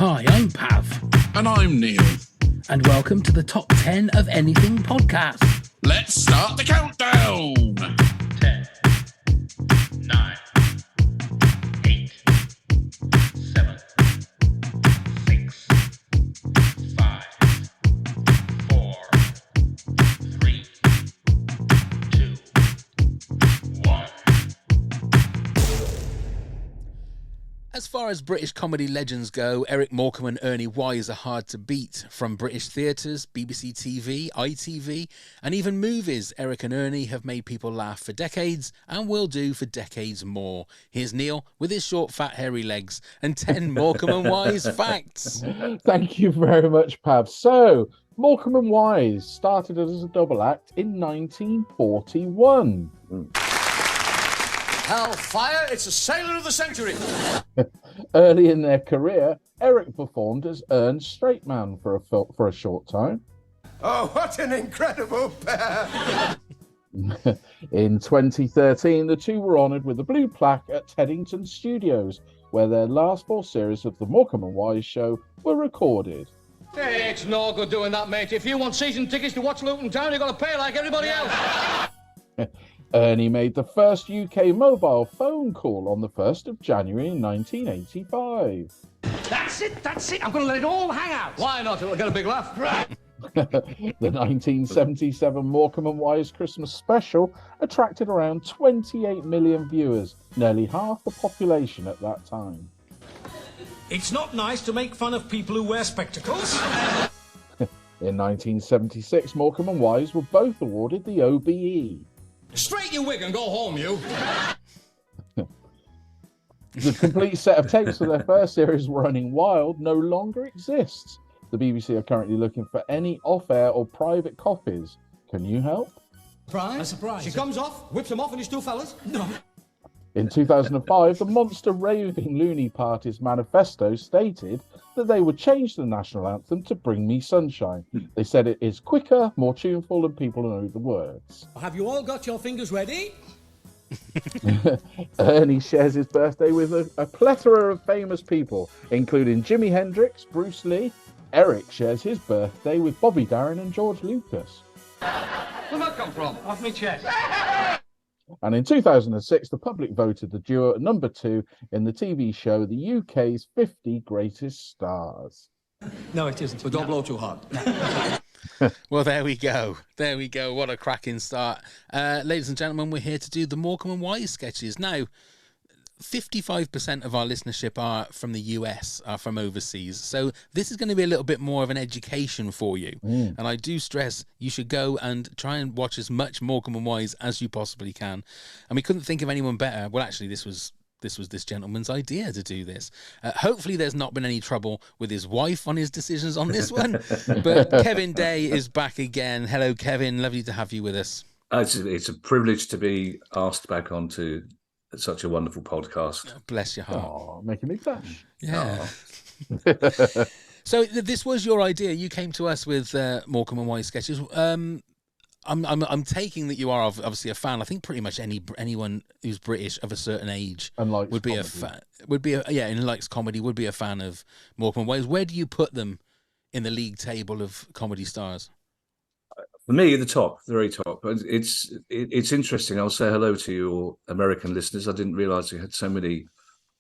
Hi, I'm Pav. And I'm Neil. And welcome to the Top 10 of Anything podcast. Let's start the countdown. 10, 9, 8, 7, 6, 5, 4, 3, 2, 1. As far as British comedy legends go, Eric, Morecambe and Ernie Wise are hard to beat. From British theatres, BBC TV, ITV, and even movies, Eric and Ernie have made people laugh for decades and will do for decades more. Here's Neil with his short, fat, hairy legs and 10 Morecambe and Wise facts. Thank you very much, Pav. So, Morecambe and Wise started as a double act in 1941. Hellfire, it's a sailor of the century. Early in their career, Eric performed as Ern's straight man for a short time. Oh, what an incredible pair. In 2013, the two were honoured with a blue plaque at Teddington Studios, where their last four series of the Morecambe and Wise show were recorded. Hey, it's no good doing that, mate. If you want season tickets to watch Luton Town, you've got to pay like everybody else. Ernie made the first UK mobile phone call on the 1st of January 1985. That's it. I'm going to let it all hang out. Why not? It'll get a big laugh. The 1977 Morecambe and Wise Christmas special attracted around 28 million viewers, nearly half the population at that time. It's not nice to make fun of people who wear spectacles. In 1976, Morecambe and Wise were both awarded the OBE. Straight your wig and go home, you. The complete set of tapes for their first series, Running Wild, no longer exists. The BBC are currently looking for any off-air or private copies. Can you help? A surprise. She comes off, whips them off, and these two fellas. No. In 2005, the Monster Raving Loony Party's manifesto stated that they would change the national anthem to Bring Me Sunshine. They said it is quicker, more tuneful, and people know the words. Have you all got your fingers ready? Ernie shares his birthday with a plethora of famous people, including Jimi Hendrix, Bruce Lee. Eric shares his birthday with Bobby Darin and George Lucas. Where'd that come from? Off me chest. And in 2006, the public voted the duo at number 2 in the TV show The UK's 50 Greatest Stars. No, it isn't. But don't blow too hard. Well, there we go. What a cracking start. Ladies and gentlemen, we're here to do the Morecambe and Wise sketches. Now, 55% of our listenership are from the US, are from overseas. So this is going to be a little bit more of an education for you. And I do stress you should go and try and watch as much Morecambe and Wise as you possibly can. And we couldn't think of anyone better. Well, actually, this was this gentleman's idea to do this. Hopefully there's not been any trouble with his wife on his decisions on this one. But Kevin Day is back again. Hello, Kevin. Lovely to have you with us. It's a privilege to be asked back onto such a wonderful podcast. Bless your heart. Oh, making me blush. Yeah. So this was your idea. You came to us with Morecambe and Wise sketches. I'm taking that you are obviously a fan. I think pretty much anyone who's British of a certain age would be and likes comedy would be a fan of Morecambe and Wise. Where do you put them in the league table of comedy stars? For me, the top, the very top. It's interesting. I'll say hello to your American listeners. I didn't realise we had so many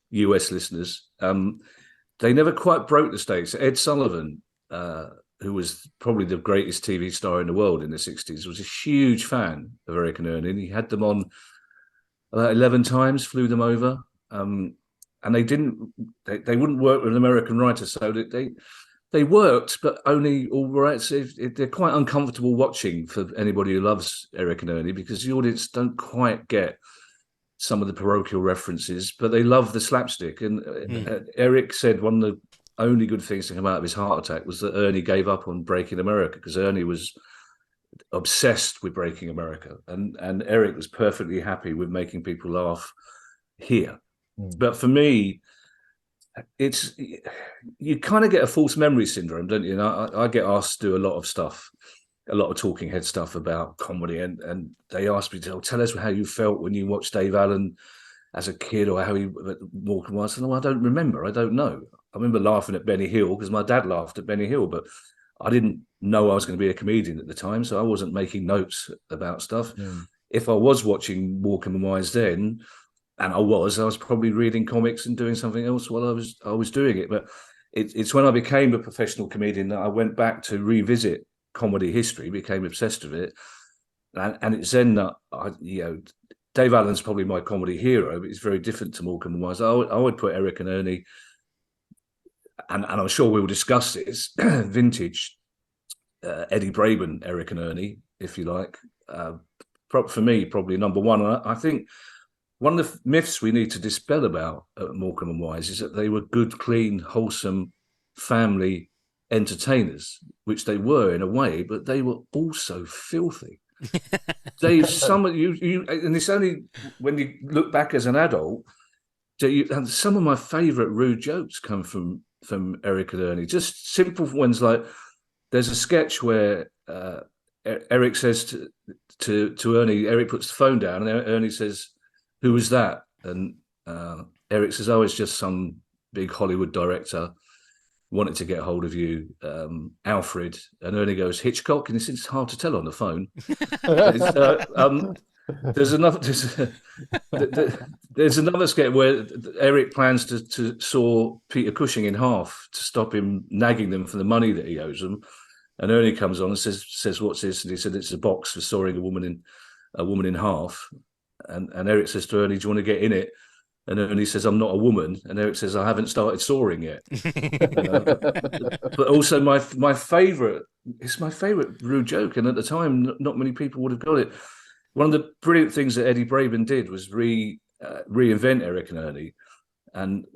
US listeners. They never quite broke the States. Ed Sullivan, who was probably the greatest TV star in the world in the 60s, was a huge fan of Eric and Ernie. He had them on about 11 times, flew them over. And they wouldn't work with an American writer, so they worked, but only all right. So they're quite uncomfortable watching for anybody who loves Eric and Ernie, because the audience don't quite get some of the parochial references, but they love the slapstick. And Eric said one of the only good things to come out of his heart attack was that Ernie gave up on Breaking America, because Ernie was obsessed with Breaking America, and Eric was perfectly happy with making people laugh here. But for me, it's, you kind of get a false memory syndrome, don't you? And I get asked to do a lot of stuff, a lot of talking head stuff about comedy, and they ask me to tell us how you felt when you watched Dave Allen as a kid or how he Morecambe and Wise. No, I don't remember. I don't know. I remember laughing at Benny Hill because my dad laughed at Benny Hill, but I didn't know I was going to be a comedian at the time, so I wasn't making notes about stuff. If I was watching Morecambe and Wise then, and I was probably reading comics and doing something else while I was doing it. But it's when I became a professional comedian that I went back to revisit comedy history, became obsessed with it, and it's then that Dave Allen's probably my comedy hero, but it's very different to Morecambe and Wise. I would put Eric and Ernie, and I'm sure we'll discuss this, vintage Eddie Braben, Eric and Ernie, if you like. For me, probably number one. And I think one of the myths we need to dispel about Morecambe and Wise is that they were good, clean, wholesome family entertainers, which they were in a way, but they were also filthy. And it's only when you look back as an adult and some of my favourite rude jokes come from Eric and Ernie. Just simple ones like there's a sketch where Eric says to Ernie, Eric puts the phone down, and Ernie says, "Who was that?" And Eric says, "Oh, it's just some big Hollywood director wanted to get hold of you, Alfred." And Ernie goes, "Hitchcock?" And he says, "It's hard to tell on the phone." There's another sketch where Eric plans to saw Peter Cushing in half to stop him nagging them for the money that he owes them. And Ernie comes on and says, "What's this?" And he said, "It's a box for sawing a woman in half." And Eric says to Ernie, "Do you want to get in it?" And Ernie says, "I'm not a woman." And Eric says, "I haven't started sawing yet." But also my favourite rude joke, and at the time not many people would have got it. One of the brilliant things that Eddie Braben did was reinvent Eric and Ernie and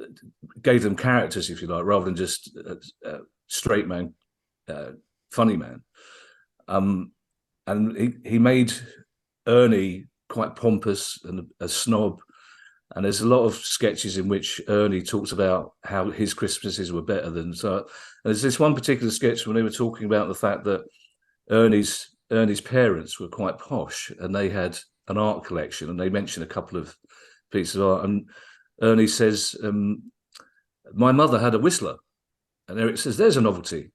gave them characters, if you like, rather than just straight man, funny man. And he made Ernie quite pompous and a snob. And there's a lot of sketches in which Ernie talks about how his Christmases were better than so. And there's this one particular sketch when they were talking about the fact that Ernie's parents were quite posh and they had an art collection, and they mentioned a couple of pieces of art. And Ernie says, "My mother had a whistler," and Eric says, "There's a novelty,"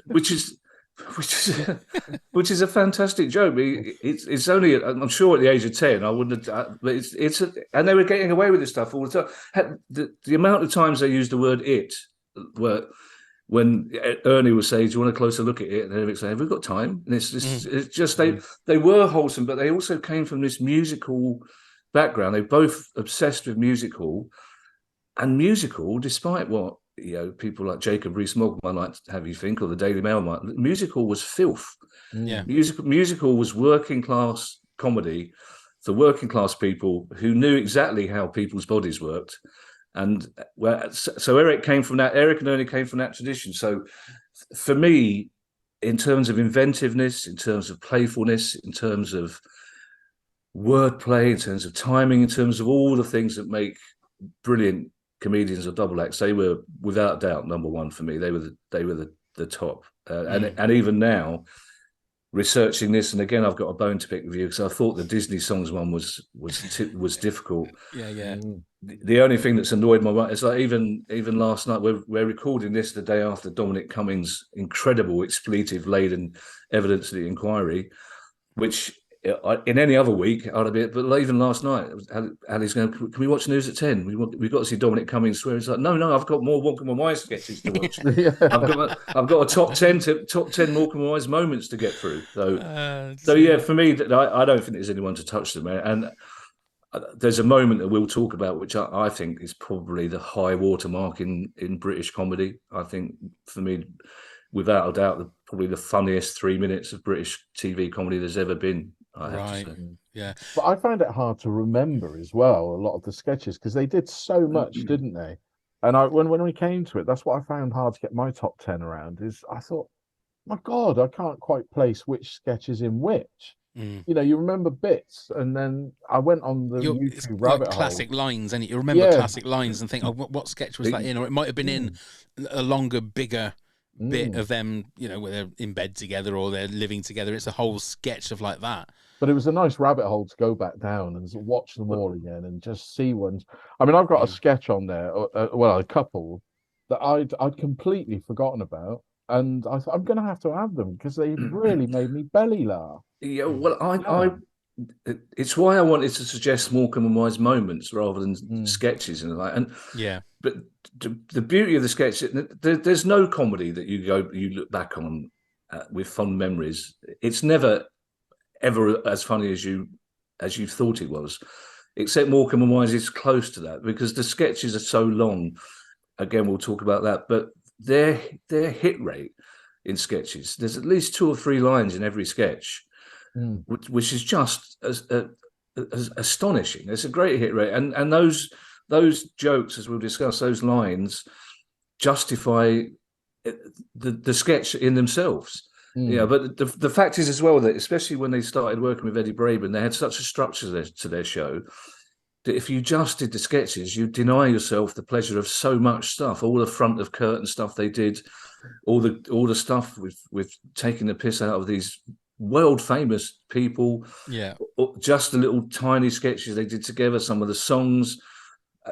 which is a fantastic joke. It's only, I'm sure, at the age of 10, I wouldn't have. But and they were getting away with this stuff all the time. The amount of times they used the word "it" were when Ernie would say, "Do you want a closer look at it?" And Eric would say, "Have we got time?" And it's just they were wholesome, but they also came from this musical background. They both obsessed with musical, despite what people like Jacob Rees-Mogg might like to have you think, or the Daily Mail might. Musical was filth. Yeah, musical was working class comedy for working class people who knew exactly how people's bodies worked. And so Eric and Ernie came from that tradition. So for me, in terms of inventiveness, in terms of playfulness, in terms of wordplay, in terms of timing, in terms of all the things that make brilliant comedians or double acts, they were without doubt number one for me. They were the top. And even now, researching this, and again, I've got a bone to pick with you because I thought the Disney songs one was difficult. Yeah. The only thing that's annoyed my mind is like even last night we're recording this the day after Dominic Cummings' incredible expletive-laden evidence of the inquiry, which in any other week I'd have been. But even last night, Ali's going, "Can we watch News at 10? We've got to see Dominic Cummings swear." It's like, no, I've got more Morecambe and Wise sketches to watch. I've got a top 10 Morecambe and Wise moments to get through. So yeah, for me, I don't think there's anyone to touch them. And there's a moment that we'll talk about, which I think is probably the high watermark in British comedy. I think for me, without a doubt, probably the funniest 3 minutes of British TV comedy there's ever been. I have to say. Yeah. But I find it hard to remember as well a lot of the sketches because they did so much, didn't they? And when we came to it, that's what I found hard to get my top 10 around. Is I thought, my God, I can't quite place which sketch is in which. You remember bits, and then I went on the YouTube rabbit hole. Classic lines, and you remember classic lines and think, "Oh, what sketch was that in?" Or it might have been in a longer, bigger bit of them, where they're in bed together or they're living together. It's a whole sketch of like that. But it was a nice rabbit hole to go back down and watch them all again and just see ones. I mean, I've got a sketch on there, well, a couple that I'd completely forgotten about, and I thought I'm going to have to add them because they really made me belly laugh. Yeah, well, it's why I wanted to suggest Morecambe and Wise moments rather than sketches and like. And yeah, but the beauty of the sketch, there's no comedy that you look back on with fond memories. It's never ever as funny as you thought it was, except Morecambe and Wise is close to that because the sketches are so long. Again, we'll talk about that, but their hit rate in sketches, there's at least 2 or 3 lines in every sketch, which is just as astonishing. It's a great hit rate, and those jokes, as we'll discuss, those lines justify the sketch in themselves. Yeah, but the fact is as well that especially when they started working with Eddie Braben, they had such a structure to their show that if you just did the sketches, you deny yourself the pleasure of so much stuff. All the front of curtain stuff they did, all the stuff with taking the piss out of these world famous people. Yeah, just the little tiny sketches they did together. Some of the songs.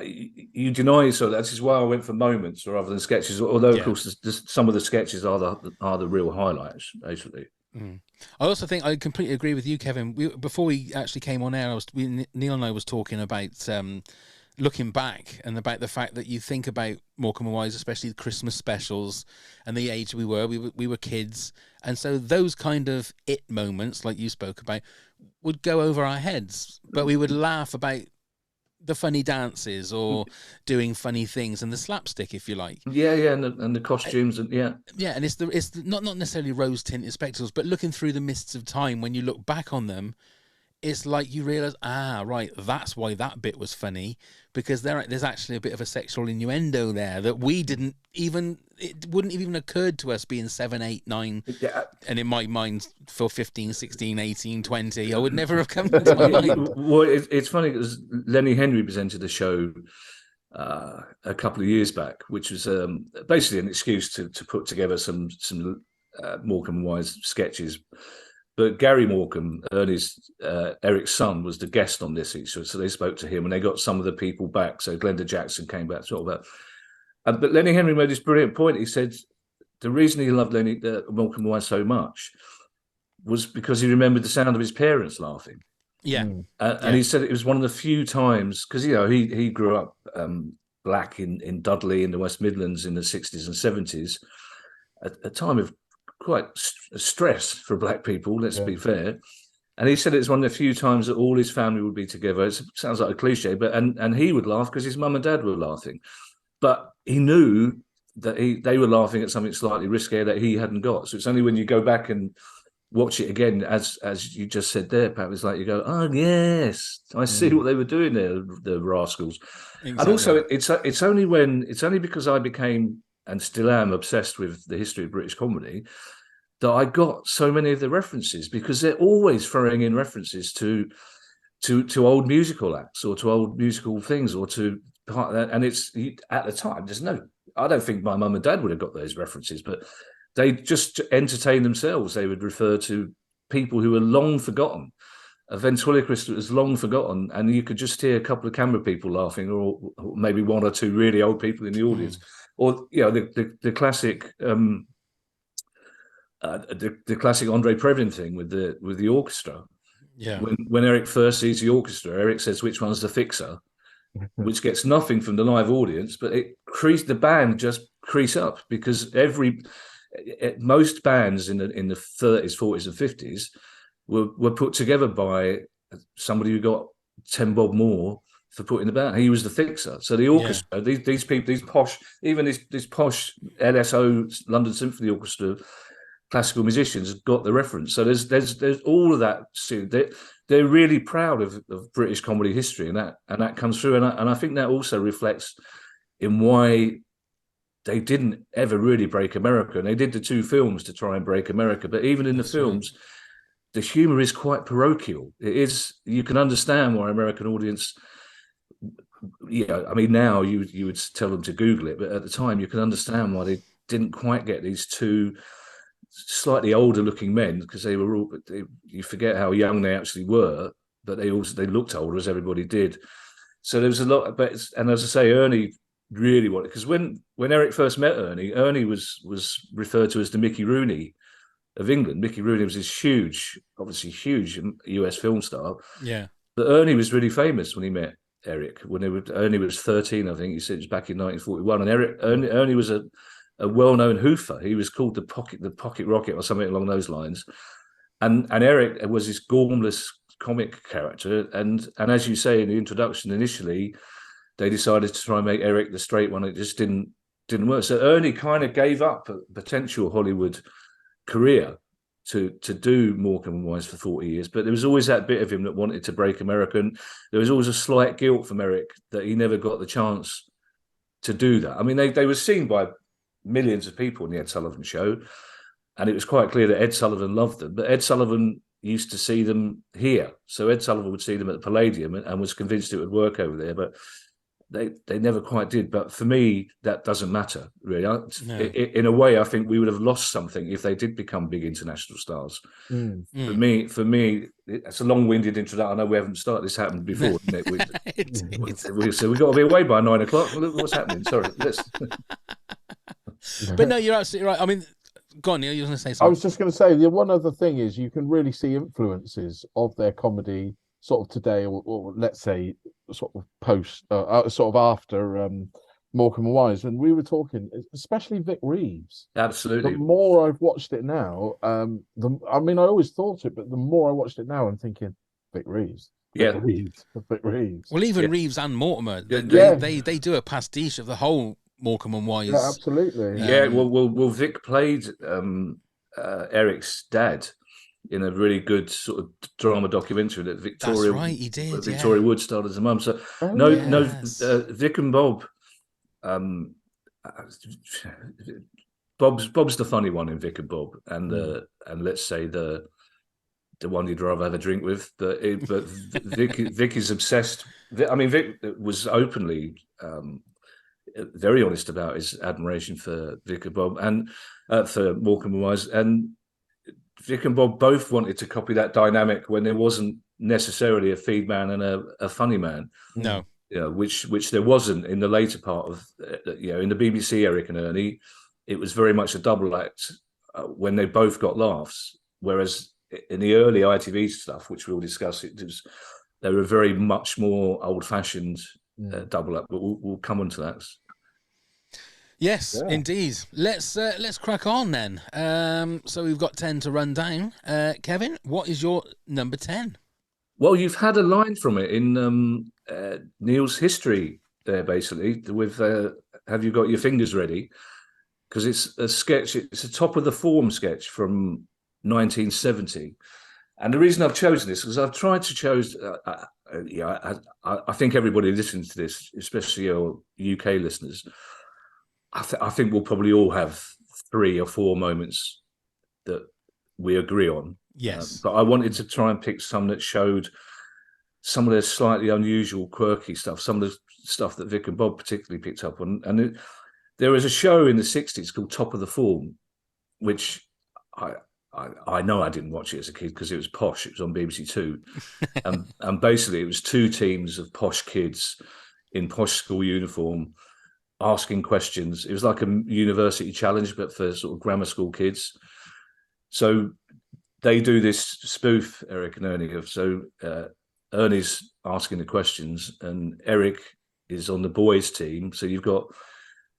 You deny yourself. That is why I went for moments rather than sketches. Although, of course, some of the sketches are the real highlights, basically. I also think I completely agree with you, Kevin. Before we actually came on air, Neil and I was talking about looking back and about the fact that you think about Morecambe and Wise, especially the Christmas specials and the age we were kids, and so those kind of it moments, like you spoke about, would go over our heads, but we would laugh about the funny dances or doing funny things and the slapstick, if you like. Yeah, and the costumes and yeah, and it's not necessarily rose tinted spectacles, but looking through the mists of time when you look back on them, it's like you realise, right, that's why that bit was funny, because there's actually a bit of a sexual innuendo there that we didn't even, it wouldn't have even occurred to us being 7, 8, 9, and in my mind for 15, 16, 18, 20, I would never have come to my mind. Well, it's funny because Lenny Henry presented a show a couple of years back, which was basically an excuse to put together some Morecambe and Wise sketches. But Gary Morecambe, Ernie's Eric's son, was the guest on this each, so they spoke to him and they got some of the people back. So Glenda Jackson came back to talk about. But Lenny Henry made this brilliant point. He said the reason he loved Morecambe and Wise so much was because he remembered the sound of his parents laughing. Yeah, and he said it was one of the few times, because he grew up black in Dudley in the West Midlands in the 60s and 70s, a time of quite stress for black people, let's be fair. And he said it's one of the few times that all his family would be together. It sounds like a cliche, but and he would laugh because his mum and dad were laughing. But he knew that they were laughing at something slightly riskier that he hadn't got. So it's only when you go back and watch it again, as you just said there, Pat, it's like you go, oh yes, I see what they were doing there, the rascals. Exactly. And also it's only because I became and still am obsessed with the history of British comedy that I got so many of the references, because they're always throwing in references to old musical acts or to old musical things or to part of that. And it's at the time, I don't think my mum and dad would have got those references, but they just entertain themselves. They would refer to people who are long forgotten, a ventriloquist that was long forgotten, and you could just hear a couple of camera people laughing, or maybe 1 or 2 really old people in the audience. Or the classic the classic Andre Previn thing with the orchestra. Yeah. When Eric first sees the orchestra, Eric says, "Which one's the fixer?" which gets nothing from the live audience, but the band just crease up, because most bands in the 30s, 40s, and 50s were put together by somebody who got 10 bob more for putting the band. He was the fixer. So the orchestra, these people, these posh, even this posh LSO London Symphony Orchestra classical musicians got the reference. So there's all of that. They're really proud of British comedy history, and that comes through. And I think that also reflects in why they didn't ever really break America. And they did the 2 films to try and break America. But even in the films, the humour is quite parochial. It is. You can understand why American audience. I mean, now you would tell them to Google it, but at the time you can understand why they didn't quite get these two slightly older looking men, because they were all, you forget how young they actually were, but they looked older, as everybody did. So there was a lot, and as I say, Ernie really wanted, because when Eric first met Ernie was referred to as the Mickey Rooney of England. Mickey Rooney was this obviously huge US film star. Yeah. But Ernie was really famous when he met Eric. Ernie was 13, I think. He said it was back in 1941, and Ernie was a well-known hoofer. He was called the Pocket Rocket or something along those lines. And Eric was this gormless comic character. And as you say in the introduction, initially they decided to try and make Eric the straight one. It just didn't work. So Ernie kind of gave up a potential Hollywood career to do Morecambe and Wise for 40 years, but there was always that bit of him that wanted to break America, and there was always a slight guilt from Eric that he never got the chance to do that. I mean, they were seen by millions of people in the Ed Sullivan Show, and it was quite clear that Ed Sullivan loved them, but Ed Sullivan used to see them here, so Ed Sullivan would see them at the Palladium and was convinced it would work over there, but they never quite did. But for me, that doesn't matter, really. No. In a way, I think we would have lost something if they did become big international stars. For me, it's a long-winded introduction. I know we haven't started. This happened before, didn't it? So we've got to be away by 9 o'clock. Look what's happening. Sorry. But no, you're absolutely right. I mean, go on, Neil, you were going to say something. I was just going to say, the one other thing is you can really see influences of their comedy sort of today, or let's say sort of post, sort of after Morecambe and Wise. And we were talking, especially Vic Reeves. Absolutely. The more I've watched it now, I always thought it, but the more I watched it now, I'm thinking, Vic Reeves. Vic Reeves. Well, even Reeves and Mortimer, they do a pastiche of the whole Morecambe and Wise. Yeah, absolutely. Well, Vic played Eric's dad in a really good sort of drama documentary that Victoria. That's right, he did. Victoria Wood starred as a mum. So Vic and Bob. Bob's the funny one in Vic and Bob, and let's say the one you'd rather have a drink with. But Vic is obsessed. I mean, Vic was openly very honest about his admiration for Vic and Bob and for Morecambe and Wise, and Vic and Bob both wanted to copy that dynamic when there wasn't necessarily a feed man and a funny man. No. Which there wasn't in the later part of, in the BBC Eric and Ernie, it was very much a double act when they both got laughs. Whereas in the early ITV stuff, which we'll discuss, they were very much more old fashioned double act. But we'll come on to that. Yes, indeed. Let's crack on then. So we've got 10 to run down. Kevin, what is your number 10? Well, you've had a line from it in Neil's history there, basically, with have you got your fingers ready? Because it's a sketch, it's a top of the form sketch from 1970. And the reason I've chosen this is I've tried to choose, I think everybody listening to this, especially your UK listeners, I think we'll probably all have 3 or 4 moments that we agree on. Yes. But I wanted to try and pick some that showed some of the slightly unusual, quirky stuff, some of the stuff that Vic and Bob particularly picked up on. And there was a show in the 60s called Top of the Form, which I know I didn't watch it as a kid because it was posh. It was on BBC Two. And basically it was 2 teams of posh kids in posh school uniform asking questions. It was like a university challenge, but for sort of grammar school kids. So they do this spoof, Eric and Ernie. So Ernie's asking the questions and Eric is on the boys' team. So you've got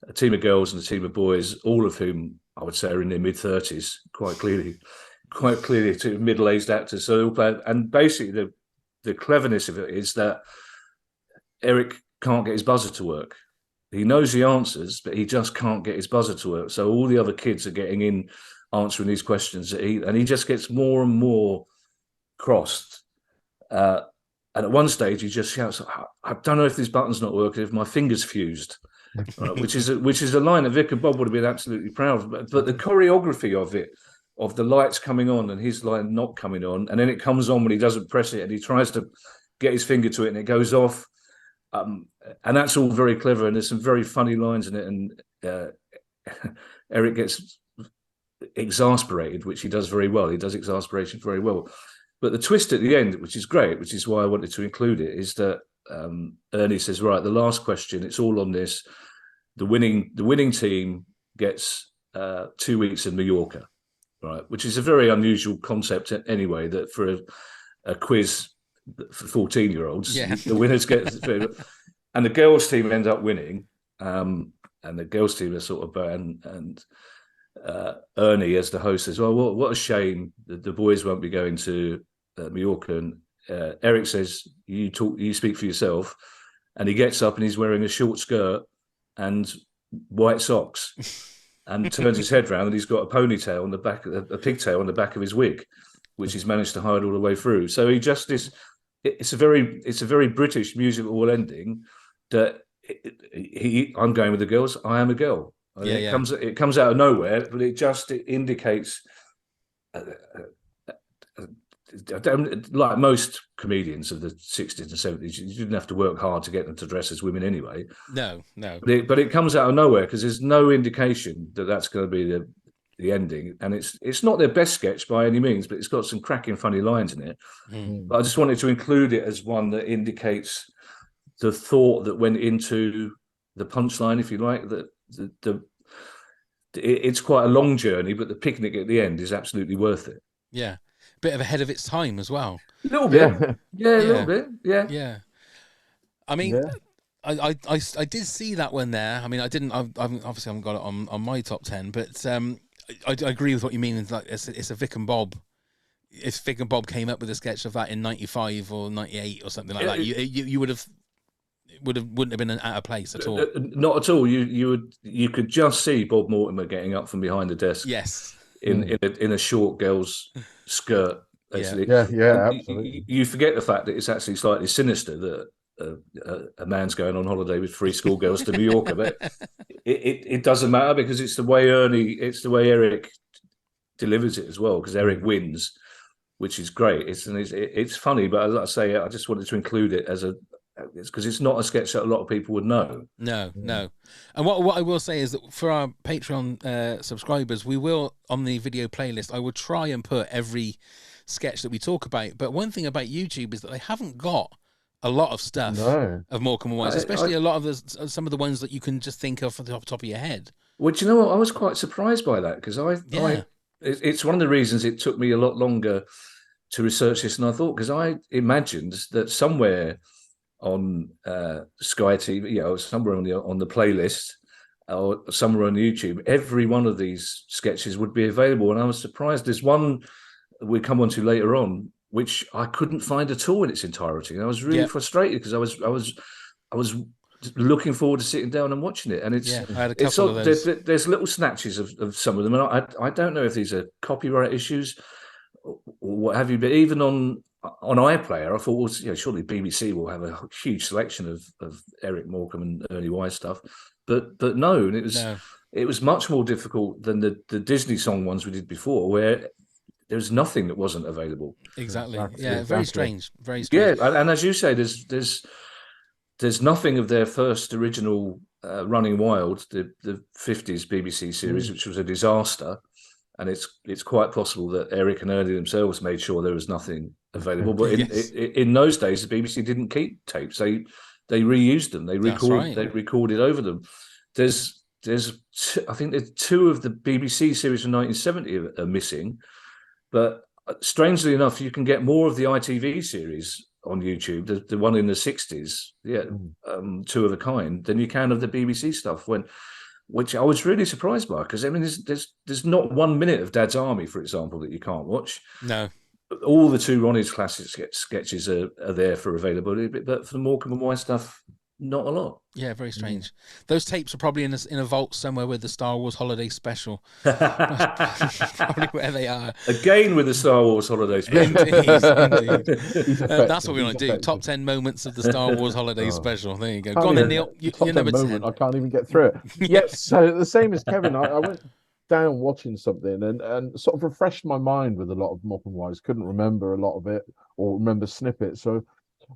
a team of girls and a team of boys, all of whom I would say are in their mid-30s, quite clearly 2 middle-aged actors. So and basically the cleverness of it is that Eric can't get his buzzer to work. He knows the answers, but he just can't get his buzzer to work. So all the other kids are getting in, answering these questions, and he just gets more and more crossed. And at one stage, he just shouts, "I don't know if this button's not working. If my finger's fused," which is a line that Vic and Bob would have been absolutely proud of. But the choreography of it, of the lights coming on and his light not coming on, and then it comes on when he doesn't press it, and he tries to get his finger to it, and it goes off. And that's all very clever, and there's some very funny lines in it. And Eric gets exasperated, which he does very well. He does exasperation very well. But the twist at the end, which is great, which is why I wanted to include it, is that Ernie says, right, the last question, it's all on this. The winning team gets 2 weeks in Mallorca, right? Which is a very unusual concept anyway, that for a quiz for 14-year-olds, the winners get... And the girls' team end up winning. And the girls' team are sort of... And Ernie, as the host, says, well, what a shame that the boys won't be going to Mallorca. And Eric says, you speak for yourself. And he gets up and he's wearing a short skirt and white socks and turns his head round, and he's got a ponytail on the back, a pigtail on the back of his wig, which he's managed to hide all the way through. So he just is. It's a very British musical ending. That I'm going with the girls. I am a girl. It comes out of nowhere, but it indicates. Like most comedians of the 60s and 70s, you didn't have to work hard to get them to dress as women anyway. No. But it comes out of nowhere because there's no indication that that's going to be the ending. And it's not their best sketch by any means, but it's got some cracking funny lines in it. But I just wanted to include it as one that indicates the thought that went into the punchline, if you like, that it's quite a long journey, but the picnic at the end is absolutely worth it. Yeah. Bit of ahead of its time as well. A little bit. Yeah, a little bit. Yeah. Yeah. I mean, I did see that one there. I mean, I obviously haven't got it on my top 10, but I agree with what you mean. It's like it's a Vic and Bob. If Vic and Bob came up with a sketch of that in 95 or 98 or something like that, you wouldn't have been out of place at all. Not at all. You could just see Bob Mortimer getting up from behind the desk. Yes. In a short girl's skirt, basically. Yeah, absolutely. You forget the fact that it's actually slightly sinister that a man's going on holiday with 3 schoolgirls to Mallorca, but it doesn't matter because it's the way Eric delivers it as well. Because Eric wins, which is great. It's funny, but as I say, I just wanted to include it as it's because it's not a sketch that a lot of people would know. No. And what I will say is that for our Patreon subscribers, we will, on the video playlist, I will try and put every sketch that we talk about. But one thing about YouTube is that they haven't got a lot of stuff of Morecambe and Wise, especially a lot of some of the ones that you can just think of from the top of your head. Well, do you know what? I was quite surprised by that because it's one of the reasons it took me a lot longer to research this than I thought, because I imagined that somewhere on Sky TV, somewhere on the playlist or somewhere on YouTube, every one of these sketches would be available. And I was surprised. There's one we come on to later on, which I couldn't find at all in its entirety. And I was really frustrated because I was looking forward to sitting down and watching it. And I had a couple of those. There's little snatches of some of them. And I don't know if these are copyright issues or what have you, but even on iPlayer, I thought, well, surely BBC will have a huge selection of Eric Morecambe and Ernie Wise stuff, but no, and it was much more difficult than the Disney song ones we did before, where there's nothing that wasn't available. Exactly. Very strange. Very strange. Yeah, and as you say, there's nothing of their first original Running Wild, the 50s BBC series, which was a disaster. And it's quite possible that Eric and Ernie themselves made sure there was nothing available. But in those days, the BBC didn't keep tapes; they reused them. They recorded over them. There's I think there's 2 of the BBC series from 1970 are missing, but strangely enough, you can get more of the ITV series on YouTube, the one in the 60s, 2 of a kind, than you can of the BBC stuff. Which I was really surprised by, because I mean, there's not 1 minute of Dad's Army, for example, that you can't watch. No, all the 2 Ronnie's classic sketches are there for availability, but for the Morecambe and Wise stuff, not a lot. Yeah, very strange. Those tapes are probably in a vault somewhere with the Star Wars Holiday Special. Probably where they are. Again with the Star Wars Holiday Special. Indeed. That's what we want to do. Top 10 moments of the Star Wars Holiday Special. There you go. Go on then, Neil. You're number 10. I can't even get through it. Yes, so the same as Kevin, I went down watching something and sort of refreshed my mind with a lot of Morecambe and Wise. Couldn't remember a lot of it or remember snippets. So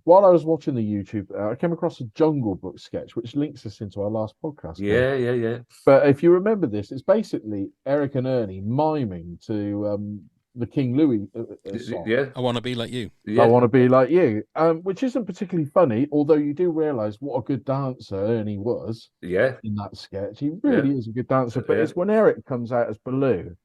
while I was watching the YouTube, I came across a Jungle Book sketch, which links us into our last podcast. Yeah. But if you remember this, it's basically Eric and Ernie miming to the King Louis song. Yeah, I want to be like you. I want to be like you, which isn't particularly funny, although you do realise what a good dancer Ernie was yeah. in that sketch. He really is a good dancer. But it's when Eric comes out as Baloo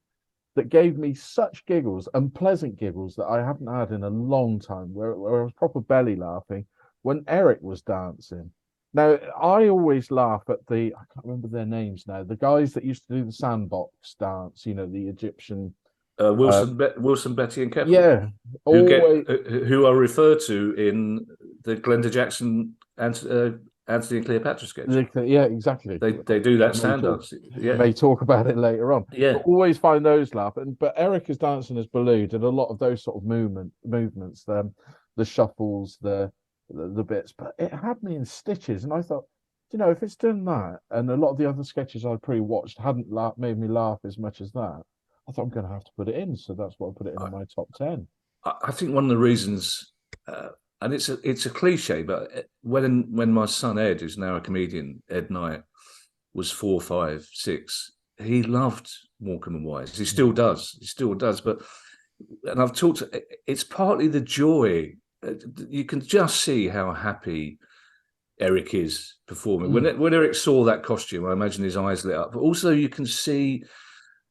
that gave me such giggles, unpleasant giggles that I haven't had in a long time, where I was proper belly laughing when Eric was dancing. Now, I always laugh at I can't remember their names now, the guys that used to do the sandbox dance, you know, the Egyptian. Wilson, Betty, and Keppel. Yeah, who are referred to in the Glenda Jackson Anthony and Cleopatra sketch. Yeah, exactly. They do that stand dance. Yeah, may talk about it later on. Yeah, but always find those laughing. But Eric is dancing as Baloo did a lot of those sort of movements, the shuffles, the bits. But it had me in stitches, and I thought, you know, if it's done that, and a lot of the other sketches I'd pre-watched hadn't made me laugh as much as that, I thought I'm going to have to put it in. So that's why I put it in my top 10. I think one of the reasons, and it's a cliche, but when my son Ed, who's now a comedian, Ed Knight, was 4, 5, 6, he loved Morecambe and Wise. He still does. And I've talked. It's partly the joy. You can just see how happy Eric is performing. When Eric saw that costume, I imagine his eyes lit up. But also you can see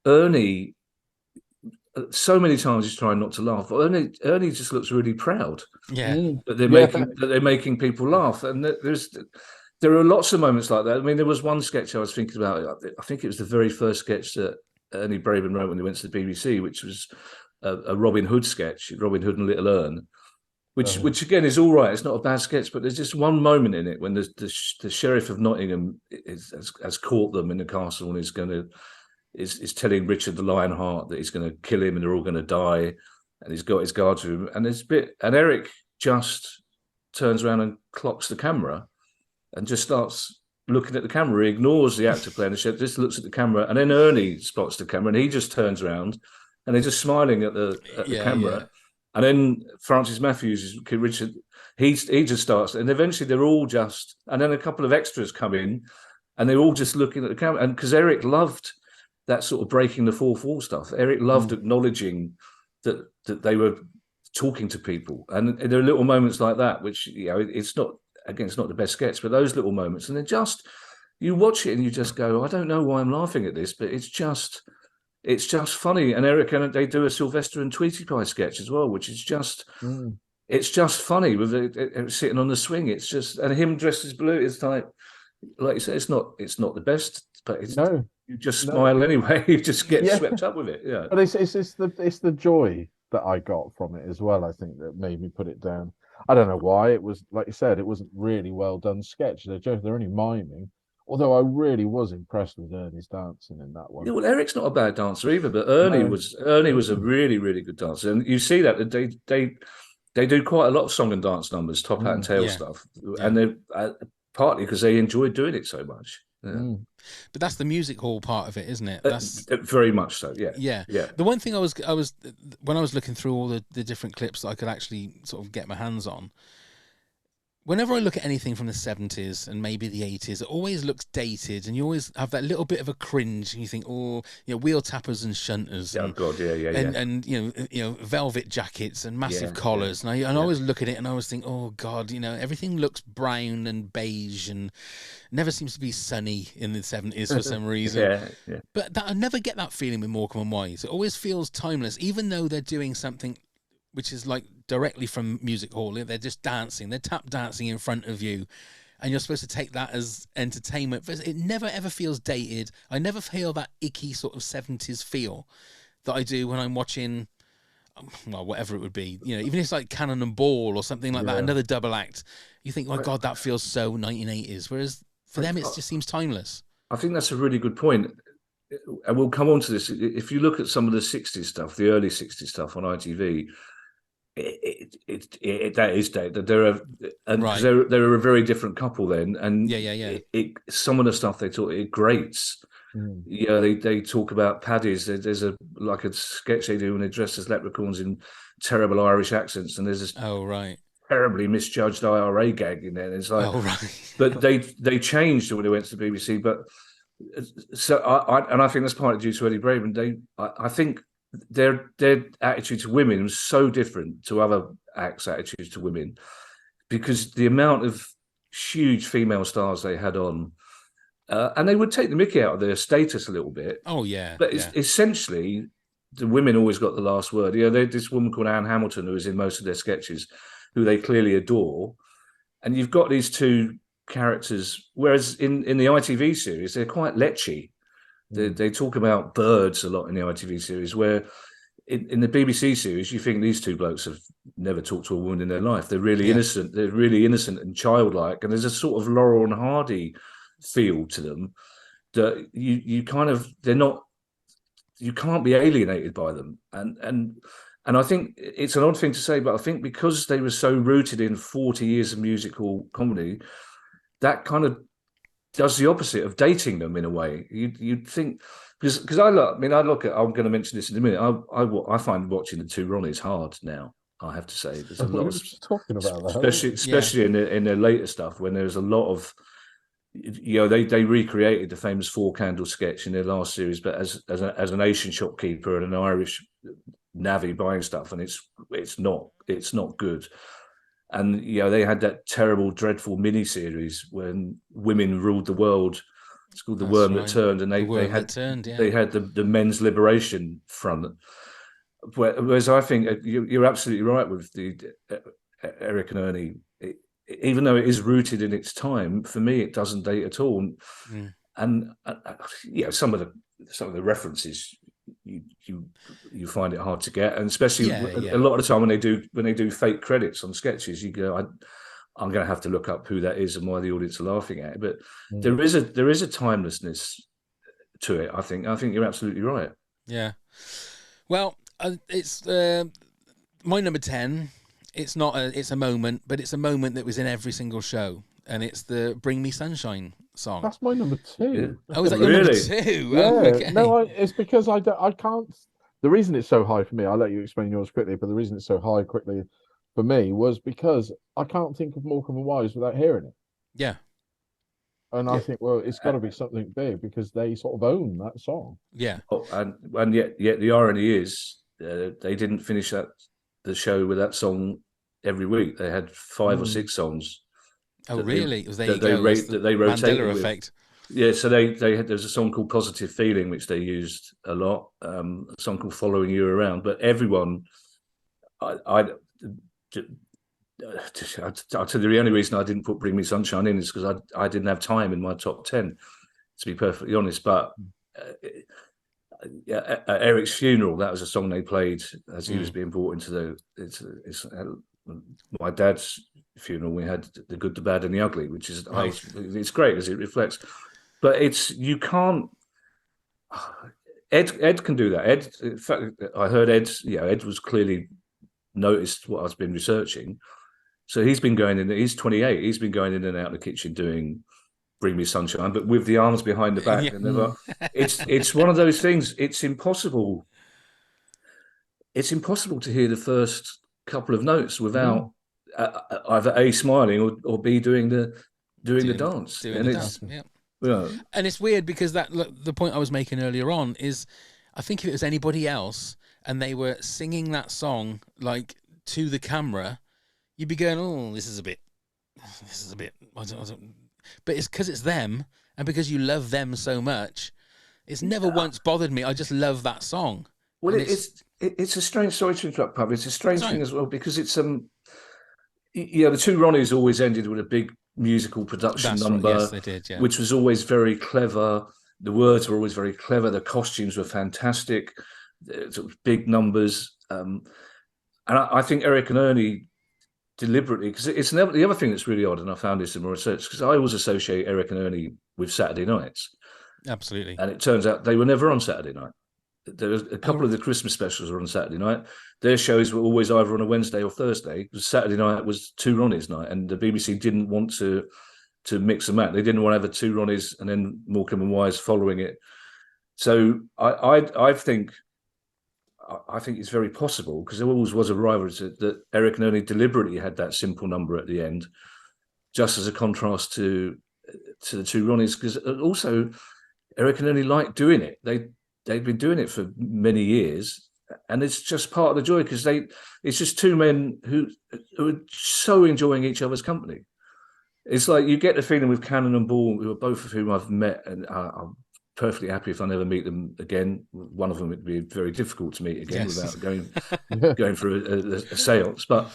Ernie. So many times he's trying not to laugh. But Ernie just looks really proud. Yeah, that they're making people laugh. And there are lots of moments like that. I mean, there was one sketch I was thinking about. I think it was the very first sketch that Ernie Braben wrote when they went to the BBC, which was a Robin Hood sketch, Robin Hood and Little Ern, which again is all right. It's not a bad sketch, but there's just one moment in it when the Sheriff of Nottingham has caught them in the castle and is telling Richard the Lionheart that he's going to kill him and they're all going to die, and he's got his guards with him. And Eric just turns around and clocks the camera and just starts looking at the camera. He ignores the actor playing the sheriff, just looks at the camera, and then Ernie spots the camera and he just turns around and they're just smiling at the camera. Yeah. And then Francis Matthews, Kid Richard, he just starts, and eventually they're all just, and then a couple of extras come in and they're all just looking at the camera. And because Eric loved that sort of breaking the fourth wall stuff. Eric loved acknowledging that they were talking to people, and there are little moments like that, which, you know, it's not the best sketch, but those little moments, and they're just, you watch it and you just go, I don't know why I'm laughing at this, but it's just funny. And Eric, and they do a Sylvester and Tweety Pie sketch as well, which is just it's just funny with it sitting on the swing. It's just, and him dressed as Baloo. It's like you say, it's not the best, but it's you just smile anyway. You just get swept up with it. Yeah, but it's the joy that I got from it as well. I think that made me put it down. I don't know why. It was, like you said, it wasn't really well done sketch. They're only miming. Although I really was impressed with Ernie's dancing in that one. Yeah, well, Eric's not a bad dancer either, but Ernie was a really, really good dancer, and you see that they do quite a lot of song and dance numbers, top hat and tail stuff, and they partly because they enjoyed doing it so much. Yeah. But that's the music hall part of it, isn't it? That's very much so. Yeah. The one thing I was when I was looking through all the different clips that I could actually sort of get my hands on. Whenever I look at anything from the 70s and maybe the 80s, it always looks dated, and you always have that little bit of a cringe, and you think, oh, you know, wheel tappers and shunters, and, and you know, velvet jackets and massive collars, and I always look at it and I always think, oh God, you know, everything looks brown and beige and never seems to be sunny in the 70s for some reason. But I never get that feeling with Morecambe and Wise. It always feels timeless, even though they're doing something which is like directly from music hall. They're just dancing, they're tap dancing in front of you, and you're supposed to take that as entertainment. It never ever feels dated. I never feel that icky sort of 70s feel that I do when I'm watching, well, whatever it would be, you know, even if it's like Cannon and Ball or something like that, another double act, you think, oh God, that feels so 1980s, whereas for them it just seems timeless. I think that's a really good point, and we'll come on to this. If you look at some of the 60s stuff, the early 60s stuff on ITV, that is dated. They're a very different couple then, and some of the stuff they talk, it grates. Yeah, they talk about paddies. There's a sketch they do when they dress as leprechauns in terrible Irish accents, and there's this terribly misjudged IRA gag in there. And it's like, Oh, right. but they changed when they went to the BBC. But so I think that's partly due to Eddie Braben. I think their attitude to women was so different to other acts' attitudes to women, because the amount of huge female stars they had on, and they would take the mickey out of their status a little bit. Oh, yeah. But essentially, the women always got the last word. You know, there's this woman called Anne Hamilton who is in most of their sketches, who they clearly adore. And you've got these two characters, whereas in the ITV series, they're quite lechy. They talk about birds a lot in the ITV series, where in the BBC series, you think these two blokes have never talked to a woman in their life. They're really innocent. They're really innocent and childlike. And there's a sort of Laurel and Hardy feel to them that you kind of, they're not, you can't be alienated by them. And I think it's an odd thing to say, but I think because they were so rooted in 40 years of musical comedy, that kind of does the opposite of dating them in a way. You'd think, because I look at, I'm going to mention this in a minute. I find watching the two Ronnies hard now. I have to say, there's a lot of talking about that, especially in their later stuff, when there's a lot of, you know, they recreated the famous Four Candle sketch in their last series, but as an Asian shopkeeper and an Irish navvy buying stuff, and it's not good. And you know, they had that terrible, dreadful mini series when women ruled the world. It's called The Worm That Turned, and they had the men's liberation front. Whereas I think you're absolutely right with the Eric and Ernie. Even though it is rooted in its time, for me, it doesn't date at all. And you know, some of the references you find it hard to get, and especially a lot of the time when they do fake credits on sketches, you go, I'm going to have to look up who that is and why the audience are laughing at it. But there is a timelessness to it. I think you're absolutely right. Yeah. Well, it's my number 10. It's not it's a moment, but it's a moment that was in every single show, and it's the "Bring Me Sunshine" song. That's my number 2. Yeah. Oh, is that your number 2? Yeah. Oh, okay. No, it's because I can't. The reason it's so high for me, I'll let you explain yours quickly, but the reason it's so high quickly for me was because I can't think of Morecambe and Wise without hearing it. Yeah. And I think, well, it's got to be something big because they sort of own that song. Yeah. Oh, and yet the irony is they didn't finish the show with that song every week. They had 5 or 6 songs. Oh, really? That they rotated Mandela with. effect. Yeah, so there's a song called "Positive Feeling" which they used a lot. A song called "Following You Around," but everyone, I'll tell you the only reason I didn't put "Bring Me Sunshine" in is because I didn't have time in my top 10, to be perfectly honest. But at Eric's funeral, that was a song they played as he was being brought into my dad's funeral. We had "The Good, the Bad, and the Ugly," which is it's great as it reflects. But you can't. Ed can do that. Ed, in fact, I heard Ed was clearly noticed what I've been researching. So he's been going in. He's 28. He's been going in and out of the kitchen doing "Bring Me Sunshine," but with the arms behind the back. Yeah. And it's one of those things. It's impossible. It's impossible to hear the first couple of notes without either A, smiling, or B, doing the dance. And it's weird because the point I was making earlier on is, I think if it was anybody else and they were singing that song like to the camera, you'd be going, "Oh, this is a bit." I don't. But it's because it's them, and because you love them so much, it's never once bothered me. I just love that song. Well, it's a strange. Sorry to interrupt, Pub. It's a strange thing as well because it's the two Ronnies always ended with a big musical production number. Right. Yes, they did. Yeah. Which was always very clever. The words were always very clever. The costumes were fantastic. Sort of big numbers. And I think Eric and Ernie deliberately, because it's the other thing that's really odd, and I found this in my research, because I always associate Eric and Ernie with Saturday nights. Absolutely. And it turns out they were never on Saturday night. There was a couple of the Christmas specials were on Saturday night. Their shows were always either on a Wednesday or Thursday. Saturday night was two Ronnies night, and the BBC didn't want to mix them out. They didn't want to have a two Ronnies and then Morecambe and Wise following it. So I think I think it's very possible, because there always was a rivalry, that Eric and Ernie deliberately had that simple number at the end, just as a contrast to the two Ronnies, because also Eric and Ernie liked doing it. They've been doing it for many years, and it's just part of the joy, because it's just two men who are so enjoying each other's company. It's like you get the feeling with Cannon and Ball, who are both of whom I've met, and I'm perfectly happy if I never meet them again. One of them would be very difficult to meet again without going through a seance. But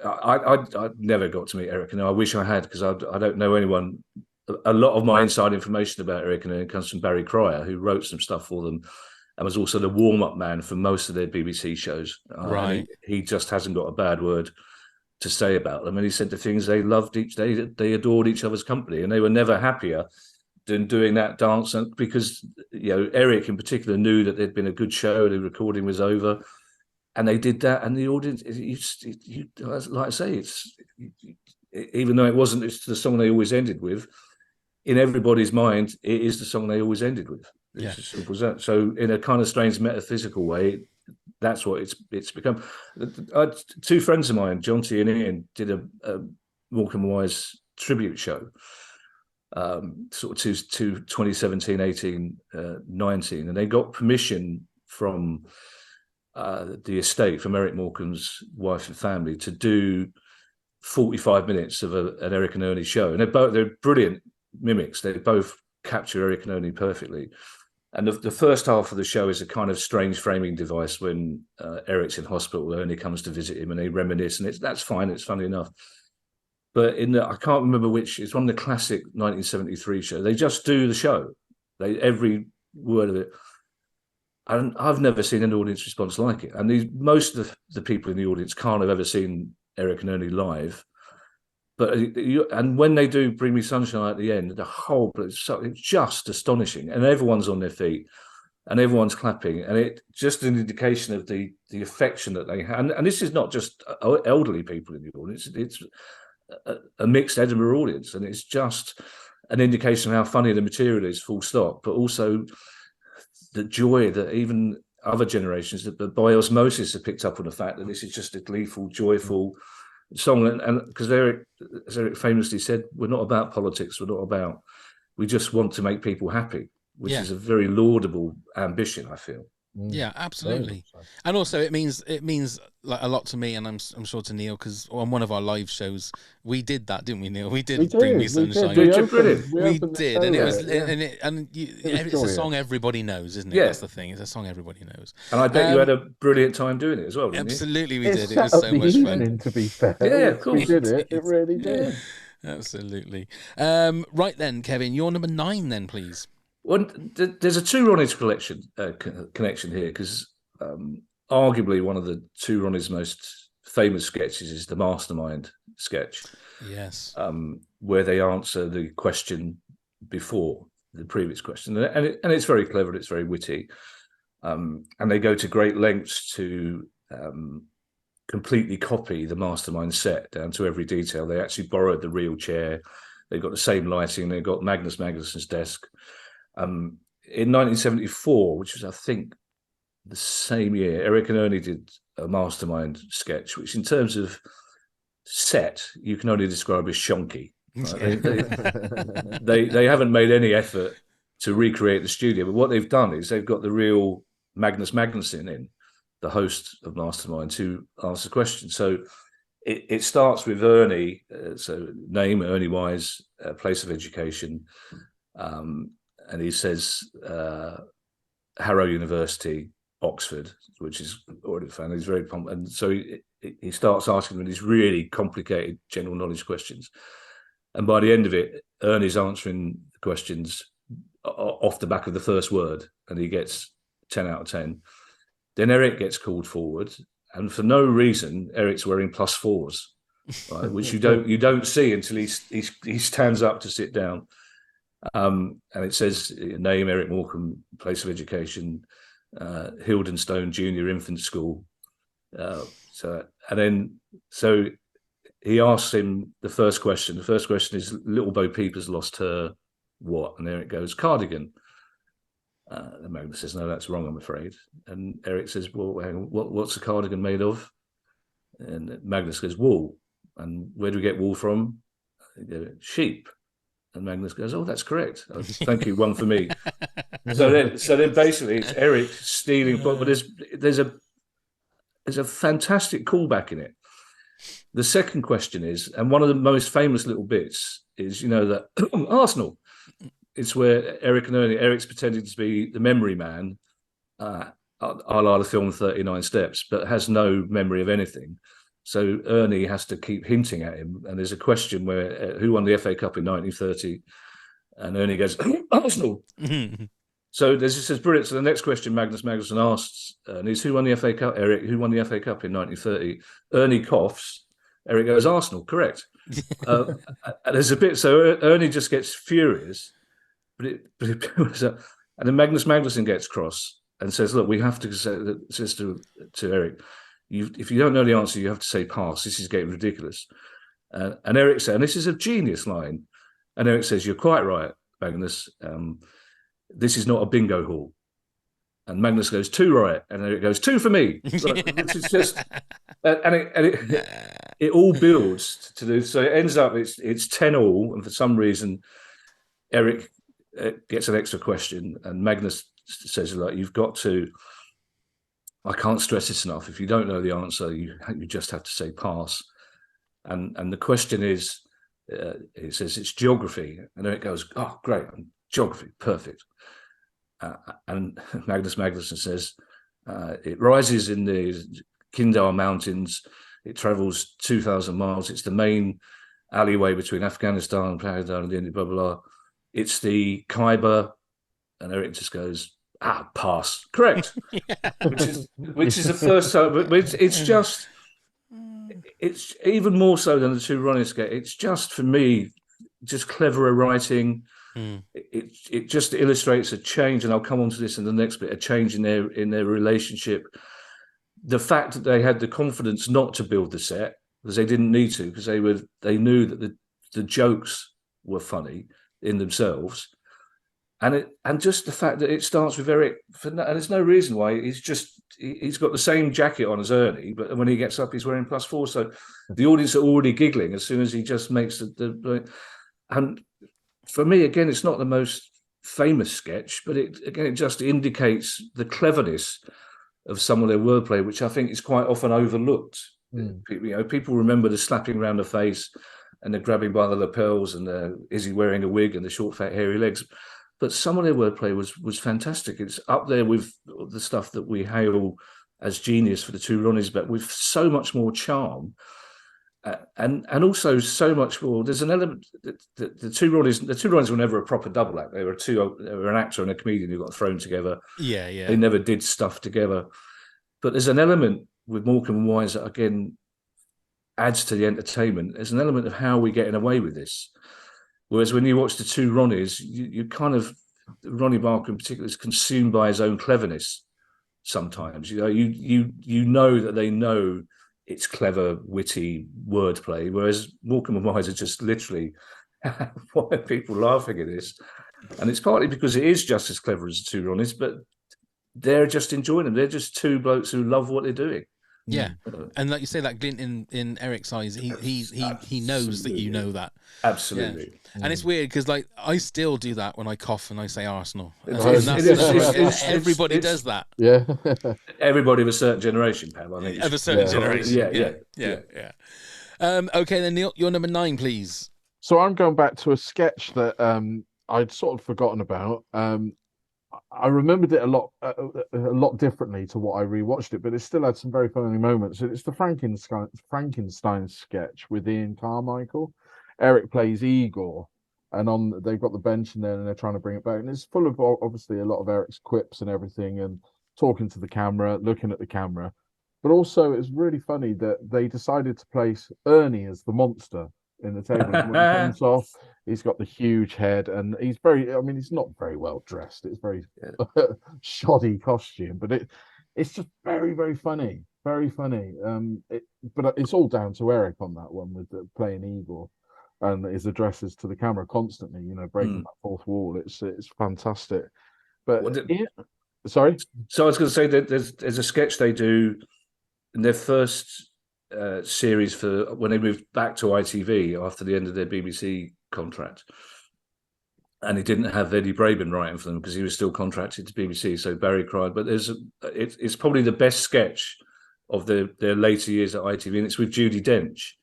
I never got to meet Eric, and I wish I had, because I don't know anyone. A lot of my inside information about Eric and Ernie comes from Barry Cryer, who wrote some stuff for them and was also the warm-up man for most of their BBC shows. Right. He just hasn't got a bad word to say about them. And he said the things they loved each day, they adored each other's company, and they were never happier than doing that dance. And because, Eric in particular knew that there'd been a good show, the recording was over, and they did that. And the audience, like I say, even though it's the song they always ended with, in everybody's mind, it is the song they always ended with. It's as simple as that. So in a kind of strange metaphysical way, that's what it's become. Two friends of mine, John T and Ian, did a Morecambe and Wise tribute show, sort of to 2017, 18, 19, and they got permission from the estate, from Eric Morecambe's wife and family, to do 45 minutes of an Eric and Ernie show. And they're brilliant mimics. They both capture Eric and Ernie perfectly. And the first half of the show is a kind of strange framing device when Eric's in hospital, Ernie comes to visit him, and they reminisce, and that's fine, it's funny enough. But I can't remember which, it's one of the classic 1973 show. They just do the show. Every word of it. And I've never seen an audience response like it. And most of the people in the audience can't have ever seen Eric and Ernie live. But and when they do Bring Me Sunshine at the end, the whole it's just astonishing, and everyone's on their feet, and everyone's clapping, and it just an indication of the affection that they have. And this is not just elderly people in the audience; it's a mixed Edinburgh audience, and it's just an indication of how funny the material is, full stop. But also the joy that even other generations, that by osmosis, have picked up on the fact that this is just a gleeful, joyful song. And because Eric, as Eric famously said, we're not about politics, we just want to make people happy, which is a very laudable ambition, I feel. Yeah, absolutely. And also it means like a lot to me, and I'm sure to Neil, because on one of our live shows we did that, didn't we, Neil? We did Bring Me Sunshine. We did, and it's a song everybody knows, isn't it? Yeah. That's the thing. It's a song everybody knows. And I bet you had a brilliant time doing it as well, didn't absolutely you? We did. It was so much fun. To be fair, yeah, of course. We did it. It really did. Absolutely. Right then, Kevin, you're number 9 then, please. Well, there's a two Ronnies connection here, because arguably one of the two Ronnies' most famous sketches is the Mastermind sketch. Yes. Where they answer the question before the previous question, and it's very clever, it's very witty, and they go to great lengths to completely copy the Mastermind set down to every detail. They actually borrowed the real chair. They've got the same lighting. They've got Magnus Magnussen's desk. In 1974, which was, I think, the same year, Eric and Ernie did a Mastermind sketch, which in terms of set, you can only describe as shonky. Right? They haven't made any effort to recreate the studio, but what they've done is they've got the real Magnus Magnussen in, the host of Mastermind, to answer questions. So it starts with Ernie, so name, Ernie Wise, place of education, and he says Harrow University, Oxford, which is already found. He's very pumped. And so he starts asking them these really complicated general knowledge questions. And by the end of it, Ernie's answering the questions off the back of the first word, and he gets 10 out of 10. Then Eric gets called forward, and for no reason, Eric's wearing +4s, right, which you don't see until he stands up to sit down. And it says name, Eric Morecambe, place of education, Hildenstone Junior Infant School. So he asks him the first question. The first question is, Little Bo Peep has lost her what? And there it goes, cardigan. And Magnus says, no, that's wrong, I'm afraid. And Eric says, well, hang on, what's a cardigan made of? And Magnus goes, wool. And where do we get wool from? Sheep. And Magnus goes, oh, that's correct. Oh, thank you, one for me. So then basically it's Eric stealing, but there's a fantastic callback in it. The second question is, and one of the most famous little bits is, that Arsenal. It's where Eric and Ernie, Eric's pretending to be the memory man, a la the film 39 Steps, but has no memory of anything. So Ernie has to keep hinting at him. And there's a question where, who won the FA Cup in 1930? And Ernie goes, Arsenal. So this is brilliant. So the next question Magnuson asks Ernie is, who won the FA Cup? Eric, who won the FA Cup in 1930? Ernie coughs. Eric goes, Arsenal, correct. There's a bit, so Ernie just gets furious. And then Magnus Magnuson gets cross and says, look, we have to say, says to Eric, if you don't know the answer, you have to say pass. This is getting ridiculous. And Eric said, and this is a genius line. And Eric says, you're quite right, Magnus. This is not a bingo hall. And Magnus goes, 2 right. And Eric goes, 2 for me. Which is just, it all builds to do. So it ends up, it's 10-all. And for some reason, Eric gets an extra question, and Magnus says, like, you've got to, I can't stress this enough, if you don't know the answer, you just have to say pass. And the question is, it says it's geography, and then it goes, oh, great, geography, perfect. And Magnus Magnuson says, it rises in the Kindar Mountains, it travels 2,000 miles, it's the main alleyway between Afghanistan and Pakistan and India, blah, blah, blah. It's the Khyber, and Eric just goes, pass. Correct. which is the first time, but it's just, it's even more so than the 2 Ronnie sketch. It's just, for me, just cleverer writing. It just illustrates a change, and I'll come on to this in the next bit, a change in their relationship. The fact that they had the confidence not to build the set, because they didn't need to, because they knew that the jokes were funny in themselves, and just the fact that it starts with Eric, and there's no reason why. He's got the same jacket on as Ernie, but when he gets up, he's wearing +4. So the audience are already giggling as soon as he just makes the. And for me, again, it's not the most famous sketch, but it just indicates the cleverness of some of their wordplay, which I think is quite often overlooked. People remember the slapping around the face and the grabbing by the lapels and is he wearing a wig and the short, fat, hairy legs. But some of their wordplay was fantastic. It's up there with the stuff that we hail as genius for the 2 Ronnies, but with so much more charm. And also so much more. There's an element that the 2 Ronnies were never a proper double act. They were an actor and a comedian who got thrown together. Yeah. They never did stuff together. But there's an element with Morecambe and Wise that, again, adds to the entertainment. There's an element of how we're getting away with this. Whereas when you watch the 2 Ronnies, you kind of, Ronnie Barker in particular, is consumed by his own cleverness sometimes. You know that they know it's clever, witty wordplay, whereas Morecambe and Wise are just literally, why are people laughing at this? And it's partly because it is just as clever as the 2 Ronnies, but they're just enjoying them. They're just 2 blokes who love what they're doing. Yeah, and like you say, that glint in Eric's eyes, he knows that you know that. Absolutely. Yeah. And it's weird because, like, I still do that when I cough and I say Arsenal. Everybody does that. Yeah. Everybody of a certain generation, Pam. I think of a certain generation. Yeah. Okay, then Neil, you're number 9, please. So I'm going back to a sketch that I'd sort of forgotten about. I remembered it a lot differently to what I rewatched it, but it still had some very funny moments. It's the Frankenstein sketch with Ian Carmichael. Eric plays Igor, and they've got the bench in there, and they're trying to bring it back, and it's full of obviously a lot of Eric's quips and everything, and talking to the camera, looking at the camera. But also, it's really funny that they decided to place Ernie as the monster in the table. When he comes off, he's got the huge head, and he's not very well dressed. It's very shoddy costume, but it's just very, very funny. Very funny. But it's all down to Eric on that one with playing Igor and his addresses to the camera constantly, breaking that fourth wall. It's fantastic. But sorry. So I was going to say that there's a sketch they do in their first series for when they moved back to ITV after the end of their BBC contract. And he didn't have Eddie Braben writing for them because he was still contracted to BBC. So Barry cried. But it's probably the best sketch of their later years at ITV, and it's with Judi Dench.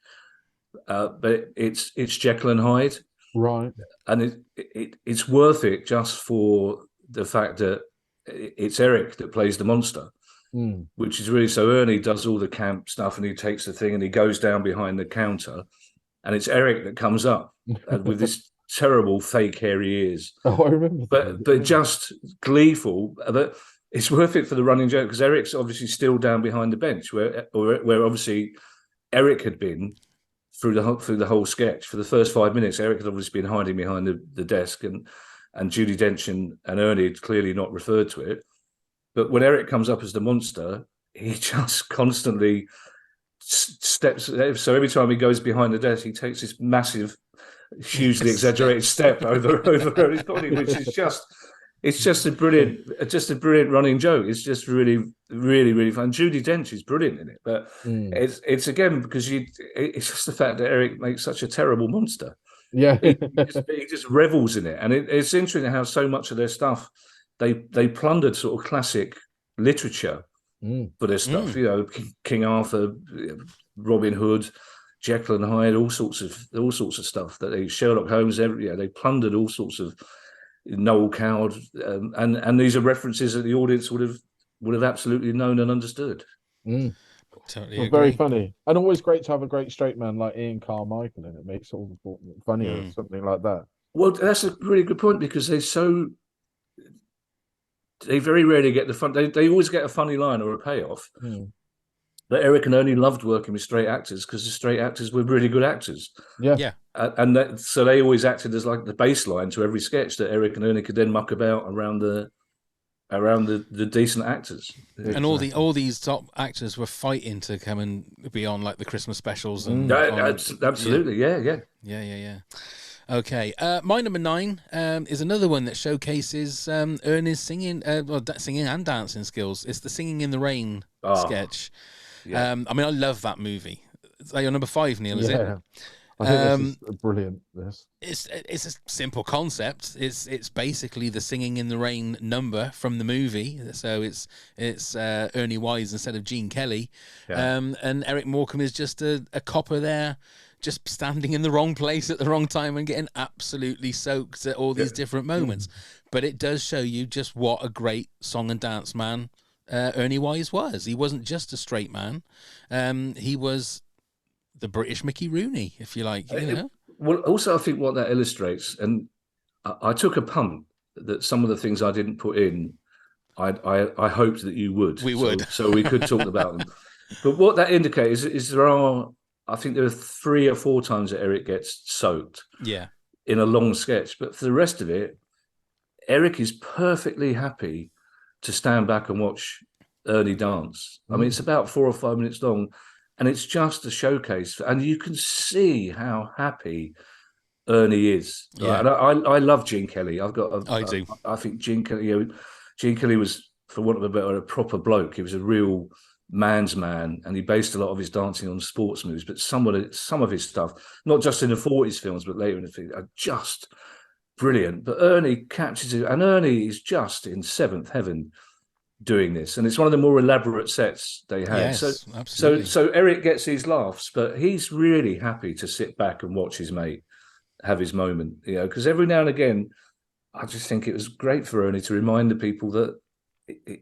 But it's Jekyll and Hyde, right? And it's worth it just for the fact that it's Eric that plays the monster, which is really so. Ernie does all the camp stuff, and he takes the thing and he goes down behind the counter, and it's Eric that comes up with this terrible fake hairy ears. Oh, I remember. But just gleeful. But it's worth it for the running joke because Eric's obviously still down behind the bench, where obviously Eric had been through the whole sketch. For the first 5 minutes, Eric had obviously been hiding behind the desk, and Judi Dench and Ernie had clearly not referred to it. But when Eric comes up as the monster, he just constantly steps. So every time he goes behind the desk, he takes this massive, hugely exaggerated step over his body, which is just a brilliant running joke. It's just really, really, really fun. Judi Dench is brilliant in it, but it's again because it's just the fact that Eric makes such a terrible monster. Yeah, he just revels in it, and it's interesting how so much of their stuff they plundered sort of classic literature for their stuff. You know, King Arthur, Robin Hood, Jekyll and Hyde, all sorts of stuff that Sherlock Holmes. They plundered all sorts of Noel Coward, and these are references that the audience would have absolutely known and understood. Totally well, very funny, and always great to have a great straight man like Ian Carmichael in it. Makes it all funnier or something like that. Well, that's a really good point because they very rarely get the fun. They always get a funny line or a payoff. But Eric and Ernie loved working with straight actors because the straight actors were really good actors. Yeah. So they always acted as like the baseline to every sketch that Eric and Ernie could then muck about around the decent actors. And all these top actors were fighting to come and be on like the Christmas specials. And absolutely, yeah. Okay, my number 9 is another one that showcases Ernie's singing and dancing skills. It's the Singing in the Rain sketch. Yeah. I mean, I love that movie. Is that your number 5, Neil? Is it? I think this is brilliant. It's a simple concept. It's basically the Singing in the Rain number from the movie. So it's Ernie Wise instead of Gene Kelly, and Eric Morecambe is just a copper there, just standing in the wrong place at the wrong time and getting absolutely soaked at all these different moments. But it does show you just what a great song and dance man Ernie Wise was. He wasn't just a straight man. He was the British Mickey Rooney, if you like. You know? Well, also, I think what that illustrates, and I took a punt that some of the things I didn't put in, I hoped that you would. We would. So we could talk about them. But what that indicates is I think there are 3 or 4 times that Eric gets soaked in a long sketch. But for the rest of it, Eric is perfectly happy to stand back and watch Ernie dance. I mean, it's about 4 or 5 minutes long, and it's just a showcase. And you can see how happy Ernie is. Yeah. And I love Gene Kelly. I do. I think Gene Kelly was, for want of a better, a proper bloke. He was a real man's man, and he based a lot of his dancing on sports moves. But some of his stuff, not just in the 40s films, but later in the film, are just brilliant. But Ernie captures it, and Ernie is just in 7th heaven doing this, and it's one of the more elaborate sets they had. Yes, absolutely. So Eric gets his laughs, but he's really happy to sit back and watch his mate have his moment, because every now and again I just think it was great for Ernie to remind the people that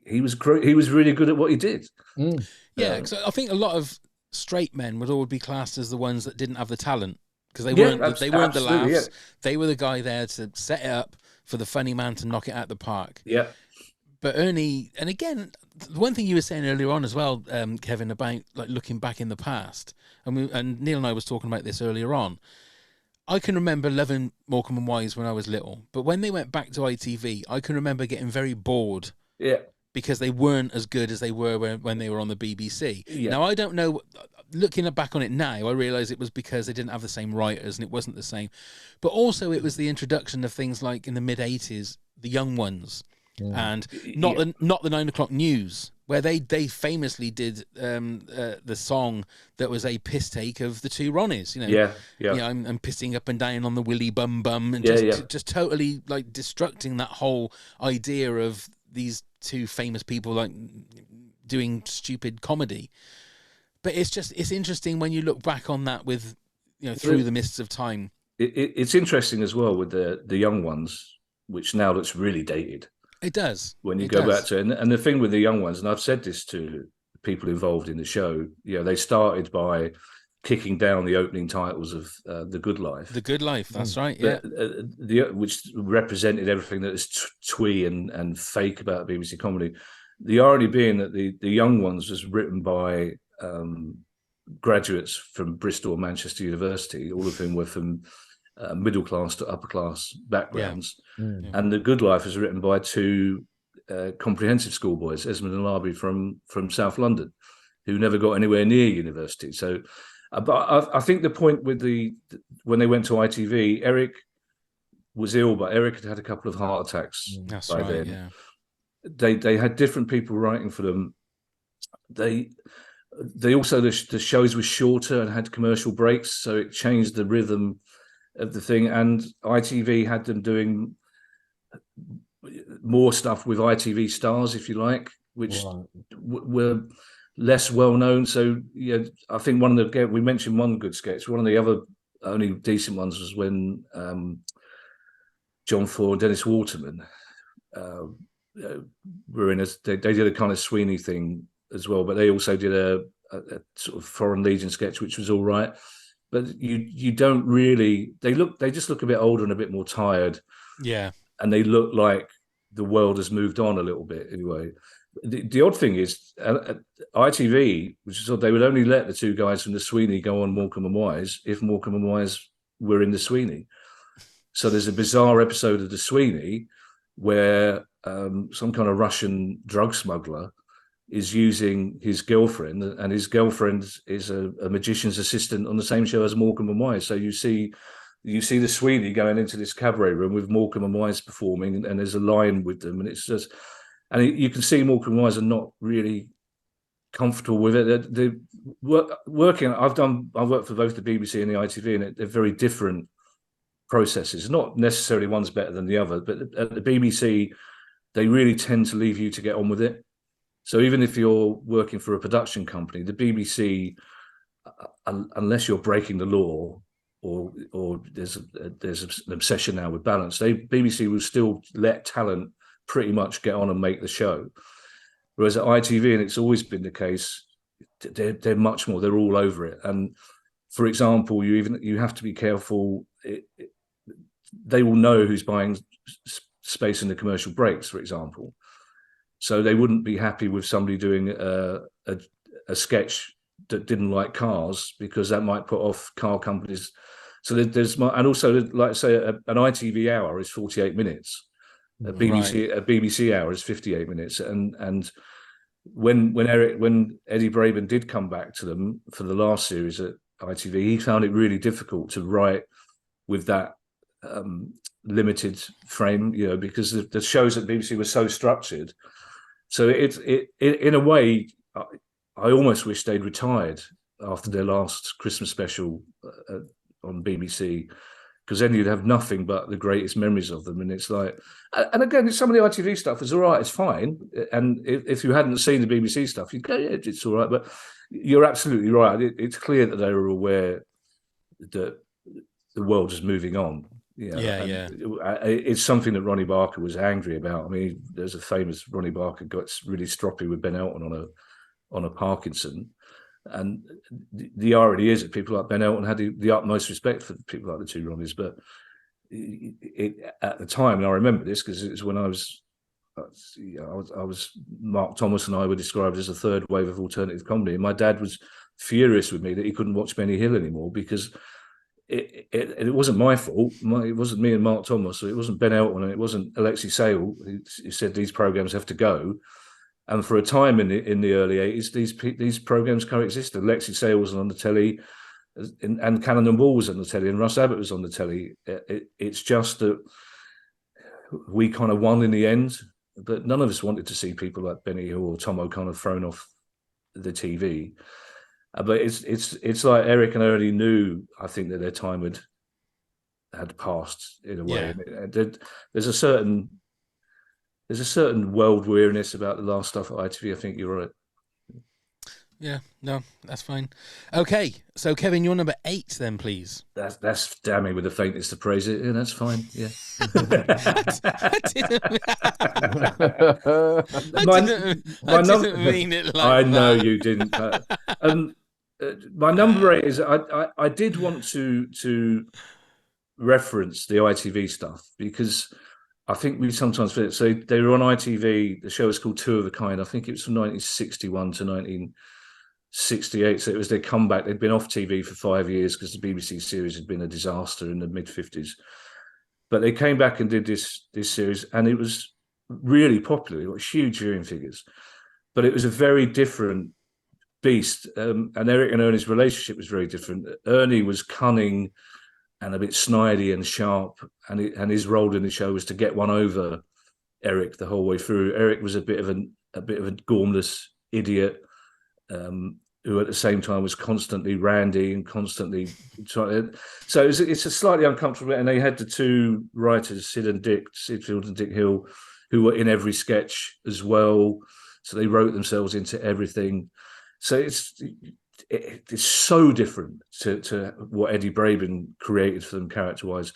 he was great. He was really good at what he did. Yeah, because I think a lot of straight men would all be classed as the ones that didn't have the talent, because they weren't the laughs. Yeah. They were the guy there to set it up for the funny man to knock it out the park. Yeah. But Ernie, and again, the one thing you were saying earlier on as well, Kevin, about like looking back in the past, and Neil and I was talking about this earlier on. I can remember loving Morecambe and Wise when I was little, but when they went back to ITV, I can remember getting very bored. Yeah. Because they weren't as good as they were when they were on the BBC. Yeah. Now, I don't know, looking back on it now, I realise it was because they didn't have the same writers and it wasn't the same. But also it was the introduction of things like in the mid-80s, the young ones. and not the 9 o'clock news, where they famously did the song that was a piss take of the two Ronnies. I'm pissing up and down on the Willy Bum Bum, and just totally like destructing that whole idea of these two famous people like doing stupid comedy. But it's interesting when you look back on that with through the mists of time. It's interesting as well with the young ones, which now looks really dated. It does. When you go back to it. And the thing with the young ones, and I've said this to people involved in the show, they started by kicking down the opening titles of The Good Life. The Good Life, that's right, yeah. Which represented everything that is twee and fake about BBC comedy. The irony being that the young ones was written by graduates from Bristol and Manchester University, all of whom were from middle class to upper class backgrounds. And The Good Life is written by two comprehensive schoolboys, Esmond and Larby from South London, who never got anywhere near university. So but I think the point with when they went to ITV, Eric was ill, but Eric had had a couple of heart attacks by then. Yeah. They had different people writing for them. They also, the shows were shorter and had commercial breaks, so it changed the rhythm of the thing. And ITV had them doing more stuff with ITV stars, if you like, which were less well known. So I think we mentioned one good sketch. One of the other only decent ones was when John Ford and Dennis Waterman were in they did a kind of Sweeney thing as well, but they also did a sort of Foreign Legion sketch, which was all right. But you don't really, they just look a bit older and a bit more tired. Yeah. And they look like the world has moved on a little bit anyway. The odd thing is ITV, which is they would only let the two guys from the Sweeney go on Morecambe and Wise if Morecambe and Wise were in the Sweeney. So there's a bizarre episode of the Sweeney where some kind of Russian drug smuggler is using his girlfriend, and his girlfriend is a magician's assistant on the same show as Morecambe and Wise. So you see the Sweeney going into this cabaret room with Morecambe and Wise performing, and there's a line with them, and it's just, and you can see Morecambe and Wise are not really comfortable with it. I've worked for both the BBC and the ITV, and they're very different processes. Not necessarily one's better than the other, but at the BBC, they really tend to leave you to get on with it. So even if you're working for a production company, the BBC, unless you're breaking the law or there's an obsession now with balance, BBC will still let talent pretty much get on and make the show. Whereas at ITV, and it's always been the case, they're much more. They're all over it. And for example, you have to be careful. They will know who's buying space in the commercial breaks, for example. So they wouldn't be happy with somebody doing a sketch that didn't like cars, because that might put off car companies. So and also, like I say, an ITV hour is 48 minutes. A BBC hour is 58 minutes. And when Eddie Braben did come back to them for the last series at ITV, he found it really difficult to write with that limited frame, because the shows at BBC were so structured. So it in a way, I almost wish they'd retired after their last Christmas special on BBC, because then you'd have nothing but the greatest memories of them. And it's like, and again, some of the ITV stuff is all right, it's fine. And if you hadn't seen the BBC stuff, you'd go, yeah, it's all right. But you're absolutely right. It's clear that they were aware that the world is moving on. It's something that Ronnie Barker was angry about. I mean, there's a famous Ronnie Barker got really stroppy with Ben Elton on a Parkinson, and the irony is that people like Ben Elton had the utmost respect for people like the two Ronnies. But at the time, and I remember this because it was when I was Mark Thomas and I were described as a third wave of alternative comedy, and my dad was furious with me that he couldn't watch Benny Hill anymore because it wasn't my fault. It wasn't me and Mark Thomas. So it wasn't Ben Elton, and it wasn't Alexei Sale who said these programs have to go. And for a time in the early 80s, these programs coexisted. Alexei Sale was on the telly, and Cannon and Ball was on the telly, and Russ Abbott was on the telly. It's just that we kind of won in the end. but none of us wanted to see people like Benny Hill or Tom O'Connor thrown off the TV. But it's like Eric and Ernie knew, I think, that their time had passed in a way. Yeah. There's a certain world weariness about the last stuff at ITV. I think you're right. Yeah, no, that's fine. Okay, so Kevin, you're number 8 then, please. That's damning with the faintest of praise. Yeah, that's fine. Yeah. I didn't mean it like I that. know you didn't. My number 8 is I did want to reference the ITV stuff because I think we sometimes forget. So they were on ITV. The show was called Two of a Kind. I think it was from 1961 to 1968. So it was their comeback. They'd been off TV for 5 years because the BBC series had been a disaster in the mid-50s. But they came back and did this series, and it was really popular. It got huge viewing figures. But it was a very different beast. And Eric and Ernie's relationship was very different. Ernie was cunning and a bit snidey and sharp, and his role in the show was to get one over Eric the whole way through. Eric was a bit of a gormless idiot who at the same time was constantly randy and constantly trying. So it's a slightly uncomfortable. And they had the two writers, Sid Field and Dick Hill, who were in every sketch as well. So they wrote themselves into everything. So it's so different to what Eddie Braben created for them character-wise.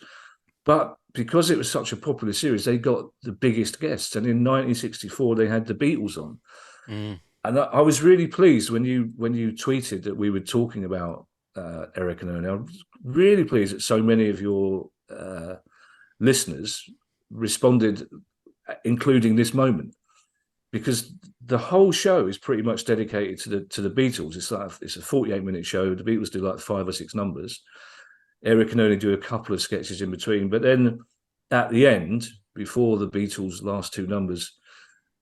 But because it was such a popular series, they got the biggest guests. And in 1964, they had the Beatles on. Mm. And I was really pleased when you tweeted that we were talking about Eric and Ernie. I was really pleased that so many of your listeners responded, including this moment, because the whole show is pretty much dedicated to the Beatles. It's a 48-minute show. The Beatles do like 5 or 6 numbers. Eric and Ernie do a couple of sketches in between, but then at the end, before the Beatles' last 2 numbers,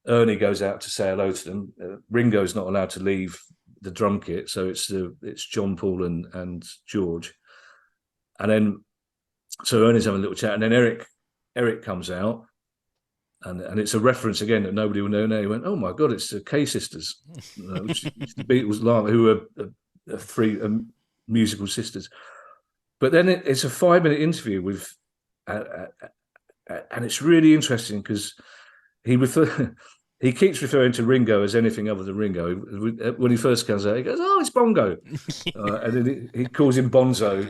Ernie goes out to say hello to them. Ringo's not allowed to leave the drum kit, so it's John, Paul, and George. And then so Ernie's having a little chat, and then Eric comes out, and it's a reference again that nobody will know now. He went, "Oh my God, it's the K Sisters," which the Beatles, who are 3 musical sisters. But then it's a 5-minute interview with, and it's really interesting because he keeps referring to Ringo as anything other than Ringo. When he first comes out, he goes, "Oh, it's Bongo," and then he calls him Bonzo,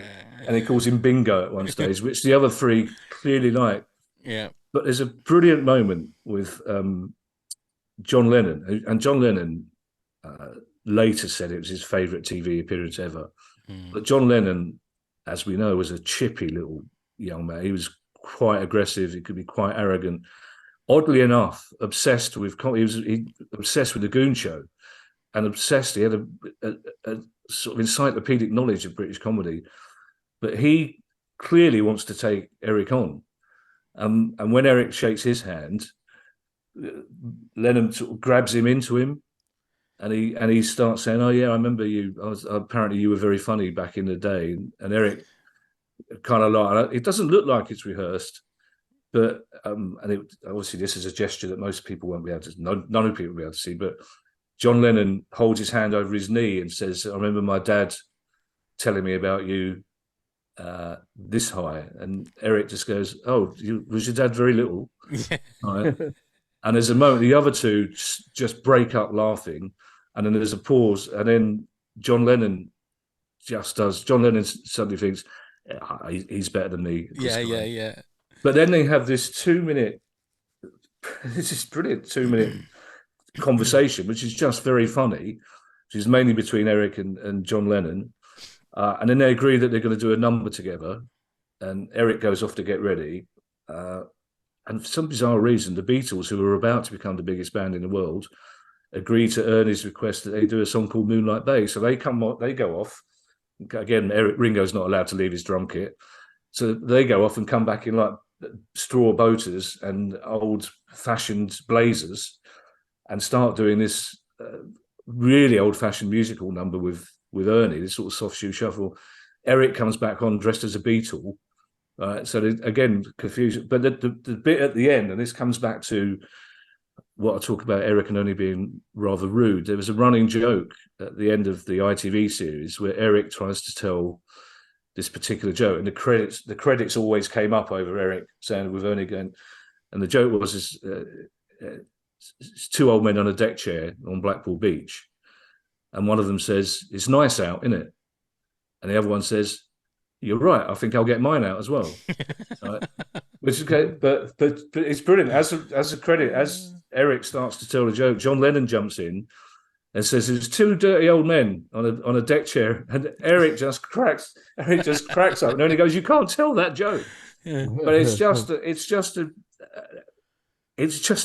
and he calls him Bingo at one stage, which the other 3 clearly like. Yeah. But there's a brilliant moment with John Lennon, and John Lennon later said it was his favourite TV appearance ever. Mm. But John Lennon, as we know, was a chippy little young man. He was quite aggressive. He could be quite arrogant. Oddly enough, obsessed with the Goon Show, and obsessed. He had a sort of encyclopedic knowledge of British comedy, but he clearly wants to take Eric on. And when Eric shakes his hand, Lennon sort of grabs him into him, and he starts saying, "Oh yeah, I remember you. Apparently you were very funny back in the day." And Eric kind of like, it doesn't look like it's rehearsed. But obviously this is a gesture that most people won't be able to, none of people will be able to see. But John Lennon holds his hand over his knee and says, "I remember my dad telling me about you this high." And Eric just goes, "Oh, was your dad very little?" Right? And there's a moment, the other 2 just break up laughing, and then there's a pause, and then John Lennon suddenly thinks, he's better than me. Yeah. But then they have this 2-minute, this is brilliant 2-minute conversation, which is just very funny, which is mainly between Eric and John Lennon. And then they agree that they're going to do a number together. And Eric goes off to get ready. And for some bizarre reason, the Beatles, who were about to become the biggest band in the world, agree to Ernie's request that they do a song called Moonlight Bay. So they go off. Again, Ringo's not allowed to leave his drum kit. So they go off and come back in like straw boaters and old-fashioned blazers and start doing this really old-fashioned musical number with Ernie, this sort of soft shoe shuffle. Eric comes back on dressed as a Beatle. So again, confusion. But the bit at the end, and this comes back to what I talk about Eric and Ernie being rather rude. There was a running joke at the end of the ITV series where Eric tries to tell this particular joke, and the credits always came up over Eric saying with Ernie going, and the joke was two old men on a deck chair on Blackpool Beach, and one of them says, "It's nice out, isn't it?" And the other one says, "You're right. I think I'll get mine out as well." Right? Which is okay, but it's brilliant. As a credit, as Eric starts to tell the joke, John Lennon jumps in and says, "There's two dirty old men on a deck chair," and Eric just cracks up, and then he goes, "You can't tell that joke." Yeah. But it's just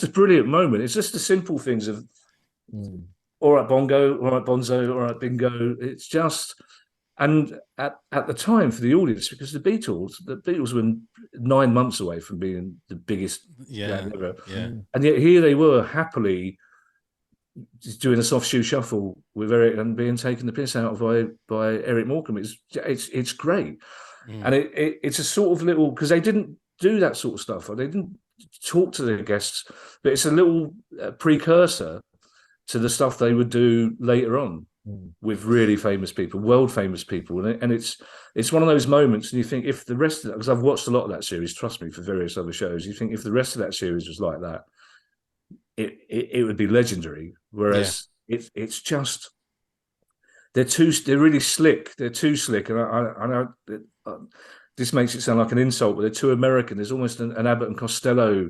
a brilliant moment. It's just the simple things of all right, bongo, all right, bonzo, all right, bingo. It's just. And at the time for the audience, because the Beatles were 9 months away from being the biggest band ever. Yeah. And yet here they were happily just doing a soft shoe shuffle with Eric and being taken the piss out of by Eric Morecambe. It's great. And it's a sort of little, because they didn't do that sort of stuff. They didn't talk to their guests, but it's a little precursor to the stuff they would do later on. With really famous people, world famous people, and it's one of those moments, and you think if the rest of that, because I've watched a lot of that series, trust me, for various other shows, you think if the rest of that series was like that, it would be legendary. Whereas it's just they're really slick. They're too slick, and I know this makes it sound like an insult, but they're too American. There's almost an Abbott and Costello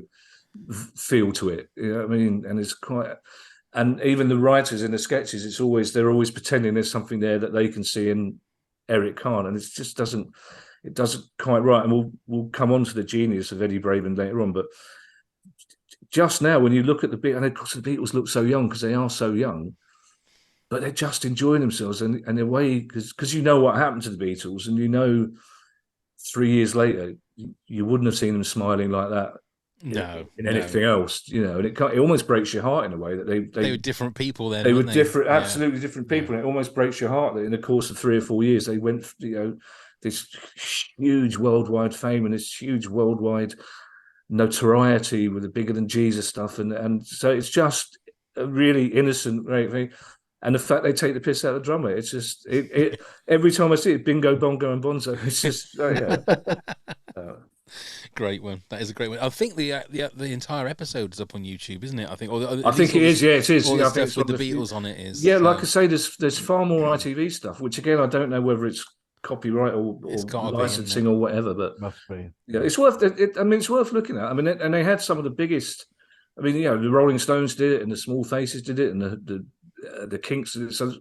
feel to it. You know what I mean? And it's quite. And even the writers in the sketches, they're always pretending there's something there that they can see and Eric can't, and it just doesn't quite right. And we'll come on to the genius of Eddie Braben later on, but just now when you look at the Beatles, and of course the Beatles look so young because they are so young, but they're just enjoying themselves, and in a way because you know what happened to the Beatles, and you know 3 years later you wouldn't have seen them smiling like that. In anything else, you know, and it almost breaks your heart in a way that they were different people then. They were different, absolutely different people, and it almost breaks your heart that in the course of 3 or 4 years they went, you know, this huge worldwide fame and this huge worldwide notoriety with the bigger than Jesus stuff, and so it's just a really innocent, great thing. And the fact they take the piss out of the drummer, it's just every time I see it, bingo, bongo, and bonzo, it's just Great one. That is a great one. I think the entire episode is up on YouTube, isn't it? I think. I think it is. Yeah, it is. All the stuff with the Beatles on it is. Yeah, like I say, there's far more ITV stuff, which again I don't know whether it's copyright or licensing or whatever, but must be. Yeah, it's worth. It's worth looking at. I mean, and they had some of the biggest. I mean, you know, the Rolling Stones did it, and the Small Faces did it, and the Kinks. So,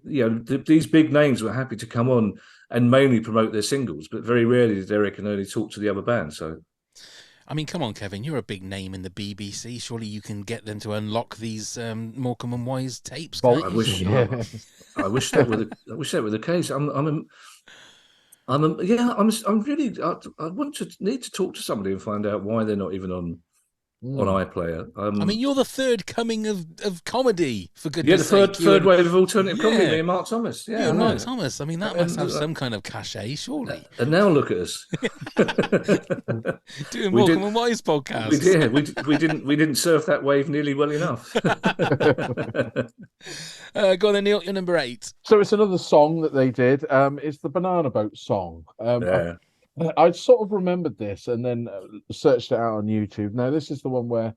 you know, these big names were happy to come on and mainly promote their singles, but very rarely did Eric and Ernie talk to the other band. So, I mean, come on, Kevin, you're a big name in the BBC. Surely you can get them to unlock these Morecambe and Wise tapes. I wish that were the case. I need to talk to somebody and find out why they're not even on iPlayer. I mean, you're the third coming of comedy, for goodness sake. Yeah, the third wave of alternative comedy, me and Mark Thomas. Yeah, Mark Thomas. I mean, that must have some kind of cachet, surely. And now look at us. Doing Morecambe and Wise podcasts. We didn't surf that wave nearly well enough. Go on then, Neil, you're number 8. So it's another song that they did. It's the Banana Boat song. I sort of remembered this and then searched it out on YouTube. Now, this is the one where,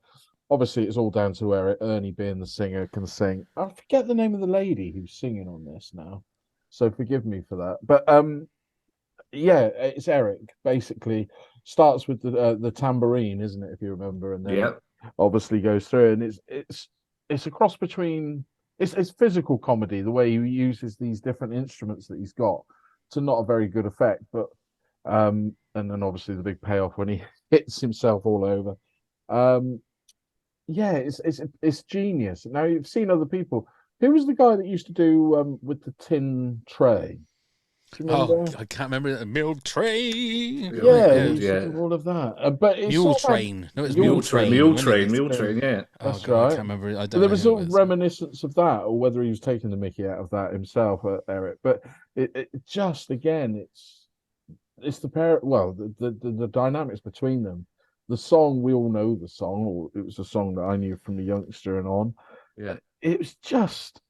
obviously, it's all down to Eric. Ernie, being the singer, can sing. I forget the name of the lady who's singing on this now, so forgive me for that. But yeah, it's Eric. Basically, starts with the tambourine, isn't it? If you remember, and then obviously goes through, and it's a cross between it's physical comedy, the way he uses these different instruments that he's got to not a very good effect, but. And then obviously the big payoff when he hits himself all over. Yeah, it's genius. Now you've seen other people. Who was the guy that used to do with the tin tray? Do you remember? I can't remember. Milk tray. Yeah. All of that. But it's Mule Train. No, it's Mule Train. Mule Train. Yeah. That's right. I can't remember. I don't. There was sort of reminiscence of that, or whether he was taking the mickey out of that himself, Eric. But it just again, it's the pair. Well, the dynamics between them the song, we all know the song, or it was a song that I knew from the youngster and on. Yeah. It was just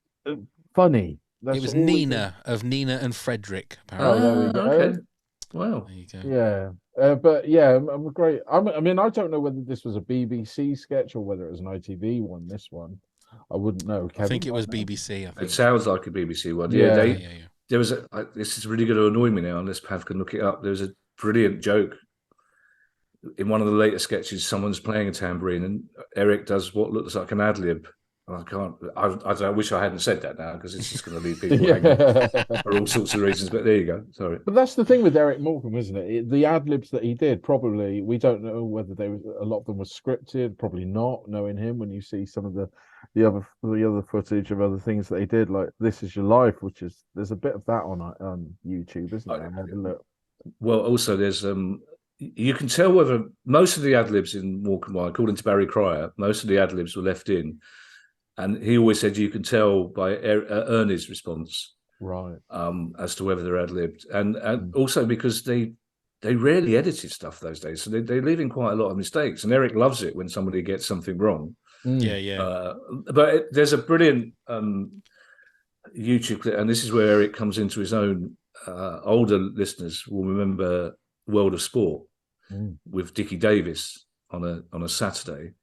funny. It was Nina of Nina and Frederick, apparently. Oh, there we go. Okay. Wow. There you go. Yeah. But yeah, I'm great. I mean, I don't know whether this was a BBC sketch or whether it was an ITV one. This one, I wouldn't know. I think it was BBC. I think. It sounds like a BBC one. Yeah. Yeah. There was this is really going to annoy me now unless Pav can look it up. There was a brilliant joke in one of the later sketches. Someone's playing a tambourine and Eric does what looks like an ad lib. I can't. I wish I hadn't said that now because it's just going to leave people hanging for all sorts of reasons. But there you go. Sorry. But that's the thing with Eric Morecambe, isn't it? The ad libs that he did, probably we don't know whether a lot of them were scripted. Probably not. Knowing him, when you see some of the other footage of other things that he did, like "This Is Your Life," which is there's a bit of that on YouTube, isn't there? Have a look. Well, also there's you can tell whether most of the ad libs in Morecambe and Wise, according to Barry Cryer, most of the ad libs were left in. And he always said you can tell by Ernie's response, right, as to whether they're ad libbed, and also because they rarely edited stuff those days, so they leave in quite a lot of mistakes. And Eric loves it when somebody gets something wrong. Yeah. But there's a brilliant YouTube clip, and this is where Eric comes into his own. Older listeners will remember World of Sport with Dickie Davis on a Saturday,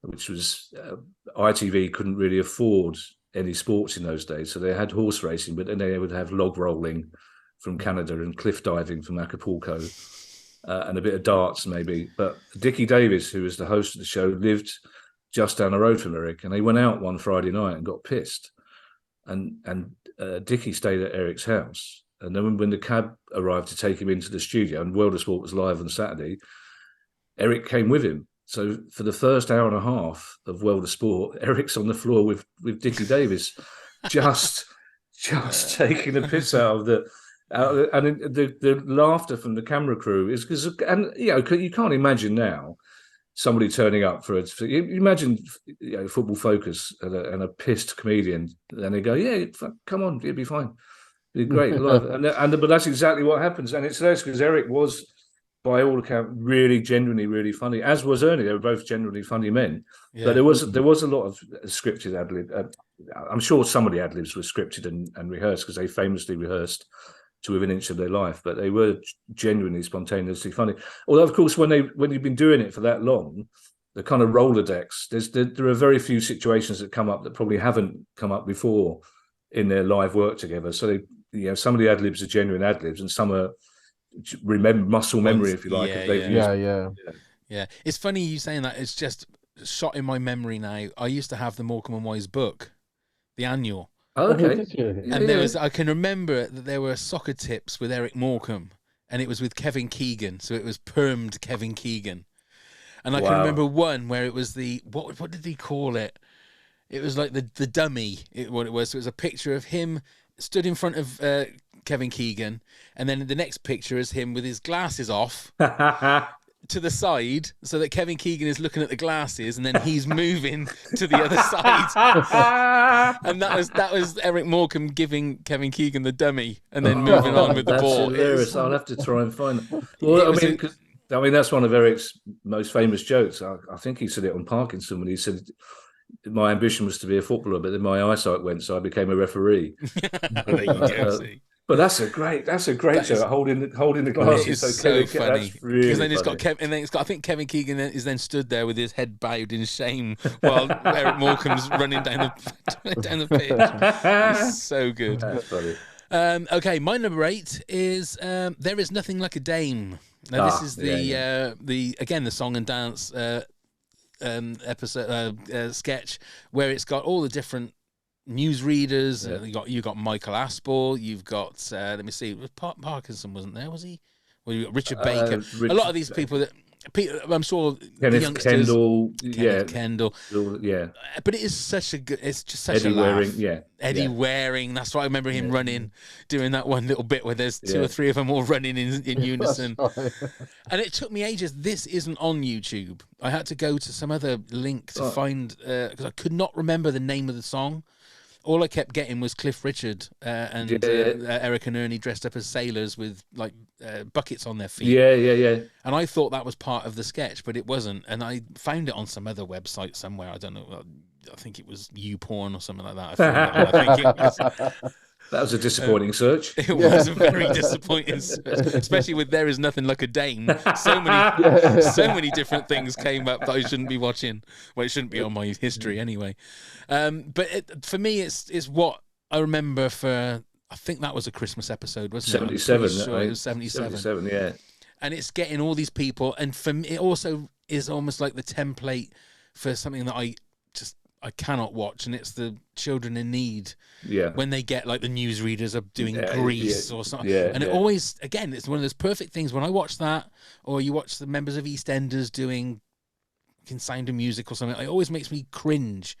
which was ITV couldn't really afford any sports in those days. So they had horse racing, but then they would have log rolling from Canada and cliff diving from Acapulco and a bit of darts maybe. But Dickie Davis, who was the host of the show, lived just down the road from Eric. And they went out one Friday night and got pissed. And Dickie stayed at Eric's house. And then when the cab arrived to take him into the studio, and World of Sport was live on Saturday, Eric came with him. So for the first hour and a half of World of Sport, Eric's on the floor with Dickie Davis, just taking the piss out of the laughter from the camera crew is because, and you can't imagine now somebody turning up for it. You imagine Football Focus and a pissed comedian, and they go, "Yeah, come on, it'll be fine, it'll be great." But that's exactly what happens, and it's nice because Eric was, by all accounts, really genuinely really funny, as was Ernie. They were both genuinely funny men. Yeah. But there was a lot of scripted ad lib. I'm sure some of the ad libs were scripted and rehearsed because they famously rehearsed to within an inch of their life. But they were genuinely spontaneously funny. Although, of course, when you've been doing it for that long, the kind of Rolodex, there are very few situations that come up that probably haven't come up before in their live work together. So some of the ad libs are genuine ad libs, and some are muscle memory, if you like. Yeah. It's funny you saying that. It's just shot in my memory now. I used to have the Morecambe and Wise book, the annual. Oh, okay. And I can remember that there were soccer tips with Eric Morecambe, and it was with Kevin Keegan. So it was permed Kevin Keegan. And I can remember one where it was what did he call it? It was like the dummy. What it was. So it was a picture of him stood in front of Kevin Keegan, and then the next picture is him with his glasses off to the side, so that Kevin Keegan is looking at the glasses, and then he's moving to the other side. And that was Eric Morecambe giving Kevin Keegan the dummy, and then moving on with the ball. Hilarious. I'll have to try and find it. Well, I mean, that's one of Eric's most famous jokes. I think he said it on Parkinson when he said, "My ambition was to be a footballer, but then my eyesight went, so I became a referee." There you go, see. But that's a great joke. Holding the glasses. It's so funny. That's really then it's funny. I think Kevin Keegan is then stood there with his head bowed in shame while Eric Morecambe's running down the pitch. It's so good. That's funny. Okay, my number 8 is "There Is Nothing Like a Dame." Now this is the song and dance episode sketch where it's got all the different newsreaders. You got Michael Aspel. You've got let me see. Parkinson wasn't there, was he? Well, you got Richard Baker. A lot of these people that I'm sure Kenneth the youngsters. Kendall. Yeah. But it is such a good. It's just such Eddie a laugh. Waring. Eddie Waring. That's right. I remember him running, doing that one little bit where there's 2 or 3 of them all running in unison. And it took me ages. This isn't on YouTube. I had to go to some other link to find because I could not remember the name of the song. all I kept getting was Cliff Richard and Eric and Ernie dressed up as sailors with like buckets on their feet. Yeah. And I thought that was part of the sketch, but it wasn't. And I found it on some other website somewhere. I don't know. I think it was YouPorn or something like that. I found it on. I think it was. That was a disappointing search. It was a very disappointing search, especially with "There Is Nothing Like a Dane." So many different things came up that I shouldn't be watching. Well, it shouldn't be on my history anyway. But for me, it's what I remember for. I think that was a Christmas episode, wasn't it? 77. Sure it was 77. 77, yeah. And it's getting all these people, and for me, it also is almost like the template for something that I cannot watch, and it's the children in need. Yeah. When they get like the newsreaders are doing Grease or something. Yeah, and it always, again, it's one of those perfect things when I watch that, or you watch the members of EastEnders doing Sound of Music or something, it always makes me cringe.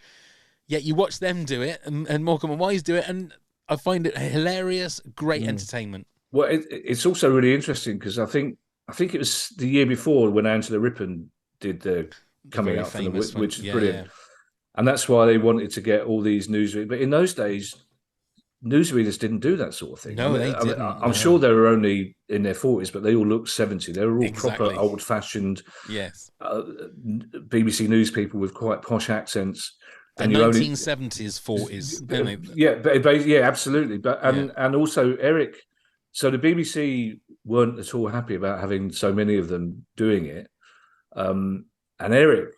Yet you watch them do it and Morecambe and Wise do it, and I find it hilarious, great entertainment. Well, it's also really interesting because I think it was the year before when Angela Rippon did the Coming Out from the, which is brilliant. Yeah. And that's why they wanted to get all these newsreaders. But in those days, newsreaders didn't do that sort of thing. No, they didn't. I'm sure they were only in their 40s, but they all looked 70. They were all proper old-fashioned BBC news people with quite posh accents. The 1970s, 40s. Yeah, absolutely. But and also Eric. So the BBC weren't at all happy about having so many of them doing it, and Eric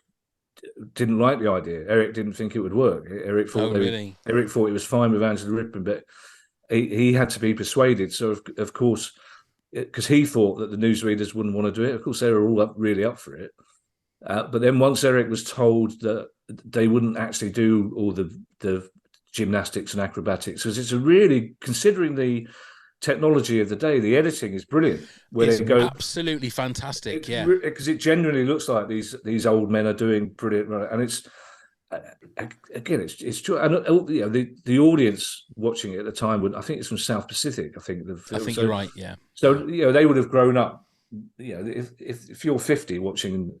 didn't like the idea. Eric didn't think it would work. Eric thought Eric thought it was fine with Angela Rippon, but he had to be persuaded. So of course, because he thought that the newsreaders wouldn't want to do it. Of course, they were all really up for it. But then once Eric was told that they wouldn't actually do all the gymnastics and acrobatics, because it's a really, considering the technology of the day, the editing is brilliant. It's absolutely fantastic, because it genuinely looks like these old men are doing brilliant, and it's again, it's true. And the audience watching it at the time I think it's from South Pacific. I think you're right. Yeah. So they would have grown up. If you're 50 watching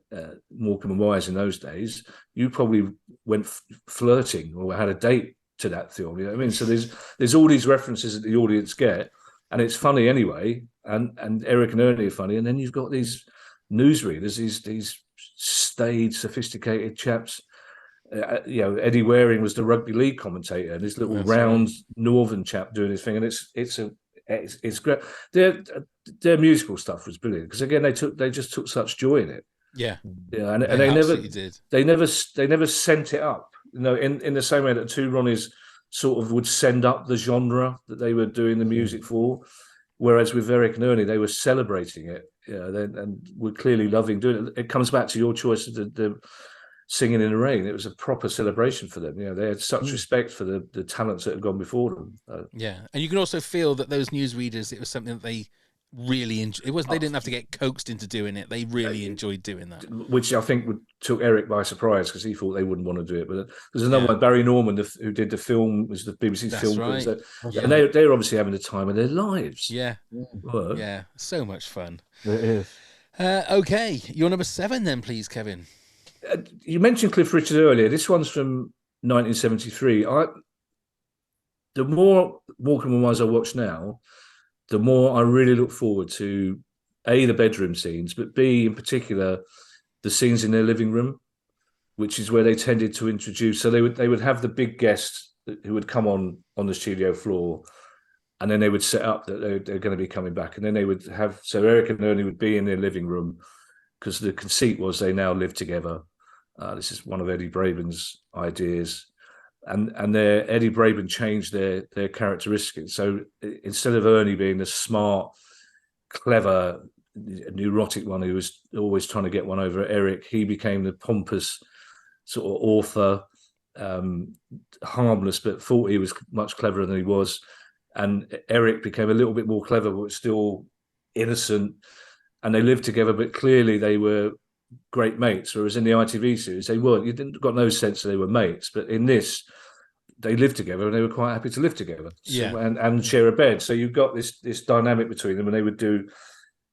Morecambe and Wise in those days, you probably went flirting or had a date to that film. You know what I mean? So there's all these references that the audience get. And it's funny anyway, and Eric and Ernie are funny, and then you've got these newsreaders, these staid, sophisticated chaps. Eddie Waring was the rugby league commentator, and this little round northern chap doing his thing, and it's great. Their musical stuff was brilliant because again they just took such joy in it. And they never sent it up. In the same way that Two Ronnies sort of would send up the genre that they were doing the music for, whereas with Eric and Ernie, they were celebrating it, and were clearly loving doing it. It comes back to your choice of the Singing in the Rain. It was a proper celebration for them. They had such respect for the talents that had gone before them. And you can also feel that those newsreaders, it was something that they really enjoyed. It wasn't. They didn't have to get coaxed into doing it. They really enjoyed doing that, which I think took Eric by surprise because he thought they wouldn't want to do it. But there's another one, Barry Norman, who did the film, was the BBC's film, right. And they're obviously having the time of their lives. So much fun. It is. Okay, your number 7 then, please, Kevin. You mentioned Cliff Richard earlier. This one's from 1973. The more Morecambe and Wise I watch now, the more I really look forward to A, the bedroom scenes, but B, in particular, the scenes in their living room, which is where they tended to introduce. So they would have the big guests who would come on the studio floor, and then they would set up that they're going to be coming back, and then they would have. So Eric and Ernie would be in their living room because the conceit was they now live together. This is one of Eddie Braben's ideas. And Eddie Braben changed their characteristics. So instead of Ernie being the smart, clever, neurotic one who was always trying to get one over Eric, he became the pompous sort of author, harmless, but thought he was much cleverer than he was. And Eric became a little bit more clever, but still innocent. And they lived together, but clearly they were great mates, whereas in the ITV series they weren't. You got no sense that they were mates, but in this they lived together and they were quite happy to live together, and share a bed. So you've got this dynamic between them, and they would do.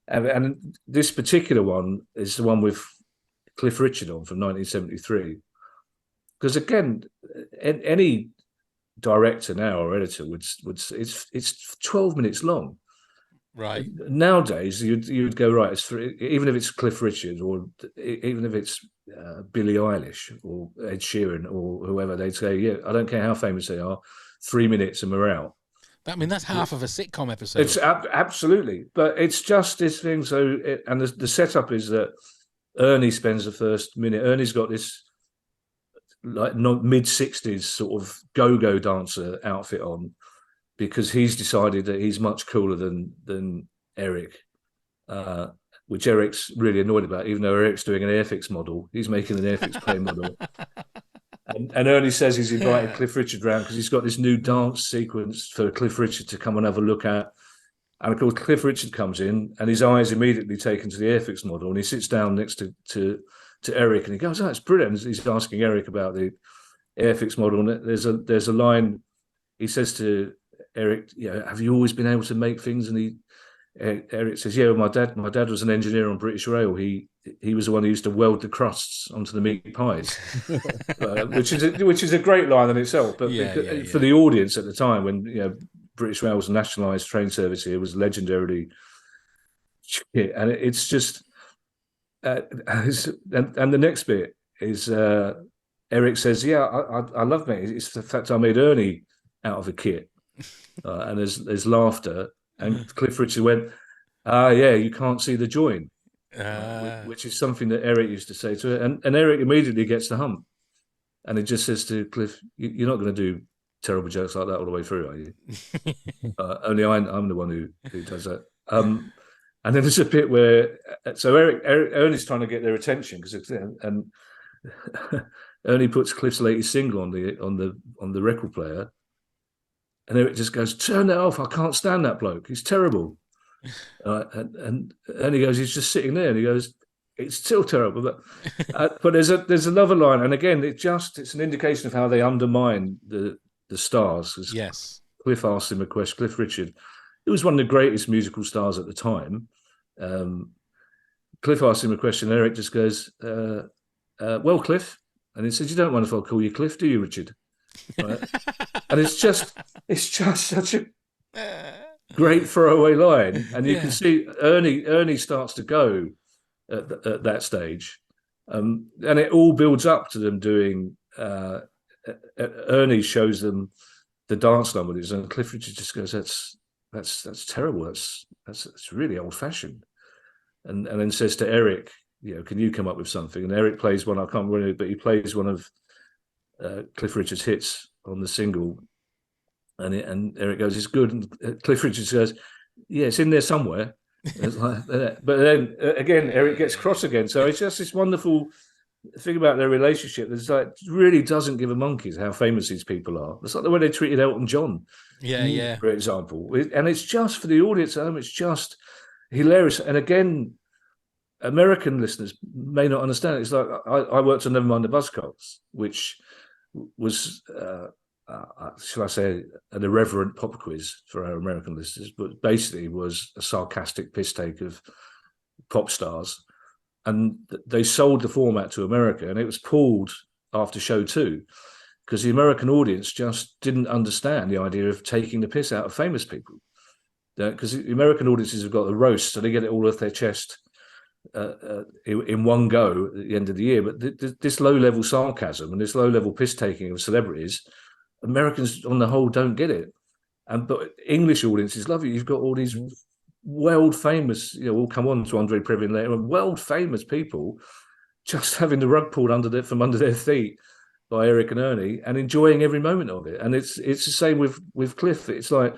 And this particular one is the one with Cliff Richard on from 1973, because again, any director now or editor would it's 12 minutes long. Right. Nowadays, you'd go, right, even if it's Cliff Richard or even if it's Billie Eilish or Ed Sheeran or whoever, they'd say, yeah, I don't care how famous they are, 3 minutes and we're out. I mean, that's half of a sitcom episode. It's absolutely, but it's just this thing. And the setup is that Ernie spends the first minute. Ernie's got this like mid-60s sort of go-go dancer outfit on, because he's decided that he's much cooler than Eric, which Eric's really annoyed about, even though Eric's doing an Airfix model. He's making an Airfix plane model. And Ernie says he's invited Cliff Richard round because he's got this new dance sequence for Cliff Richard to come and have a look at. And of course, Cliff Richard comes in and his eye is immediately taken to the Airfix model, and he sits down next to Eric and he goes, "Oh, it's brilliant." He's asking Eric about the Airfix model. And there's a line he says to Eric, have you always been able to make things? And Eric says, yeah, well, my dad was an engineer on British Rail. He was the one who used to weld the crusts onto the meat pies, which is a great line in itself. But for the audience at the time, when British Rail was a nationalised train service here, it was legendarily shit. And it's just, and the next bit is Eric says, yeah, I love it. It's the fact I made Ernie out of a kit. And there's laughter. And Cliff Richard went, yeah, you can't see the join, which is something that Eric used to say to it. And Eric immediately gets the hump. And he just says to Cliff, you're not going to do terrible jokes like that all the way through, are you? Only I'm the one who does that. And then there's a bit where, so Ernie's trying to get their attention, and Ernie puts Cliff's latest single on the record player. And Eric just goes, turn that off. I can't stand that bloke. He's terrible. And he goes, he's just sitting there. And he goes, it's still terrible. But there's another line. And again, it's an indication of how they undermine the stars. Yes. Cliff asked him a question. Cliff Richard, who was one of the greatest musical stars at the time. Cliff asked him a question. And Eric just goes, well, Cliff. And he says, you don't mind if I call you Cliff, do you, Richard? Right? And it's just such a great throwaway line, and you can see Ernie starts to go at that stage, and it all builds up to them doing. Ernie shows them the dance numbers, and Cliff Richard just goes, "That's terrible. That's really old fashioned," and then says to Eric, "Can you come up with something?" And Eric plays one. I can't remember, but he plays one of Cliff Richard's hits on the single, and Eric goes, "It's good." And Cliff Richard goes, "Yeah, it's in there somewhere." But then again, Eric gets cross again. So it's just this wonderful thing about their relationship. There's like really doesn't give a monkeys how famous these people are. It's like the way they treated Elton John, for example. And it's just for the audience at home. It's just hilarious. And again, American listeners may not understand it. It's like I worked on Nevermind the Buzzcocks, which was, shall I say, an irreverent pop quiz for our American listeners, but basically was a sarcastic piss take of pop stars. And they sold the format to America, and it was pulled after show 2 because the American audience just didn't understand the idea of taking the piss out of famous people. Because the American audiences have got the roast, so they get it all off their chest in one go at the end of the year. But this low-level sarcasm and this low-level piss-taking of celebrities, Americans on the whole don't get it. But English audiences love it. You've got all these world-famous, we'll come on to Andre Previn later, world-famous people just having the rug pulled from under their feet by Eric and Ernie and enjoying every moment of it. And it's the same with Cliff. It's like,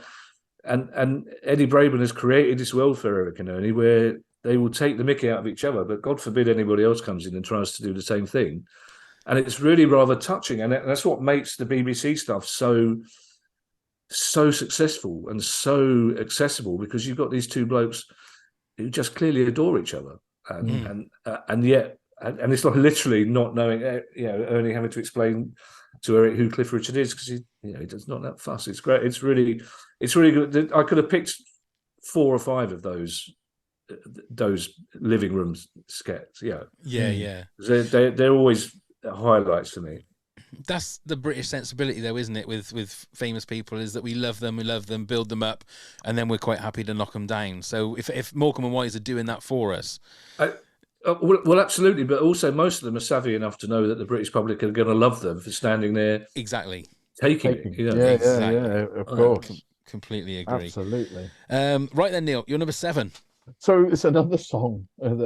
and Eddie Braben has created this world for Eric and Ernie where they will take the mickey out of each other, but God forbid anybody else comes in and tries to do the same thing. And it's really rather touching. And that's what makes the BBC stuff so successful and so accessible, because you've got these two blokes who just clearly adore each other. And yet it's like literally not knowing, Ernie having to explain to Eric who Cliff Richard is because he does not that fuss. It's great. It's really good. I could have picked 4 or 5 of those living room sketches. They're always highlights for me. That's the British sensibility, though, isn't it? With famous people, is that we love them, build them up, and then we're quite happy to knock them down. So if Morecambe and Wise are doing that for us, well, absolutely, but also most of them are savvy enough to know that the British public are going to love them for standing there, exactly taking it. You know? Exactly. Of course. Completely agree. Absolutely. Right then, Neil, you're number 7. So it's another song and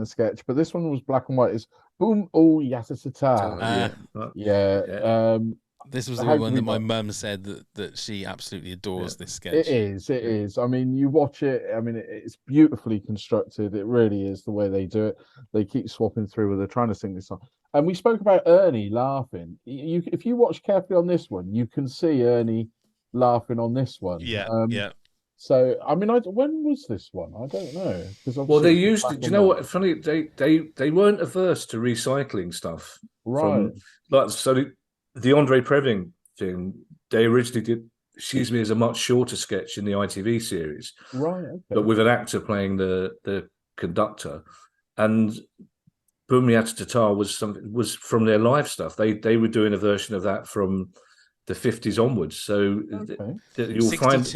a sketch, but this one was black and white. It's Boom Oh Yatatata. Yeah. This was the how one can that we my not- mum said that she absolutely adores this sketch. It is. I mean, you watch it. I mean, it's beautifully constructed. It really is the way they do it. They keep swapping through. They're trying to sing this song. And we spoke about Ernie laughing. If you watch carefully on this one, you can see Ernie laughing on this one. Yeah. So, I mean, when was this one? I don't know. Well, they used to. Do you know what? Funny, they weren't averse to recycling stuff. Right. But so the Andre Previn thing, they originally did. Excuse me, as a much shorter sketch in the ITV series, right? Okay. But with an actor playing the conductor, and Boom Yatatata was from their live stuff. They were doing a version of that from the 50s onwards. So you'll 62, find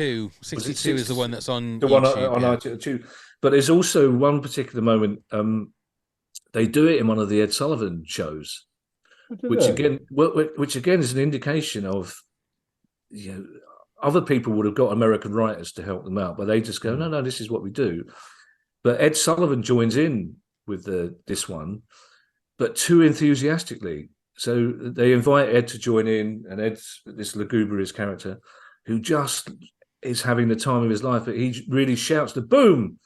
62 is the one that's on the YouTube, one on ITV. But there's also one particular moment. They do it in one of the Ed Sullivan shows, which again is an indication of, other people would have got American writers to help them out, but they just go, no, this is what we do. But Ed Sullivan joins in with this one, but too enthusiastically. So they invite Ed to join in, and Ed's this lugubrious character who just is having the time of his life, but he really shouts the boom.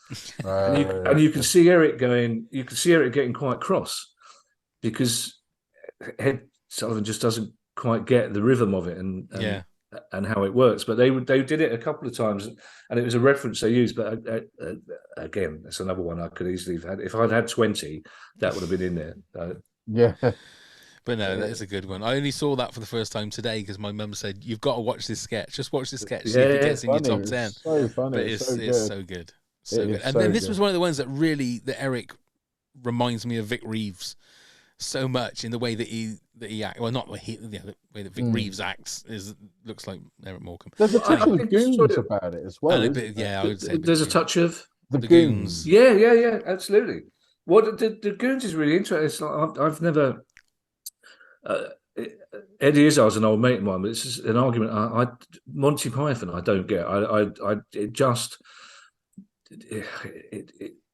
And you can see Eric getting quite cross because Ed Sullivan just doesn't quite get the rhythm of it and how it works. But they did it a couple of times, and it was a reference they used. But again, that's another one I could easily have had. If I'd had 20, that would have been in there. Yeah. But no, that is a good one. I only saw that for the first time today because my mum said, "You've got to watch this sketch. Just watch this sketch. See if it gets in your top 10." It's so funny. But it's so good. So good. And then this was one of the ones that Eric reminds me of Vic Reeves so much in the way that he acts. Well, not the way that Vic Reeves acts looks like Eric Morecambe. There's a touch of Goons about it as well. I would say there's a touch of the Goons. Yeah, absolutely. Well, the Goons is really interesting. It's like, I've never. Eddie Izzard's an old mate of mine, but it's just an argument. Monty Python, I don't get. It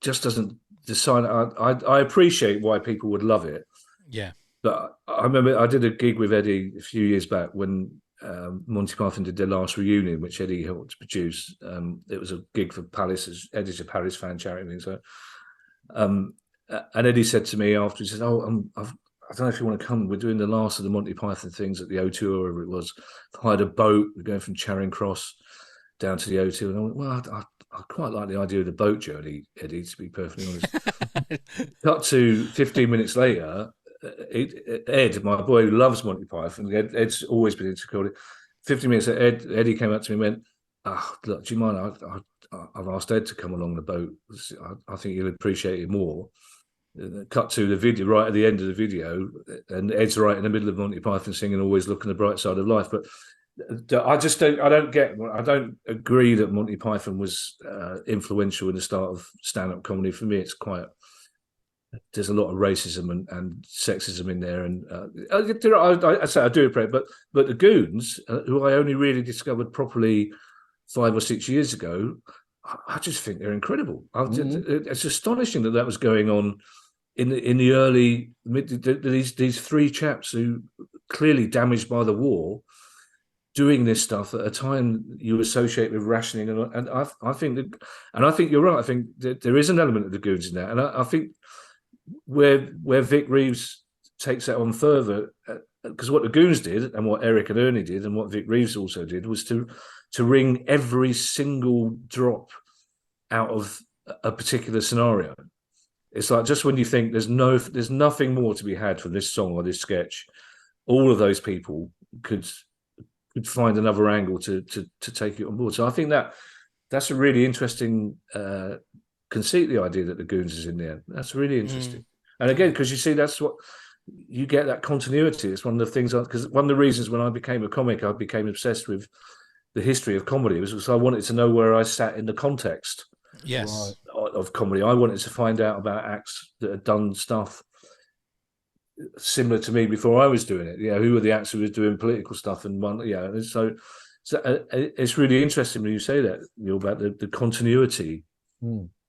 just doesn't decide. I appreciate why people would love it. Yeah, but I remember I did a gig with Eddie a few years back when Monty Python did their last reunion, which Eddie helped produce. It was a gig for Palace. Eddie's a Paris fan charity thing, so. And Eddie said to me after, he said, I don't know if you want to come. We're doing the last of the Monty Python things at the O2 or wherever it was. Hired a boat. We're going from Charing Cross down to the O2. And I went, well, I quite like the idea of the boat journey, Eddie, to be perfectly honest. Cut to 15 minutes later, Ed, my boy who loves Monty Python, Ed's always been into it. 15 minutes later, Eddie came up to me and went, look, do you mind? I've asked Ed to come along the boat. I think he'll appreciate it more. Cut to the video right at the end of the video, and Ed's right in the middle of Monty Python singing "Always Look on the Bright Side of Life." But I don't agree that Monty Python was influential in the start of stand-up comedy. For me, it's quite. There's a lot of racism and sexism in there, and I do appreciate. But the Goons, who I only really discovered properly 5 or 6 years ago, I just think they're incredible. It's astonishing that was going on in the early these three chaps who clearly damaged by the war, doing this stuff at a time you associate with rationing, and I think you're right. I think that there is an element of the Goons in that, and I think where Vic Reeves takes that on further, because what the Goons did and what Eric and Ernie did and what Vic Reeves also did was to wring every single drop out of a particular scenario. It's like just when you think there's nothing more to be had from this song or this sketch, all of those people could find another angle to take it on board. So I think that's a really interesting conceit, the idea that the Goons is in there. That's really interesting. And again, because you see, that's what you get that continuity. It's one of the things, because one of the reasons when I became a comic, I became obsessed with the history of comedy, was because I wanted to know where I sat in the context Yes. of comedy. I wanted to find out about acts that had done stuff similar to me before I was doing it. Who were the acts who were doing political stuff and one. So it's really interesting when you say that, about the continuity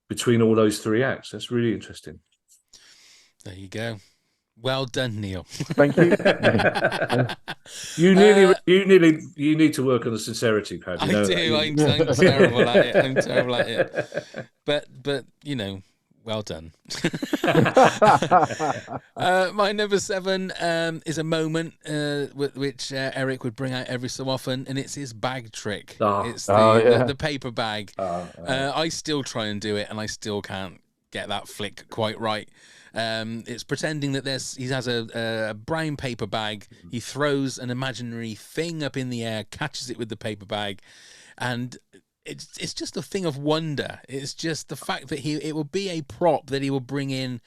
between all those three acts. That's really interesting. There you go. Well done, Neil. Thank you. You need to work on the sincerity, Pat. I do. I'm terrible at it. I'm terrible at it. But well done. My number 7 is a moment which Eric would bring out every so often, and it's his bag trick. It's the paper bag. I still try and do it, and I still can't get that flick quite right. It's pretending that he has a brown paper bag. He throws an imaginary thing up in the air, catches it with the paper bag, and it's just a thing of wonder. It's just the fact that it will be a prop that he will bring in.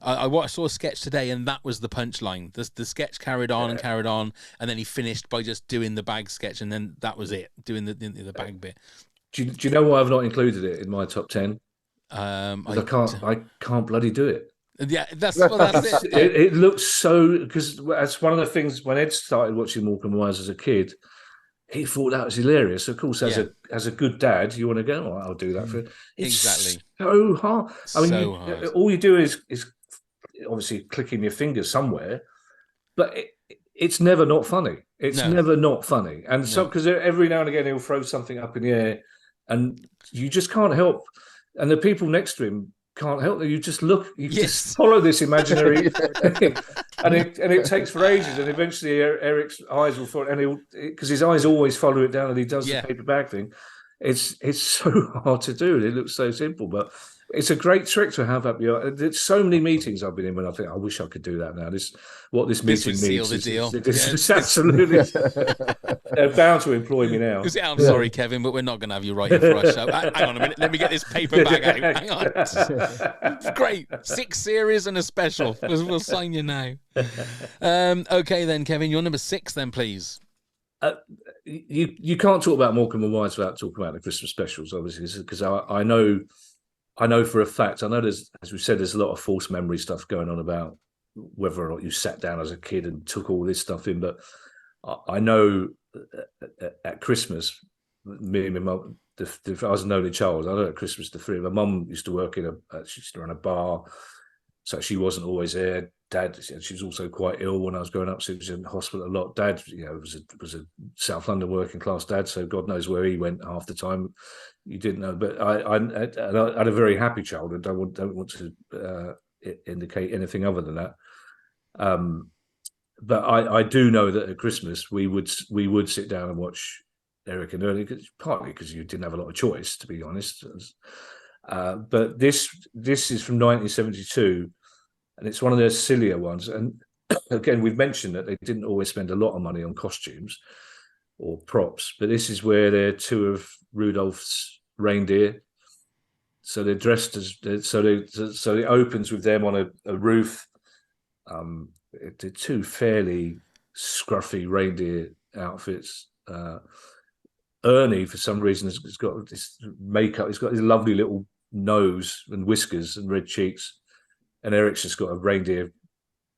I saw a sketch today, and that was the punchline. The sketch carried on, and then he finished by just doing the bag sketch, and then that was it, doing the bag bit. Do you know why I've not included it in my top 10? I can't bloody do it. Yeah, that's it. It looks so, because that's one of the things when Ed started watching Morecambe and Wise as a kid. He thought that was hilarious. Of course, as a good dad, you want to go, I'll do that for it. It's exactly so hard. Hard. All you do is obviously clicking your fingers somewhere, but it's never not funny. It's never not funny. And so, because every now and again he'll throw something up in the air, and you just can't help. And the people next to him can't help it. You just look, just follow this imaginary thing. And it takes for ages, and eventually Eric's eyes will follow, and because his eyes always follow it down, and he does the paper bag thing. It's so hard to do. It looks so simple, but it's a great trick to have up your. There's so many meetings I've been in when I think, I wish I could do that now. This meeting would seal means. The deal. It's absolutely. They're bound to employ me now. I'm sorry, Kevin, but we're not going to have you writing for our show. Hang on a minute. Let me get this paper bag out. Hang on. It's great. 6 series and a special. We'll sign you now. Okay, then, Kevin, you're number 6, then, please. You can't talk about Morecambe and Wise without talking about the Christmas specials, obviously, because I know for a fact, I know there's, as we said, there's a lot of false memory stuff going on about whether or not you sat down as a kid and took all this stuff in. But I know at Christmas, me and my mum, I was an only child. I know at Christmas, the three. My mum used to work she used to run a bar, so she wasn't always there. Dad, she was also quite ill when I was growing up, so he was in hospital a lot. Dad, was a South London working class dad, so God knows where he went half the time. You didn't know, but I had a very happy childhood. Don't want to indicate anything other than that. But I do know that at Christmas we would sit down and watch Eric and Ernie, partly because you didn't have a lot of choice, to be honest. But this is from 1972. And it's one of those sillier ones. And again, we've mentioned that they didn't always spend a lot of money on costumes or props, but this is where they're 2 of Rudolph's reindeer. So they're dressed as so it opens with them on a roof. They're 2 fairly scruffy reindeer outfits. Ernie, for some reason, has got this makeup. He's got his lovely little nose and whiskers and red cheeks. And Eric's just got a reindeer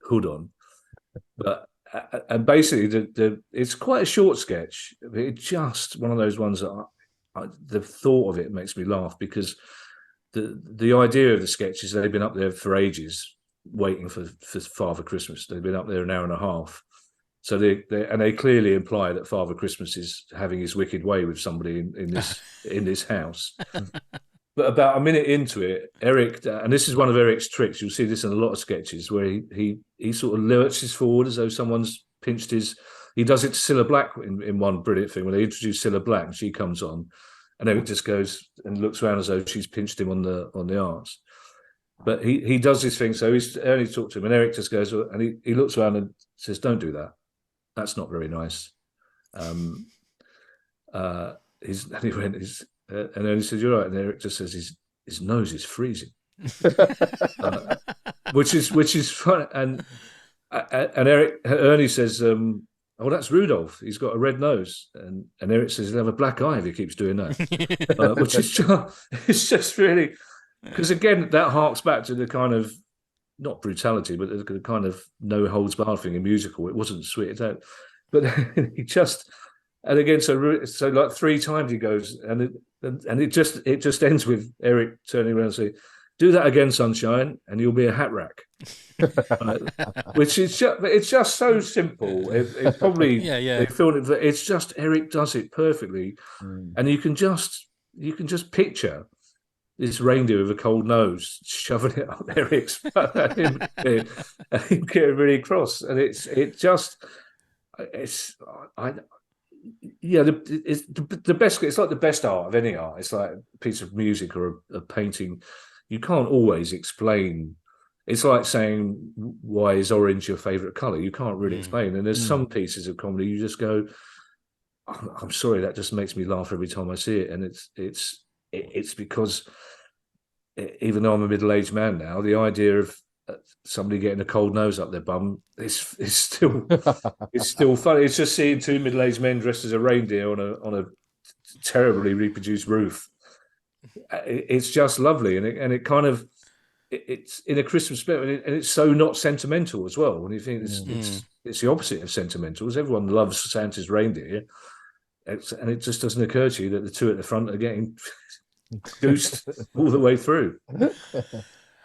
hood on, and basically it's quite a short sketch. It's just one of those ones that the thought of it makes me laugh, because the idea of the sketch is they've been up there for ages waiting for Father Christmas. They've been up there an hour and a half, so they clearly imply that Father Christmas is having his wicked way with somebody in this house. But about a minute into it, Eric, and this is one of Eric's tricks, you'll see this in a lot of sketches, where he sort of lurches forward as though someone's pinched his. He does it to Cilla Black in one brilliant thing when they introduce Cilla Black and she comes on, and Eric just goes and looks around as though she's pinched him on the arse. But he does this thing, so Ernie talked to him, and Eric just goes, and he looks around and says, "Don't do that. That's not very nice." And he went, and then he said, "You're right." And Eric just says his nose is freezing, which is fun. And Ernie says, "Oh, that's Rudolph. He's got a red nose." And Eric says he'll have a black eye if he keeps doing that, which is it's just really, because again that harks back to the kind of, not brutality, but the kind of no holds barred thing in musical. It wasn't sweet out, but he just, and again, so like 3 times he goes, and it just ends with Eric turning around and saying, "Do that again, sunshine, and you'll be a hat rack." Which is it's just so simple. It's probably they filmed it, but it's just Eric does it perfectly, and you can just picture this reindeer with a cold nose shoving it up Eric's and him getting really cross, and it's the best. It's like the best art of any art. It's like a piece of music or a painting. You can't always explain. It's like saying, why is orange your favourite colour? You can't really explain. And there's some pieces of comedy you just go, I'm sorry, that just makes me laugh every time I see it. And it's because, even though I'm a middle-aged man now, the idea of somebody getting a cold nose up their bum is still it's still funny. It's just seeing 2 middle-aged men dressed as a reindeer on a terribly reproduced roof. It's just lovely, and it kind of, it's in a Christmas spirit, and it's so not sentimental as well. When you think it's the opposite of sentimentals. Everyone loves Santa's reindeer, and it just doesn't occur to you that the 2 at the front are getting goosed all the way through.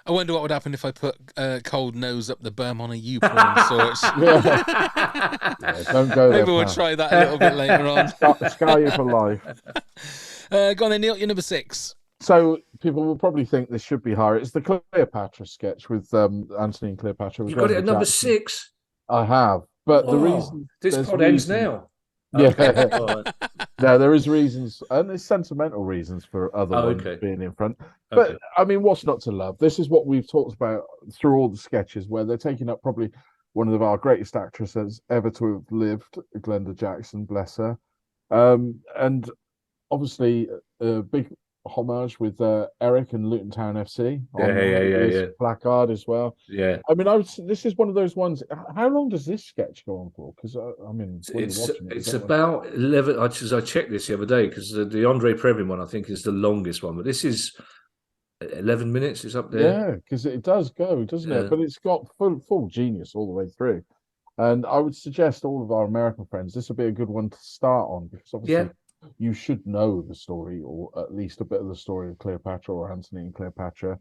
I wonder what would happen if I put cold nose up the berm on a U-porn sort. Don't go there. Maybe we'll try that a little bit later on. Scar you for life. Go on then, Neil, you're number 6. So people will probably think this should be higher. It's the Cleopatra sketch with Anthony and Cleopatra. You got it at number 6? I have. But the reason... This pod ends now. Yeah. Okay. No, there is reasons, and there's sentimental reasons for other ones being in front. But, I mean, what's not to love? This is what we've talked about through all the sketches, where they're taking up probably one of our greatest actresses ever to have lived, Glenda Jackson, bless her. And obviously, a big homage with Eric and Luton Town FC on placard as well. Yeah, I mean, this is one of those ones. How long does this sketch go on for? Because I mean, it's about 11. I checked this the other day, because the Andre Previn one I think is the longest one, but this is 11 minutes. It's up there. Yeah, because it does go, doesn't it? But it's got full genius all the way through. And I would suggest all of our American friends, this would be a good one to start on, because obviously you should know the story, or at least a bit of the story of Cleopatra, or Antony and Cleopatra.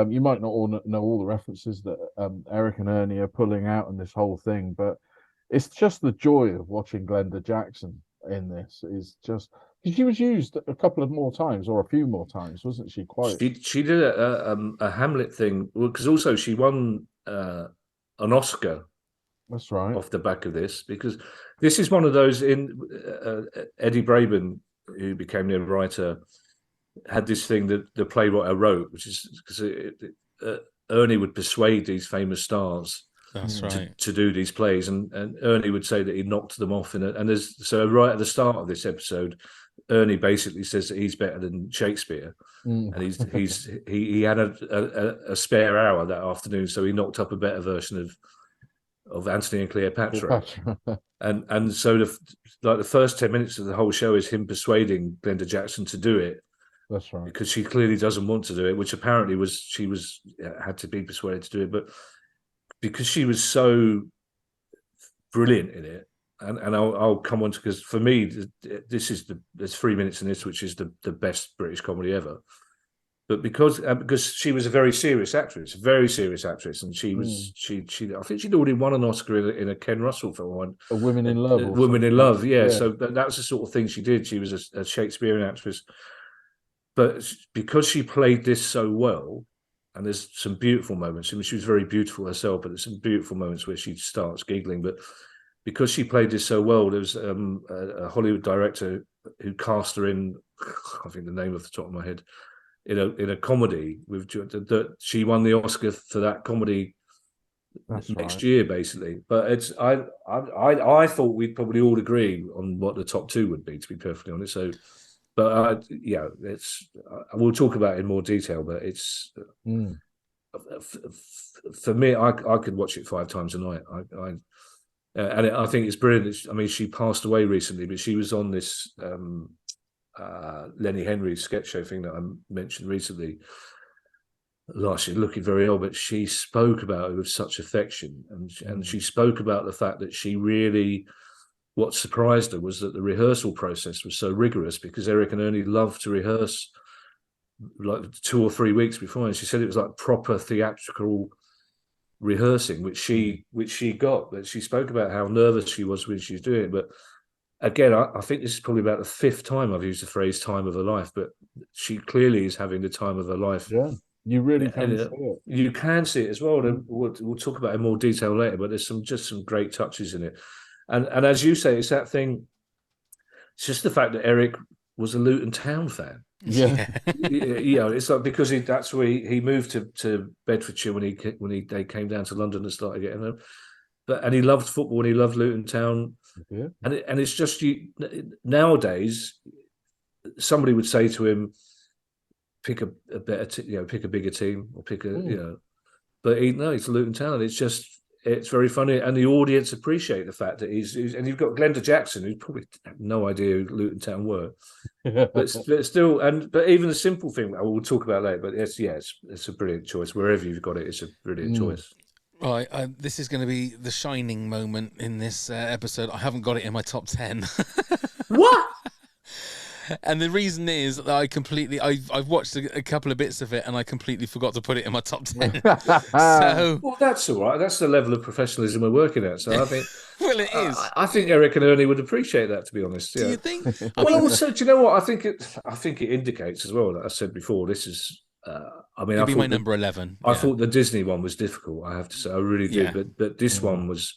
You might not all know all the references that Eric and Ernie are pulling out in this whole thing, but it's just the joy of watching Glenda Jackson in this. Is just, because she was used a couple of more times, or a few more times, wasn't she? She did a Hamlet thing, because also she won an Oscar. That's right. Off the back of this, because this is one of those in Eddie Braben, who became the writer, had this thing that the playwright wrote, which is because Ernie would persuade these famous stars to do these plays, and Ernie would say that he knocked them off and there's so right at the start of this episode, Ernie basically says that he's better than Shakespeare, and he had a spare hour that afternoon, so he knocked up a better version of Antony and Cleopatra. and so the first 10 minutes of the whole show is him persuading Glenda Jackson to do it. That's right. Because she clearly doesn't want to do it, which apparently had to be persuaded to do it, but because she was so brilliant in it, and I'll come on to, because for me there's 3 minutes in this which is the best British comedy ever. But because she was a very serious actress, and she was I think she'd already won an Oscar in a Ken Russell film, A Women in Love. Women in Love, yeah. So that was the sort of thing she did. She was a Shakespearean actress, but because she played this so well, and there's some beautiful moments. I mean, she was very beautiful herself, but there's some beautiful moments where she starts giggling. But because she played this so well, there was a Hollywood director who cast her in, I think the name off the top of my head, in a comedy with that she won the Oscar for that comedy next year, basically. But it's I thought we'd probably all agree on what the top 2 would be, to be perfectly honest. So, but it's we'll talk about it in more detail. But it's for me, I could watch it 5 times a night. I think it's brilliant. I mean, she passed away recently, but she was on this Lenny Henry sketch show thing that I mentioned recently last year, looking very ill, but she spoke about it with such affection, and she spoke about the fact that she really, what surprised her was that the rehearsal process was so rigorous, because Eric and Ernie loved to rehearse like 2 or 3 weeks before, and she said it was like proper theatrical rehearsing, which she got. But she spoke about how nervous she was when she was doing it. But again, I think this is probably about the 5th time I've used the phrase "time of her life," but she clearly is having the time of her life. Yeah, you really can see it. You can see it as well. And we'll talk about it in more detail later. But there's some great touches in it. And as you say, it's that thing. It's just the fact that Eric was a Luton Town fan. Yeah, It's like, because that's where he moved to Bedfordshire when they came down to London and started getting them. And he loved football and he loved Luton Town. Yeah. And it's just nowadays somebody would say to him, pick a better pick a bigger team, or pick a but he's Luton Town. It's very funny, and the audience appreciate the fact that he's and you've got Glenda Jackson, who probably had no idea who Luton Town were, but still, but even the simple thing we'll talk about later. But it's a brilliant choice. Wherever you've got it, it's a brilliant choice. Right, this is going to be the shining moment in this episode. I haven't got it in my top 10. What? And the reason is that I've watched a couple of bits of it and I completely forgot to put it in my top 10. Well, that's all right. That's the level of professionalism we're working at. So I think, well, it is. I think Eric and Ernie would appreciate that, to be honest. Do you think? Also, do you know what? I think it indicates as well, like I said before, this is. It'd be my number 11. I thought the Disney one was difficult. I have to say, I really did. Yeah. But this one was.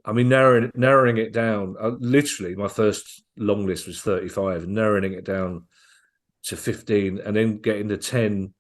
I mean, narrowing it down. Literally, my first long list was 35, and narrowing it down to 15, and then getting to 10.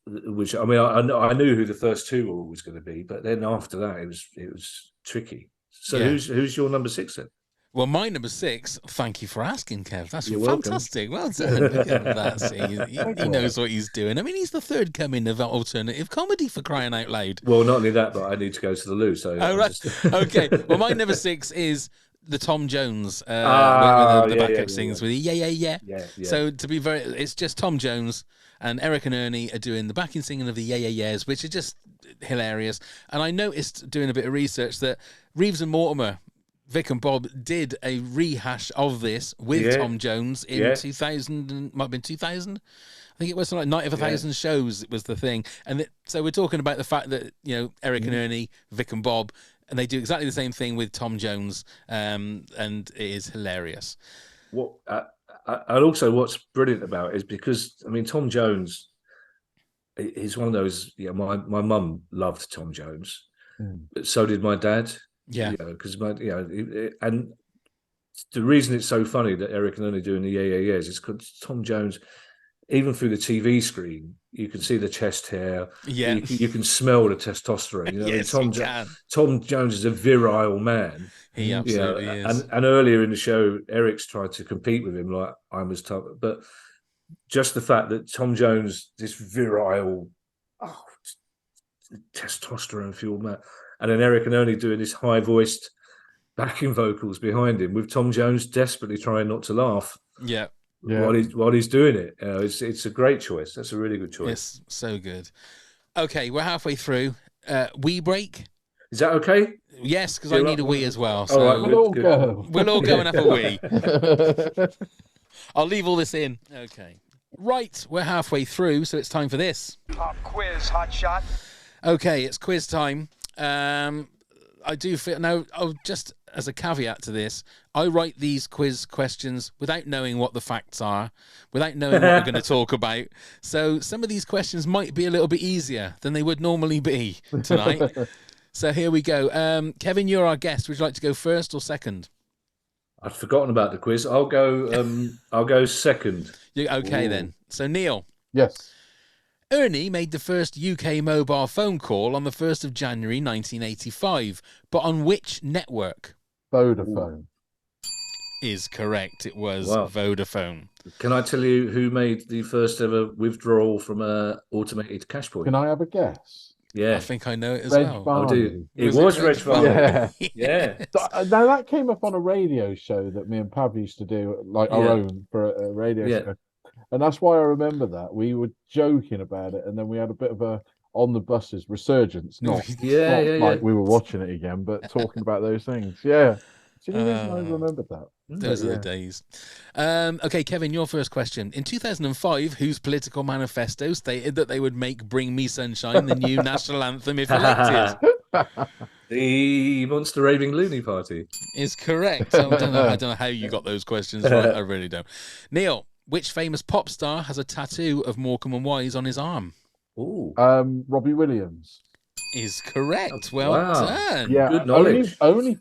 Which I mean, I knew who the first 2 were always going to be, but then after that, it was tricky. So who's your number 6 then? Well, my number 6, thank you for asking, Kev. That's You're fantastic. welcome. Well done. Look at that. See, he knows what he's doing. I mean, he's the third coming of alternative comedy, for crying out loud. Well, not only that, but I need to go to the loo. So right. Okay. Well, my number 6 is the Tom Jones, with the backup singers with yeah. So to be it's just Tom Jones and Eric and Ernie are doing the backing singing of the yeahs, which are just hilarious. And I noticed doing a bit of research that Reeves and Mortimer, Vic and Bob, did a rehash of this with Tom Jones in 2000, might have been 2000. I think it was like Night of 1,000 Shows. It was the thing. And so we're talking about the fact that, Eric and Ernie, Vic and Bob, and they do exactly the same thing with Tom Jones. And it is hilarious. And also what's brilliant about it is because, I mean, Tom Jones is one of those, my mum loved Tom Jones, but so did my dad. Yeah, because and the reason it's so funny that Eric and Ernie doing the yeah is because Tom Jones, even through the TV screen, you can see the chest hair. Yeah, you can smell the testosterone. Yes, Tom Jones is a virile man. He absolutely is. And earlier in the show, Eric's tried to compete with him like I'm as tough, but just the fact that Tom Jones, this virile, testosterone fueled man. And then Eric and Ernie doing this high-voiced backing vocals behind him, with Tom Jones desperately trying not to laugh. Yeah. While he's doing it, it's a great choice. That's a really good choice. It's so good. Okay, we're halfway through. Wee break. Is that okay? Yes, because I need a wee as well. So all right, we'll all go and have a wee. I'll leave all this in. Okay. Right, we're halfway through, so it's time for this. Pop quiz, hot shot. Okay, it's quiz time. I do feel now. Just as a caveat to this, I write these quiz questions without knowing what the facts are, without knowing what we're going to talk about. So some of these questions might be a little bit easier than they would normally be tonight. So here we go. Kevin, you're our guest. Would you like to go first or second? I'd forgotten about the quiz. I'll go second. Okay, then. So Neil. Yes. Ernie made the first UK mobile phone call on the 1st of January 1985, but on which network? Vodafone. is correct. It was Wow. Vodafone. Can I tell you who made the first ever withdrawal from a automated cash point? Can I have a guess? Yeah. I think I know it as Reg well. Oh, do Barney. you? It was Reg Barney. Yeah. Yeah. So, now that came up on a radio show that me and Pav used to do, like our Yeah. own for a radio Yeah. show, and that's why I remember that we were joking about it, and then we had a bit of a on the buses resurgence. Not Yeah, not yeah, like yeah. we were watching it again, but talking about those things. Yeah, do you know reason I remembered that? Those are the days. Okay, Kevin, your first question. In 2005, whose political manifesto stated that they would make Bring Me Sunshine the new national anthem if elected? The Monster Raving Loony Party. Is correct. I don't know how you got those questions right. I really don't. Neil, which famous pop star has a tattoo of Morecambe and Wise on his arm? Ooh. Robbie Williams. Is correct. Well Wow. done. Yeah, Good knowledge. I only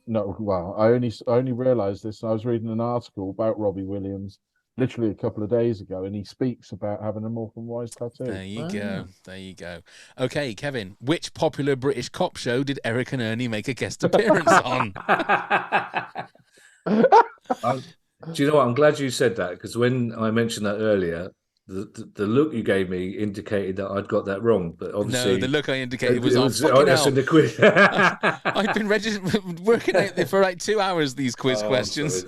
realised this. I was reading an article about Robbie Williams literally a couple of days ago, and he speaks about having a Morecambe Wise tattoo. There you go. There you go. Okay, Kevin, which popular British cop show did Eric and Ernie make a guest appearance on? Do you know what? I'm glad you said that, because when I mentioned that earlier, the look you gave me indicated that I'd got that wrong. But obviously, No, the look I indicated was it on was fucking that's hell. in the quiz. I've been working out there for like 2 hours, these quiz Oh, questions.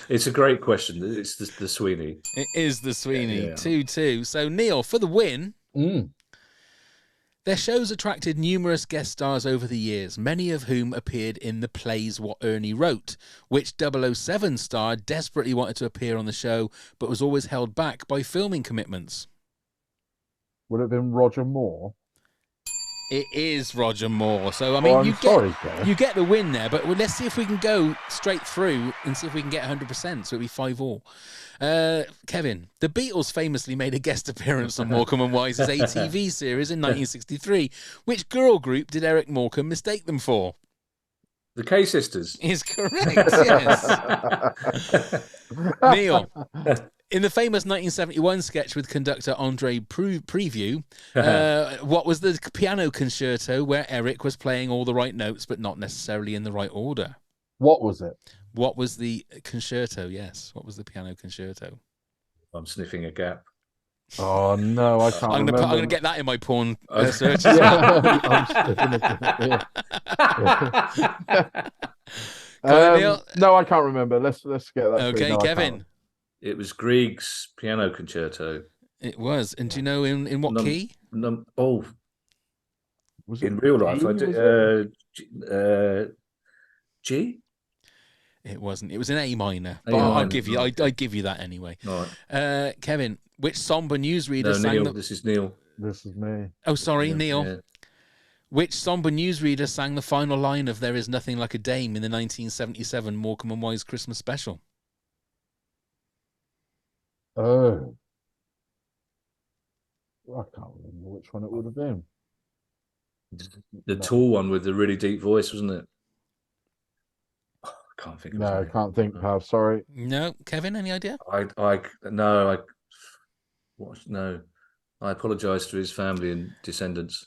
It's a great question. It's the Sweeney. It is the Sweeney. Yeah. 2-2. So, Neil, for the win, their shows attracted numerous guest stars over the years, many of whom appeared in the plays What Ernie Wrote, which 007 star desperately wanted to appear on the show, but was always held back by filming commitments. Would it have been Roger Moore? It is Roger Moore. So, I mean, you get the win there, but let's see if we can go straight through and see if we can get 100%. So it'll be 5-5. Kevin, the Beatles famously made a guest appearance on Morecambe and Wise's ATV series in 1963. Which girl group did Eric Morecambe mistake them for? The K Sisters. Is correct, yes. Neil, in the famous 1971 sketch with conductor Andre Preview, what was the piano concerto where Eric was playing all the right notes but not necessarily in the right order? What was it? What was the concerto? Yes. What was the piano concerto? I'm sniffing a gap. Oh no, I can't remember. I'm going to get that in my porn search. No, I can't remember. Let's get that. Okay, no, Kevin. It was Grieg's piano concerto. It was. And do you know in what key? Was it in real life, I did. G. It wasn't. It was an A minor. A But minor, I'd give you that anyway. Right. Kevin, which somber newsreader No, sang Neil. This is Neil. This is me. Oh, sorry, Yeah, Neil. yeah. Which somber newsreader sang the final line of "There Is Nothing Like a Dame" in the 1977 Morecambe and Wise Christmas special? Oh, I can't remember which one it would have been. The tall one with the really deep voice, wasn't it? Oh, I can't think. No, I can't think. Pav, sorry. No, Kevin, any idea? No. I apologise to his family and descendants.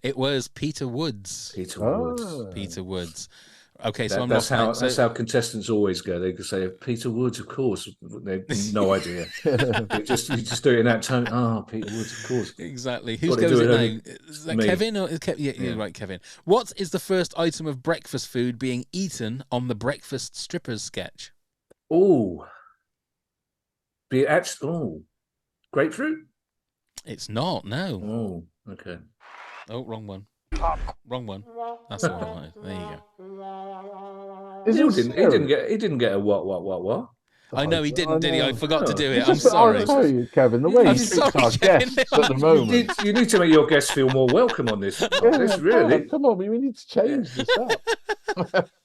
It was Peter Woods. Peter Woods. Peter Woods. Okay, so that's how contestants always go. They can say Peter Woods, of course. They have no idea. you just do it in that tone. Oh, Peter Woods, of course. Exactly. Who's goes it now? Is that Kevin? Or you're right, Kevin. What is the first item of breakfast food being eaten on the Breakfast Strippers sketch? Grapefruit? It's not. No. Oh, okay. Oh, wrong one. Wrong one. That's the one I wanted. There you go. He didn't get a what? I know he didn't, did he? I forgot to do it. I'm I'm sorry. sorry, Kevin. The way you treat our guests at the moment. You need to make your guests feel more welcome on this. Really. Come on, we need to change this up.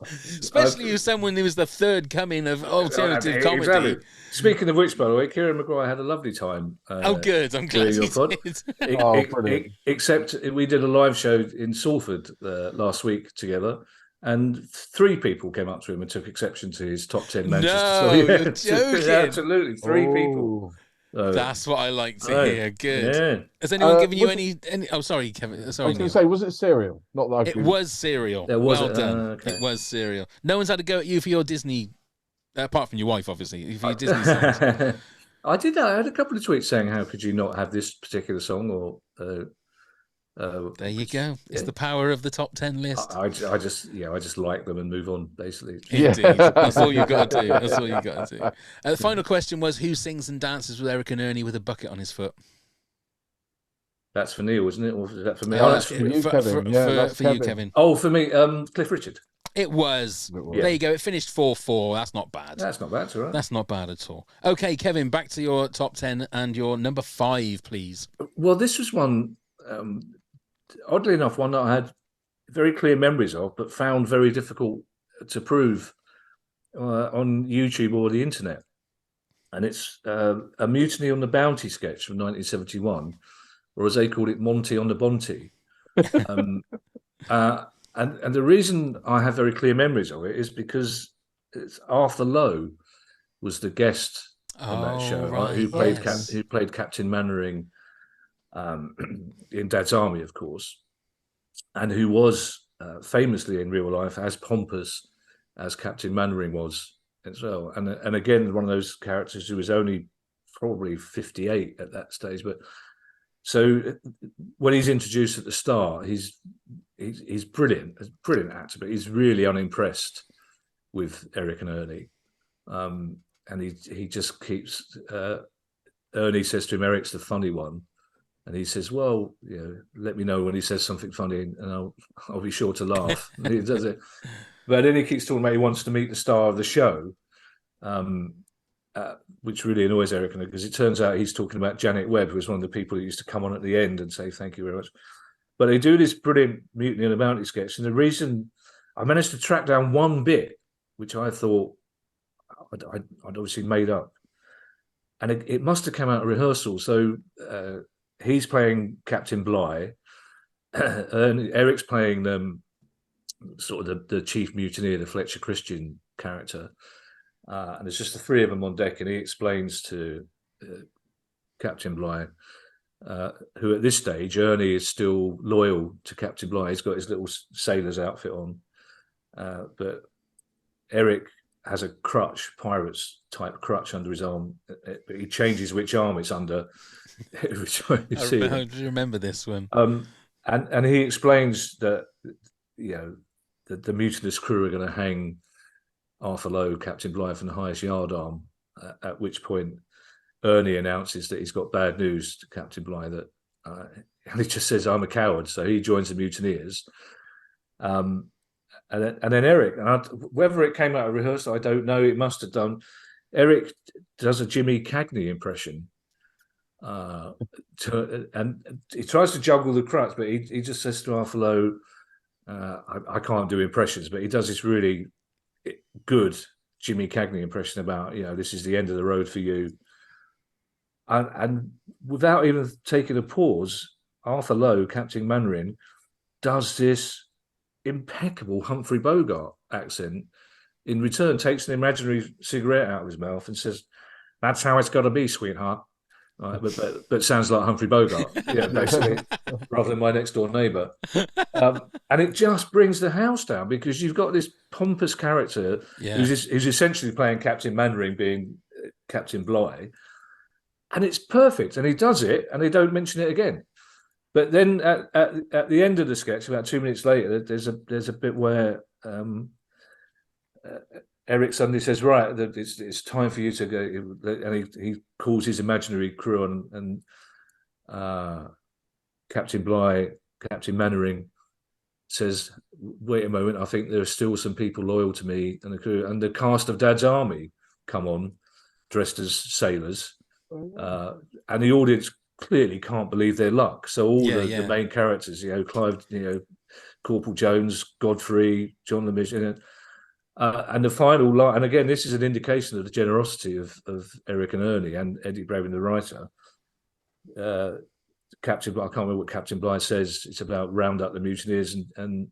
Especially as someone who was the third coming of alternative comedy. Exactly. Speaking of which, by the way, Kieran Maguire had a lovely time. Good. I'm glad he did. Except we did a live show in Salford last week together, and 3 people came up to him and took exception to his top 10 Manchester. No, you're joking. Absolutely, 3 people. That's what I like to Oh, hear. Good. yeah. Has anyone given you was any? Oh, sorry, Kevin. I was Sorry, going to Neil. say, was it cereal? Not that I've It been... was cereal. There was well it? done. Okay. It was cereal. No one's had a go at you for your Disney, apart from your wife, obviously, for your Disney songs. I did that. I had a couple of tweets saying, "How could you not have this particular song?" Or There you go. It's the power of the top 10 list. I just like them and move on. Basically, Indeed. That's all you've got to do. That's all you've got to do. The final question was, who sings and dances with Eric and Ernie with a bucket on his foot? that's for Neil, isn't it? Or is that for me? Oh, that's for you, me. Kevin. Yeah, that's for you, Kevin. Kevin. Oh, for me, Cliff Richard. It was. It was. There you go. It finished 4-4. That's not bad. That's not bad, it's all right. That's not bad at all. Okay, Kevin, back to your top 10 and your number 5, please. Well, this was one, oddly enough, one that I had very clear memories of, but found very difficult to prove on YouTube or the internet. And it's a Mutiny on the Bounty sketch from 1971, or as they called it, Monty on the Bonty. And the reason I have very clear memories of it is because Arthur Lowe was the guest on that show, right, who yes. played Captain Mannering in Dad's Army, of course, and who was famously in real life as pompous as Captain Mannering was as well. And again, one of those characters who was only probably 58 at that stage. But so when he's introduced at the start, he's brilliant, a brilliant actor, but he's really unimpressed with Eric and Ernie. And he just keeps Ernie says to him, Eric's the funny one. And he says, well, let me know when he says something funny and I'll be sure to laugh. And he does it. But then he keeps talking about he wants to meet the star of the show, which really annoys Eric, because it turns out he's talking about Janet Webb, who was one of the people who used to come on at the end and say, thank you very much. But they do this brilliant Mutiny on the Bounty sketch. And the reason I managed to track down one bit, which I thought I'd obviously made up. And it must have come out of rehearsal. So he's playing Captain Bligh. And Eric's playing sort of the chief mutineer, the Fletcher Christian character. And it's just the three of them on deck. And he explains to Captain Bligh, who at this stage, Ernie is still loyal to Captain Bligh. He's got his little sailor's outfit on. But Eric has a crutch, pirate's type crutch under his arm. But he changes which arm it's under. I remember this one. And he explains that, the mutinous crew are going to hang Arthur Lowe, Captain Bligh, from the highest yard arm, at which point Ernie announces that he's got bad news to Captain Bligh, and he just says, I'm a coward. So he joins the mutineers. And then Eric, whether it came out of rehearsal, I don't know. It must have done. Eric does a Jimmy Cagney impression. And he tries to juggle the crutch, but he just says to Arthur Lowe, I can't do impressions, but he does this really good Jimmy Cagney impression about, this is the end of the road for you. And without even taking a pause, Arthur Lowe, Captain Mannering, does this impeccable Humphrey Bogart accent. In return, takes an imaginary cigarette out of his mouth and says, that's how it's got to be, sweetheart. Right, but sounds like Humphrey Bogart, basically, rather than my next door neighbour. And it just brings the house down, because you've got this pompous character who's essentially playing Captain Mannering, being Captain Bligh, and it's perfect. And he does it, and they don't mention it again. But then at the end of the sketch, about 2 minutes later, there's a bit where Eric suddenly says, right, it's time for you to go. And he calls his imaginary crew on, and Captain Bligh, Captain Mannering, says, wait a moment, I think there are still some people loyal to me and the crew. And the cast of Dad's Army come on, dressed as sailors. And the audience clearly can't believe their luck. So all the main characters, Clive, Corporal Jones, Godfrey, John Lemieux, and the final line, and again, this is an indication of the generosity of Eric and Ernie and Eddie Brabin, the writer. Captain Bligh, I can't remember what Captain Bligh says. It's about round up the mutineers, and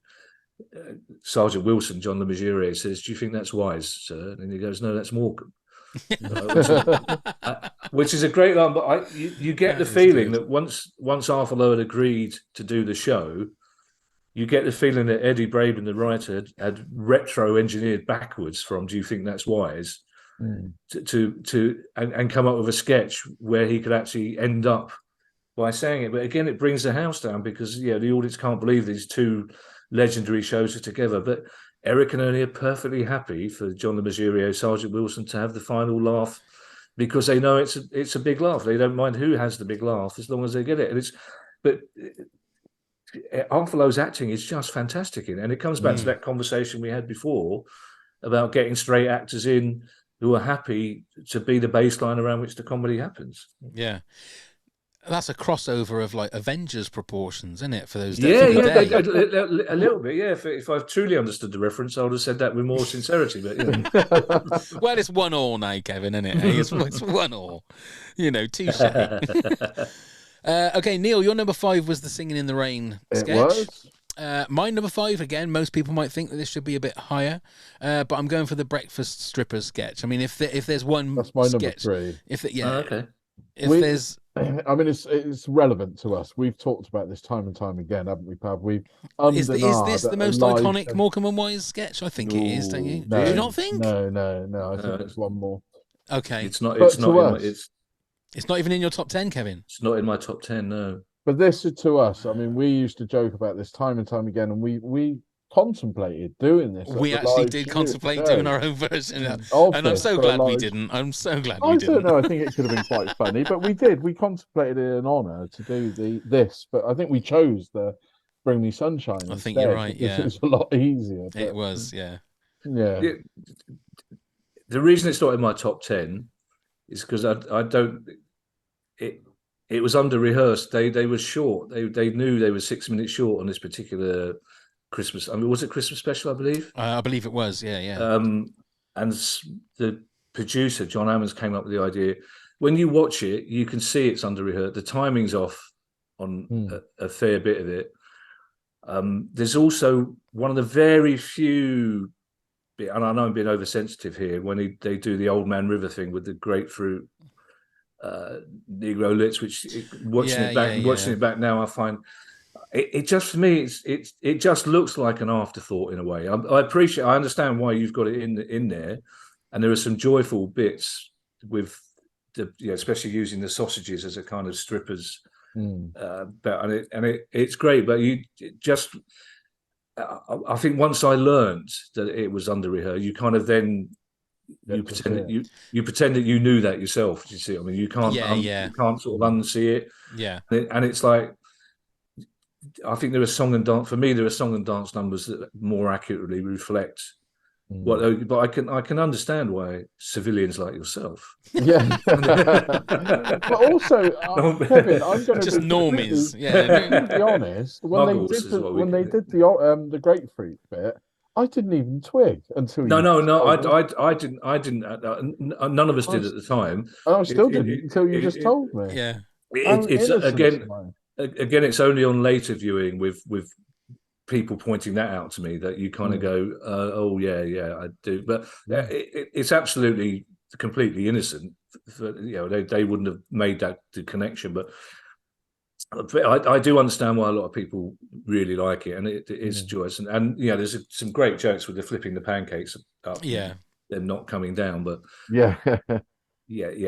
Sergeant Wilson, John Le Mesurier, says, "Do you think that's wise, sir?" And he goes, "No, that's Morecambe." which is a great line. But you get the That is feeling good. that once Arthur Lowe had agreed to do the show, you get the feeling that Eddie Braben, the writer, had retro engineered backwards from "Do You Think That's Wise?" and come up with a sketch where he could actually end up by saying it. But again, it brings the house down because the audience can't believe these two legendary shows are together. But Eric and Ernie are perfectly happy for John Le Mesurier, Sergeant Wilson to have the final laugh because they know it's a big laugh. They don't mind who has the big laugh as long as they get it. But Arthur Lowe's acting is just fantastic in it. And it comes back to that conversation we had before about getting straight actors in who are happy to be the baseline around which the comedy happens. Yeah. That's a crossover of like Avengers proportions, isn't it? For those Yeah, for the day. a little bit. Yeah, if I've truly understood the reference, I would have said that with more sincerity. But Well, it's 1-1 now, Kevin, isn't it? It's 1-1. Touche. Okay, Neil, your number 5 was the Singing in the Rain sketch. It was. My number 5, again, most people might think that this should be a bit higher, but I'm going for the Breakfast Strippers sketch. I mean, if there's one That's my sketch, number 3. Okay. If there's, I mean, it's relevant to us. We've talked about this time and time again, haven't we, Pav? is this the most iconic Morecambe and Wise sketch? I think it is. Don't you? No, Do you not think? No. I think it's one more. Okay, It's not. But It's to not. us- it's not even in your top 10, Kevin. It's not in my top 10. No. But this is to us. I mean, we used to joke about this time and time again, and we contemplated doing this. We at the actually live did show. contemplate doing our own version, and I'm this so for a glad we live- didn't. I'm so glad I we don't didn't. know. I think it could have been quite funny, but we did. We contemplated it an honour to do this, but I think we chose the Bring Me Sunshine. I think you're instead, right, because yeah. it was a lot easier. But, It was, yeah. yeah. The reason it's not in my top 10 is because I don't. It was under rehearsed. They were short. They knew they were 6 minutes short on this particular Christmas. I mean, was it Christmas special? I believe. I believe it was. Yeah. And the producer John Ammons came up with the idea. When you watch it, you can see it's under rehearsed. The timing's off on a fair bit of it. There's also one of the very few, and I know I'm being oversensitive here, when they do the Old Man River thing with the grapefruit Negro lips, which watching it back now, I find it just, for me, it just looks like an afterthought in a way. I understand why you've got it in there, and there are some joyful bits with especially using the sausages as a kind of strippers. It's great, but I think once I learned that it was under rehearsed, you kind of then you pretend that you knew that yourself. Do you see? I mean, you can't you can't sort of unsee it. Yeah, and it's like, I think there are song and dance numbers that more accurately reflect what. But I can understand why civilians like yourself. Yeah, but also, Kevin, I'm going to just be normies. To be honest, when they did the grapefruit bit, I didn't even twig until I didn't. None of us did at the time. I still didn't until you just told me. Yeah, it's again, it's only on later viewing with people pointing that out to me that you kind of go, oh yeah, I do. But it's absolutely completely innocent. They wouldn't have made that connection, but I do understand why a lot of people really like it, and it is joyous. And there's some great jokes with the flipping the pancakes up, them not coming down. But yeah,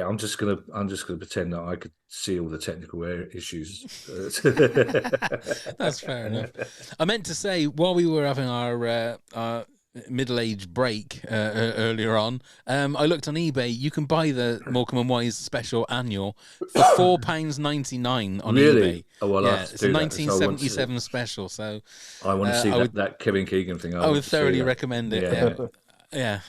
I'm just gonna pretend that I could see all the technical issues. That's fair enough. I meant to say, while we were having our middle-aged break earlier on, I looked on eBay. You can buy the Morecambe and Wise special annual for £4.99 on eBay. Oh well, it's a 1977 special. So I want to see that Kevin Keegan thing. I would thoroughly recommend it. Yeah.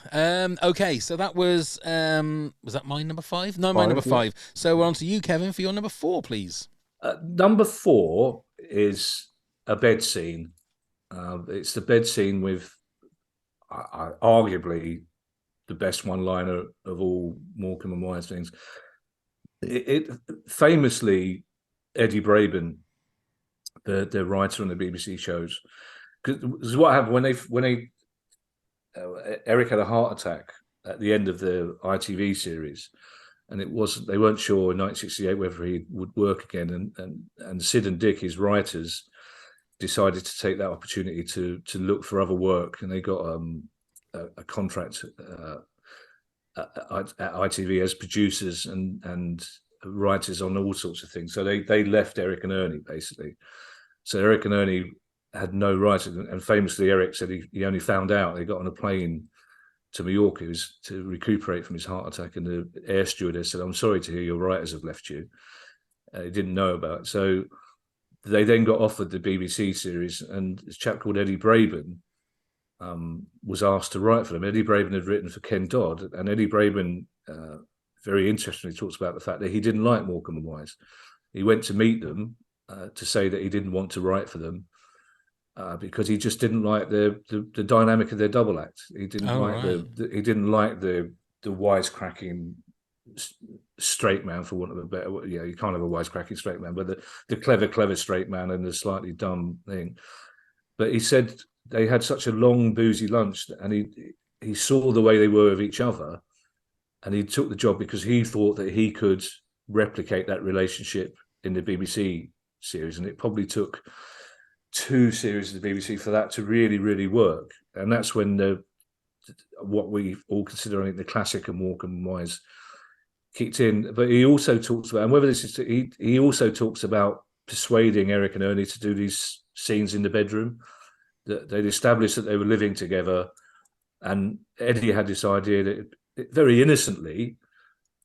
Okay, so that was that my number 5? No, my number 5. So we're on to you, Kevin, for your number 4, please. Number 4 is a bed scene. It's the bed scene with arguably the best one-liner of all Morecambe and Wise things. It famously, Eddie Braben, the writer on the BBC shows, because what happened when they Eric had a heart attack at the end of the ITV series, and they weren't sure in 1968 whether he would work again. And Sid and Dick, his writers, decided to take that opportunity to look for other work, and they got a contract at ITV as producers and writers on all sorts of things. So they left Eric and Ernie, basically. So Eric and Ernie had no writers, and famously Eric said he only found out, they got on a plane to Mallorca to recuperate from his heart attack, and the air stewardess said, "I'm sorry to hear your writers have left you." He didn't know about it. So they then got offered the BBC series, and a chap called Eddie Braben was asked to write for them. Eddie Braben had written for Ken Dodd, and Eddie Braben very interestingly talks about the fact that he didn't like Morecambe and Wise. He went to meet them to say that he didn't want to write for them because he just didn't like the dynamic of their double act. He didn't he didn't like the wisecracking straight man, for want of a better word. Yeah, kind of a wisecracking straight man, but the clever straight man and the slightly dumb thing. But he said they had such a long boozy lunch, and he saw the way they were with each other, and he took the job because he thought that he could replicate that relationship in the BBC series. And it probably took 2 series of the BBC for that to really, really work. And that's when what we all consider, I think, the classic of Morecambe and Wise kicked in. But he also talks about, and whether this is, he also talks about persuading Eric and Ernie to do these scenes in the bedroom. That they'd established that they were living together, and Eddie had this idea that, very innocently,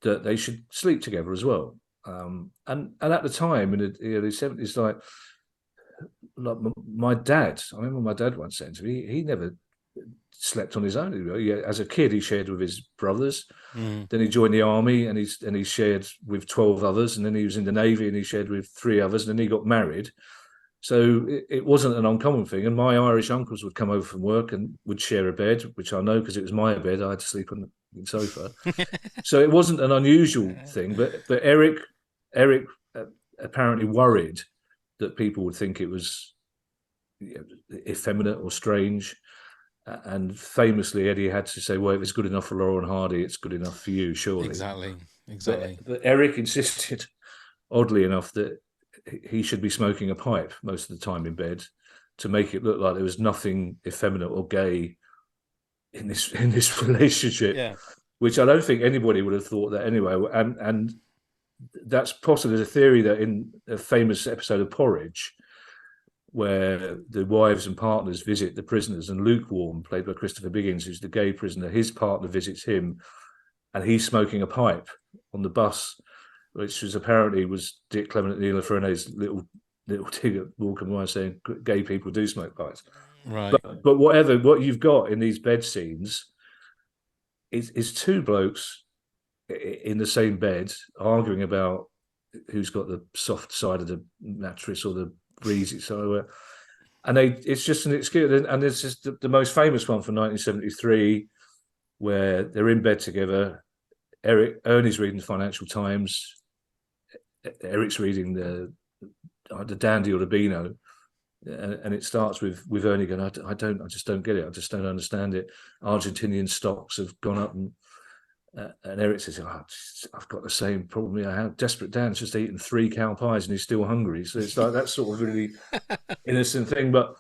that they should sleep together as well. And at the time in the early 70s, like my dad, I remember my dad once saying to me, he never slept on his own. As a kid, he shared with his brothers. Then he joined the army, and he shared with 12 others. And then he was in the Navy, and he shared with 3 others. And then he got married. So it wasn't an uncommon thing. And my Irish uncles would come over from work and would share a bed, which I know because it was my bed. I had to sleep on the sofa. So it wasn't an unusual thing. But Eric apparently worried that people would think it was effeminate or strange. And famously, Eddie had to say, well, if it's good enough for Laurel and Hardy, it's good enough for you, surely. Exactly. But Eric insisted, oddly enough, that he should be smoking a pipe most of the time in bed to make it look like there was nothing effeminate or gay in this relationship, which I don't think anybody would have thought that anyway. And that's possibly the theory that in a famous episode of Porridge, where the wives and partners visit the prisoners, and Lukewarm, played by Christopher Biggins, who's the gay prisoner, his partner visits him, and he's smoking a pipe on the bus, which apparently was Dick Clement and Neil Ferne's little dig at Morecambe and Wise, saying gay people do smoke pipes. Right. But what you've got in these bed scenes is 2 blokes in the same bed arguing about who's got the soft side of the mattress or the breezy side. And it's just an excuse. And it's just the most famous one from 1973, where they're in bed together. Ernie's reading the Financial Times. Eric's reading the Dandy or the Beano, and it starts with Ernie going, I just don't get it. I just don't understand it. Argentinian stocks have gone up, and Eric says, I've got the same problem here. How Desperate Dan's just eaten 3 cow pies and he's still hungry. So it's like that sort of really innocent thing, but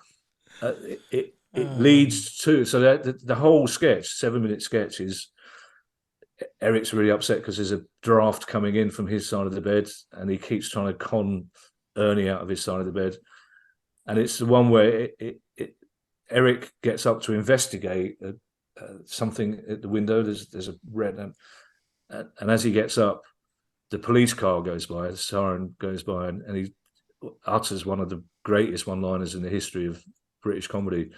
it leads to, so that the whole sketch, 7-minute sketch, is Eric's really upset because there's a draft coming in from his side of the bed, and he keeps trying to con Ernie out of his side of the bed. And it's the one where Eric gets up to investigate something at the window. There's a red, and as he gets up, the police car goes by, the siren goes by, and he utters one of the greatest one-liners in the history of British comedy.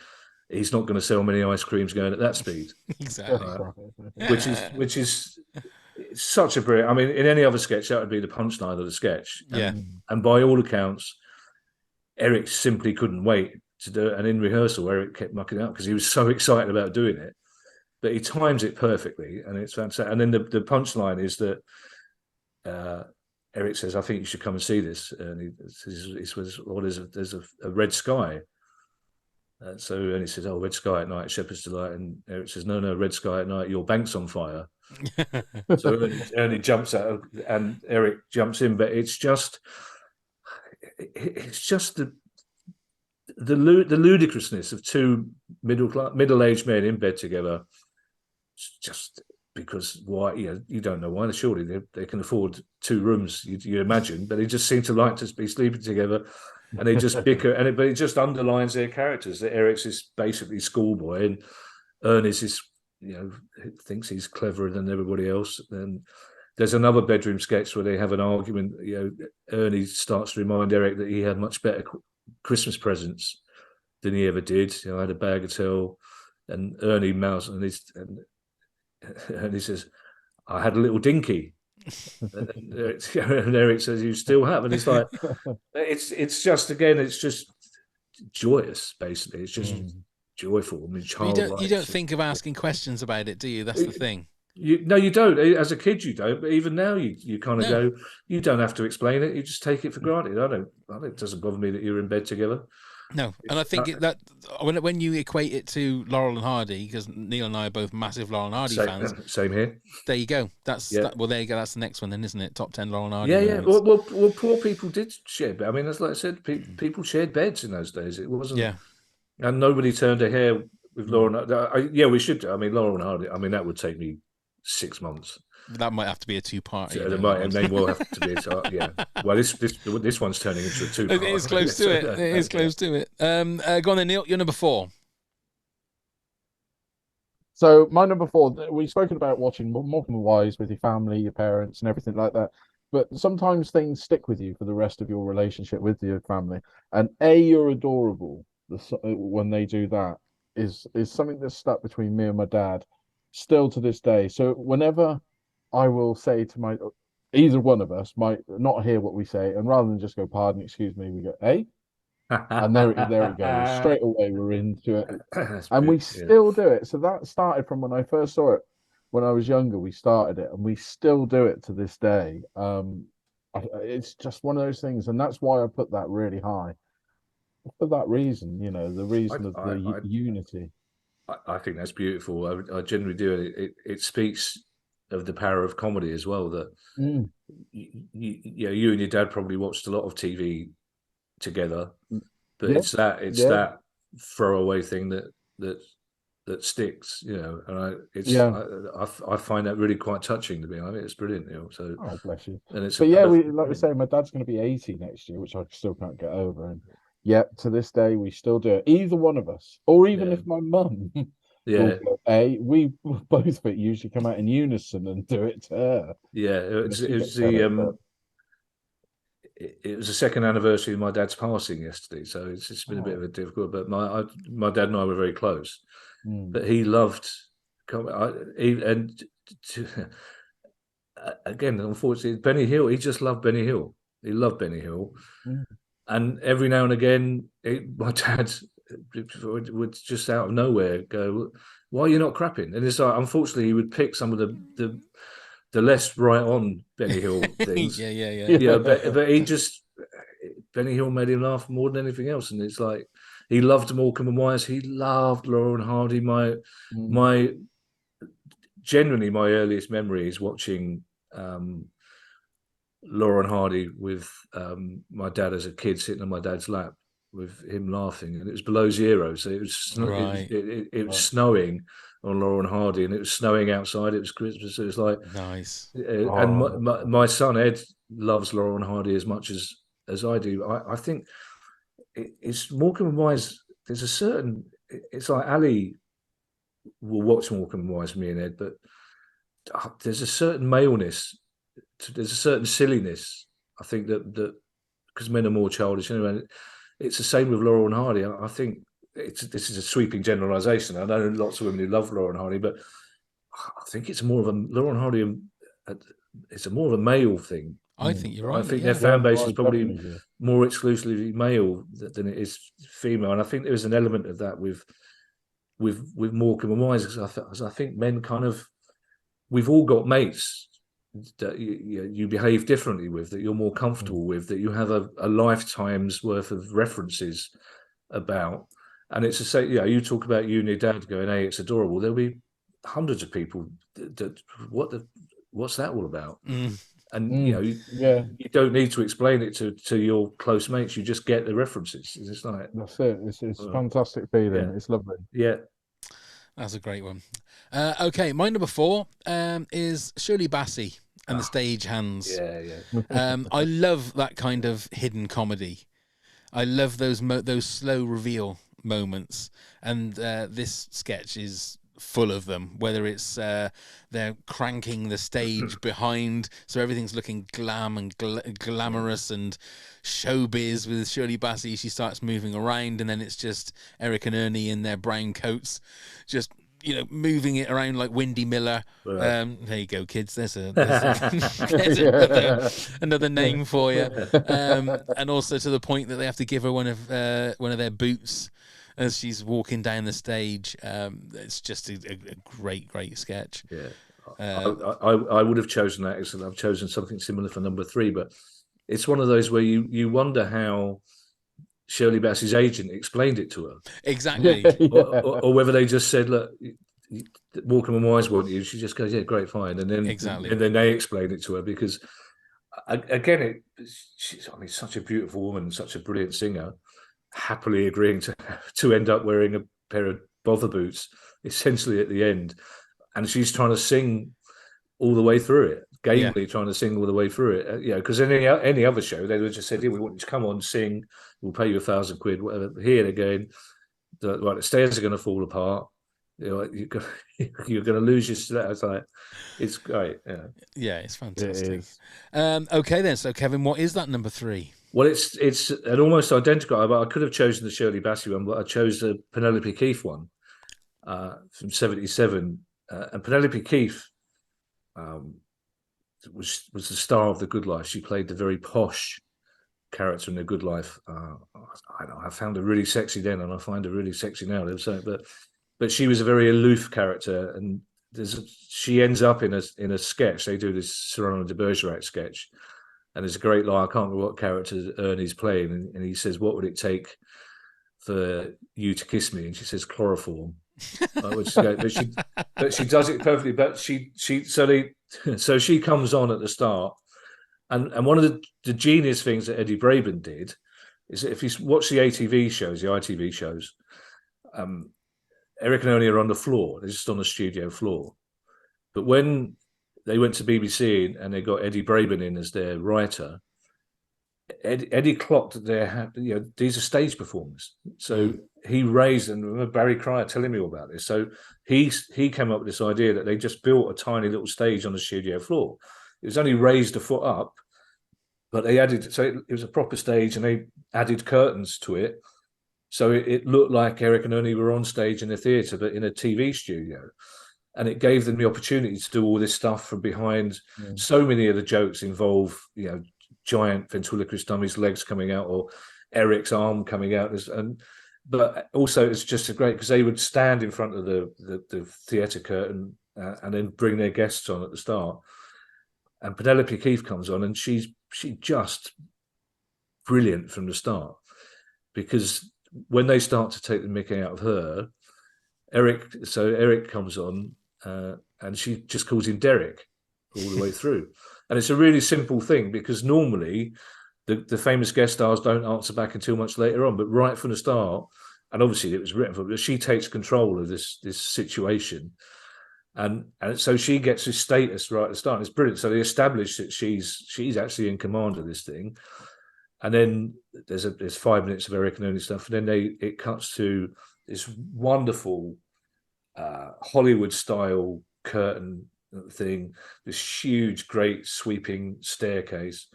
He's not going to sell many ice creams going at that speed. Exactly. Which is such a brilliant. I mean, in any other sketch, that would be the punchline of the sketch. And by all accounts, Eric simply couldn't wait to do it. And in rehearsal, Eric kept mucking up because he was so excited about doing it. But he times it perfectly, and it's fantastic. And then the punchline is that Eric says, "I think you should come and see this." And he says, "Well, there's a red sky." So and he says, "Oh, red sky at night, Shepherd's Delight." And Eric says, "No, red sky at night, your bank's on fire." So Ernie jumps out and Eric jumps in, but it's just the ludicrousness of two middle-aged men in bed together. Just because why? You don't know why. Surely they can afford 2 rooms. You imagine, but they just seem to like to be sleeping together, and they just bicker. But it just underlines their characters. That Eric's is basically schoolboy, and Ernie's is thinks he's cleverer than everybody else. And there's another bedroom sketch where they have an argument. Ernie starts to remind Eric that he had much better Christmas presents than he ever did. I had a bag of tell, and Ernie mouse and he says, "I had a little dinky." and Eric says, "You still have," and it's like, it's just joyous. Basically, it's just joyful. I mean, you don't think of asking questions about it, do you? That's the thing. No, you don't. As a kid, you don't. But even now, you kind of go. You don't have to explain it. You just take it for granted. I don't. It doesn't bother me that you're in bed together. No, and I think that when you equate it to Laurel and Hardy, because Neil and I are both massive Laurel and Hardy fans. Same here. There you go. There you go. That's the next one, then, isn't it? Top 10 Laurel and Hardy. Yeah. Well, poor people did share beds. I mean, as like I said, people shared beds in those days. It wasn't. Yeah. And nobody turned a hair with Laurel. We should. I mean, Laurel and Hardy. I mean, that would take me 6 months. That might have to be a 2-part. And they will have to be. Yeah. Well, this one's turning into a 2-part. It is close to it. It is close to it. Go on then, Neil. You're number 4. So my number 4, we've spoken about watching Morecambe and Wise with your family, your parents, and everything like that. But sometimes things stick with you for the rest of your relationship with your family. And you're adorable. When they do that is something that's stuck between me and my dad still to this day. So whenever I will say to either one of us might not hear what we say, and rather than just go, "Pardon, excuse me," we go, and there it goes. Straight away we're into it. And we still do it. So that started from when I first saw it. When I was younger, we started it, and we still do it to this day. It's just one of those things, and that's why I put that really high. For that reason, the reason of the unity. I think that's beautiful. I generally do. It speaks of the power of comedy as well. That you and your dad probably watched a lot of TV together, but it's that throwaway thing that sticks. And I find that really quite touching to me. I mean, it's brilliant. So bless you. And it's but like we say, my dad's going to be 80 next year, which I still can't get over. And to this day, we still do it. Either one of us, or even if my mum. We both of it usually come out in unison and do it to her. Yeah, it was the second anniversary of my dad's passing yesterday, so it's been a bit of a difficult. But my dad and I were very close. But he loved, again, unfortunately, Benny Hill. He just loved Benny Hill. He loved Benny Hill, and every now and again, my dad would just out of nowhere go, "Why are you not crapping?" And it's like, unfortunately, he would pick some of the less right on Benny Hill things. But he just, Benny Hill made him laugh more than anything else. And it's like, he loved Morecambe and Wise. He loved Laurel and Hardy. Genuinely, my earliest memory is watching Laurel and Hardy with my dad as a kid, sitting on my dad's lap with him laughing, and it was below zero, so it was it was snowing on Laurel and Hardy, and it was snowing outside. It was Christmas, so it was like nice. And my son Ed loves Laurel and Hardy as much as I do. I think it's Morecambe and Wise. There's a certain, it's like Ali will watch Morecambe and Wise, me and Ed, but there's a certain maleness, there's a certain silliness. I think that because men are more childish anyway. It's the same with Laurel and Hardy. I think this is a sweeping generalisation. I know lots of women who love Laurel and Hardy, but I think it's more of a Laurel and Hardy. It's more of a male thing. I think you're right. I think their fan base is probably more exclusively male than it is female, and I think there's an element of that with Morecambe and Wise, because I think men kind of, we've all got mates that you behave differently with, that you're more comfortable with, that you have a lifetime's worth of references about. And it's the same, you talk about you and your dad going, "Hey, it's adorable." There'll be hundreds of people that what's that all about? Mm. And you don't need to explain it to your close mates. You just get the references. It's like That's it. It's a fantastic feeling. It's lovely. Yeah. That's a great one. Okay, my number 4 is Shirley Bassey and the Stage Hands. Yeah. I love that kind of hidden comedy. I love those slow reveal moments, and this sketch is full of them. Whether it's they're cranking the stage behind, so everything's looking glam and glamorous and showbiz with Shirley Bassey. She starts moving around, and then it's just Eric and Ernie in their brown coats, just moving it around like Windy Miller. There you go, kids. There's another name for you. And also to the point that they have to give her one of their boots as she's walking down the stage. It's just a great sketch. Yeah, I would have chosen that. I've chosen something similar for number 3, but it's one of those where you wonder how Shirley Bassey's agent explained it to her. Exactly. Or whether they just said, look, Morecambe and Wise want you. She just goes, yeah, great, fine. And then and then they explain it to her, because again, she's such a beautiful woman, such a brilliant singer, happily agreeing to end up wearing a pair of bother boots essentially at the end, and she's trying to sing all the way through it, gamely trying to sing all the way through it. Because any other show they would have just said, "Yeah, we want you to come on, sing. We'll pay you £1,000, whatever." Here they're going, the stairs are going to fall apart. You're going to lose your step. It's like, it's great. Yeah, it's fantastic. It is. Okay then, so Kevin, what is that number 3? Well, it's an almost identical, but I could have chosen the Shirley Bassey one, but I chose the Penelope Keith one from '77. And Penelope Keith was the star of The Good Life. She played the very posh character in The Good Life. I found her really sexy then, and I find her really sexy now. But she was a very aloof character, and she ends up in a sketch. They do this Cyrano de Bergerac sketch, and there's a great line. I can't remember what character Ernie's playing, and he says, "What would it take for you to kiss me?" And she says, "Chloroform." But she does it perfectly. But so she comes on at the start, and one of the genius things that Eddie Braben did is that if you watch the ITV shows, Eric and Ernie are on the floor. They're just on the studio floor. But when they went to BBC and they got Eddie Braben in as their writer, Eddie clocked that these are stage performers. So he raised, and remember Barry Cryer telling me all about this. So he came up with this idea that they just built a tiny little stage on the studio floor. It was only raised a foot up, but they added, so it was a proper stage, and they added curtains to it. So it looked like Eric and Ernie were on stage in a theatre, but in a TV studio. And it gave them the opportunity to do all this stuff from behind. So many of the jokes involve, giant ventriloquist dummy's legs coming out, or Eric's arm coming out. But also it's just great because they would stand in front of the theatre curtain and then bring their guests on at the start. And Penelope Keith comes on, and she's just brilliant from the start, because when they start to take the mickey out of her, Eric comes on, and she just calls him Derek all the way through. And it's a really simple thing, because normally the famous guest stars don't answer back until much later on, but right from the start, and obviously it was written for her, but she takes control of this situation. And so she gets this status right at the start. It's brilliant. So they establish that she's actually in command of this thing. And then there's 5 minutes of Eric and Ernie stuff, and then it cuts to this wonderful Hollywood style curtain thing, this huge, great sweeping staircase.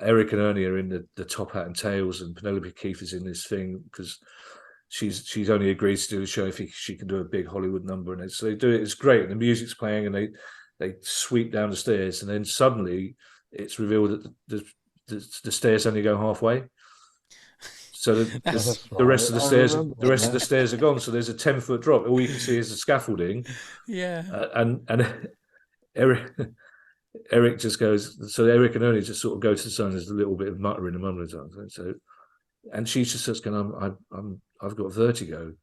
Eric and Ernie are in the top hat and tails, and Penelope Keith is in this thing because she's only agreed to do the show if she can do a big Hollywood number. And so they do it. It's great, and the music's playing, and they sweep down the stairs, and then suddenly it's revealed that the stairs only go halfway. So the rest of the stairs are gone. So there's a 10-foot drop. All you can see is the scaffolding. Yeah. And Eric just goes. So Eric and Ernie just sort of go to the side. There's a little bit of muttering and mumbling. So, and she just says, "I've got vertigo,"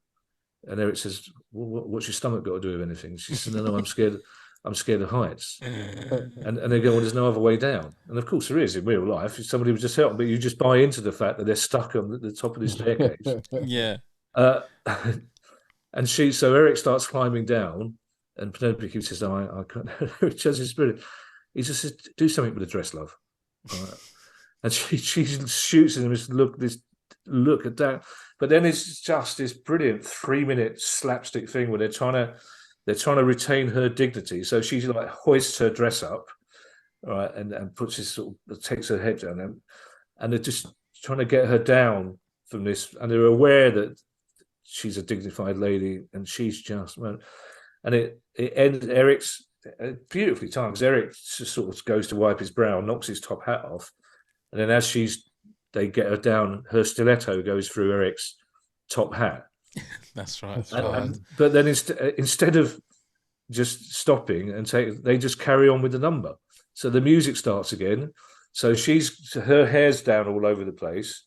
And Eric says, well, what's your stomach got to do with anything? She says, no, I'm scared. I'm scared of heights. And they go, well, there's no other way down. And of course there is in real life. If somebody would just help, but you just buy into the fact that they're stuck on the top of the staircase. Yeah. And so Eric starts climbing down, and Penelope keeps says, "No, I can't." Just his spirit. He just says, "Do something with the dress, love." Right. And she shoots him this look at that. But then it's just this brilliant 3-minute slapstick thing where they're trying to retain her dignity. So she like hoists her dress up, right, and puts this takes her head down, and they're just trying to get her down from this, and they're aware that she's a dignified lady, and she's just, and it ends. Eric's beautifully timed, because Eric just sort of goes to wipe his brow, knocks his top hat off, and then as they get her down, her stiletto goes through Eric's top hat. That's right. But then instead of just stopping and they just carry on with the number. So the music starts again. So her hair's down all over the place.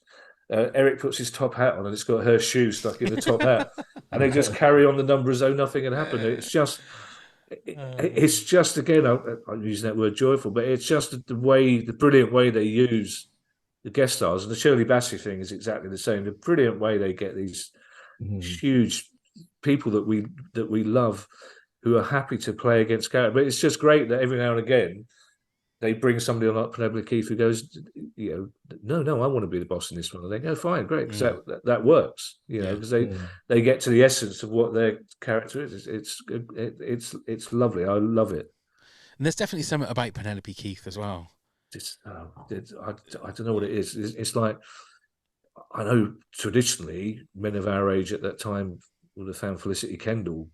Eric puts his top hat on, and it's got her shoe stuck in the top hat, and they just carry on the number as though nothing had happened. It's just again, I'm using that word joyful, but it's just the brilliant way they use the guest stars. And the Shirley Bassey thing is exactly the same. The brilliant way they get these huge people that we love, who are happy to play against character. But it's just great that every now and again they bring somebody on like Penelope Keith who goes, no, I want to be the boss in this one. And they go, fine, great, because that works, because they get to the essence of what their character is. It's lovely. I love it. And there's definitely something about Penelope Keith as well. I don't know what it is. It's like, I know traditionally men of our age at that time would have found Felicity Kendall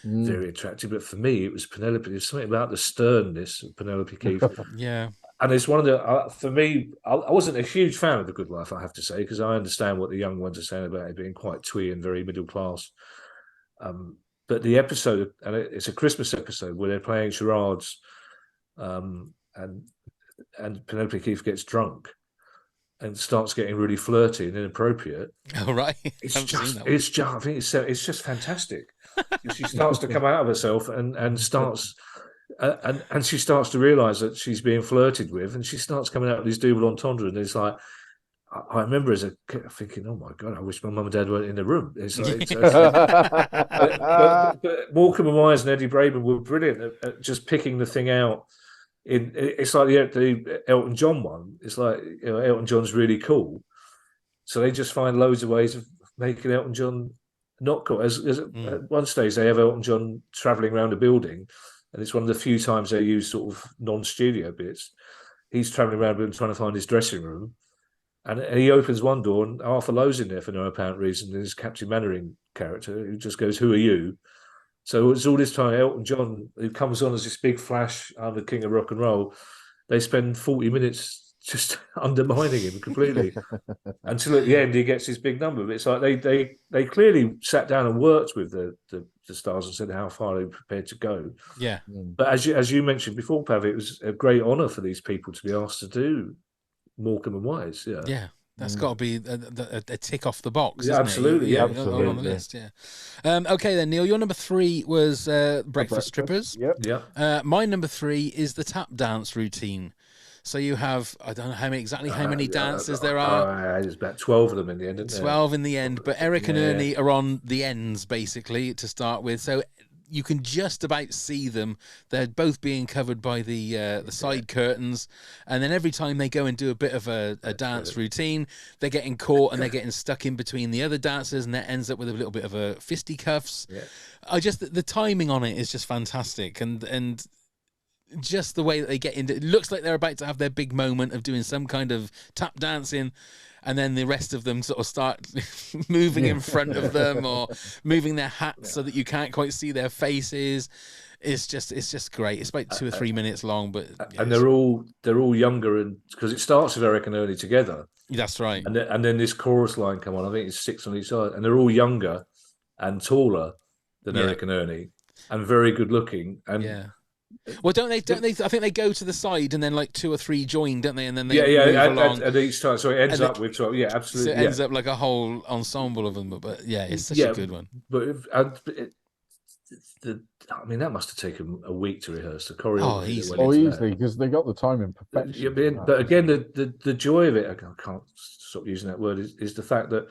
very attractive, but for me it was Penelope. There's something about the sternness of Penelope Keith. Yeah, and it's one of the for me, I wasn't a huge fan of The Good Life, I have to say, because I understand what the young ones are saying about it being quite twee and very middle class. But the episode, and it's a Christmas episode where they're playing charades, and Penelope Keith gets drunk and starts getting really flirty and inappropriate. Oh, right. It's just fantastic. She starts to come out of herself and starts, and she starts to realise that she's being flirted with, and she starts coming out with this double entendre. And it's like, I remember as a kid thinking, "Oh my God, I wish my mum and dad weren't in the room." But Morecambe and Wise and Eddie Braben were brilliant at just picking the thing out. It's like the Elton John one. It's like, Elton John's really cool, so they just find loads of ways of making Elton John not cool. At one stage, they have Elton John travelling around a building, and it's one of the few times they use sort of non-studio bits. He's travelling around a building trying to find his dressing room, and he opens one door, and Arthur Lowe's in there for no apparent reason. There's Captain Mannering character who just goes, "Who are you?" So it's all this time Elton John, who comes on as this big flash, I'm the king of rock and roll. They spend 40 minutes just undermining him completely until at the end he gets his big number. But it's like they clearly sat down and worked with the stars and said how far they were prepared to go. Yeah. But as you mentioned before, Pav, it was a great honour for these people to be asked to do Morecambe and Wise. Yeah. Yeah. That's got to be a tick off the box, yeah, isn't absolutely, it? Absolutely. On the list, yeah. Okay, then, Neil, your number 3 was Breakfast Strippers. Yep. Yeah. My number 3 is the tap dance routine. So you have, I don't know how many dances there are. There's about 12 of them in the end, isn't there? 12 in the end, but Eric and Ernie are on the ends, basically, to start with. So you can just about see them. They're both being covered by the side curtains, and then every time they go and do a bit of a dance routine, they're getting caught and they're getting stuck in between the other dancers, and that ends up with a little bit of a fisticuffs. Yeah. The timing on it is just fantastic, and just the way that they get into it looks like they're about to have their big moment of doing some kind of tap dancing, and then the rest of them sort of start moving in front of them or moving their hats so that you can't quite see their faces. It's just great. It's about 2 or 3 minutes long, but and they're all younger, and because it starts with Eric and Ernie together. That's right. And then this chorus line come on. I think it's 6 on each side, and they're all younger and taller than Eric and Ernie, and very good looking. And Well, don't they? I think they go to the side and then like 2 or 3 join, don't they? And then they move along. And each time, so it ends up with 12. Yeah, absolutely. So it ends up like a whole ensemble of them. But yeah, it's such a good one. But I mean, that must have taken a week to rehearse the choreography. Easily, because they got the time in perfection. But again, the joy of it, I can't stop using that word, is the fact that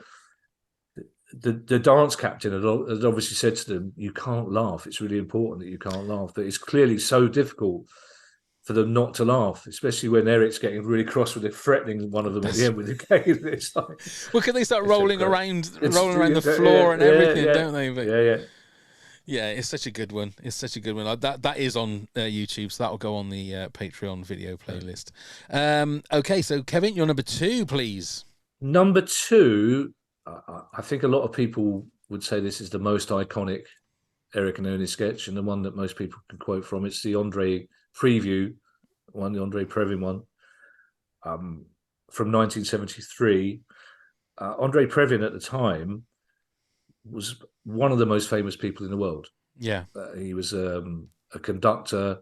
the dance captain had obviously said to them, you can't laugh. It's really important that you can't laugh. But it's clearly so difficult for them not to laugh, especially when Eric's getting really cross with it, threatening one of them at the end with the cane. It's like, well, can they start rolling around the floor and everything, don't they? But, yeah, it's such a good one. It's such a good one. That is on YouTube, so that'll go on the Patreon video playlist. Okay, so Kevin, your number 2, please. Number 2, I think a lot of people would say this is the most iconic Eric and Ernie sketch, and the one that most people can quote from. It's the Andre Preview one, the Andre Previn one, from 1973. Andre Previn at the time was one of the most famous people in the world. Yeah. He was a conductor,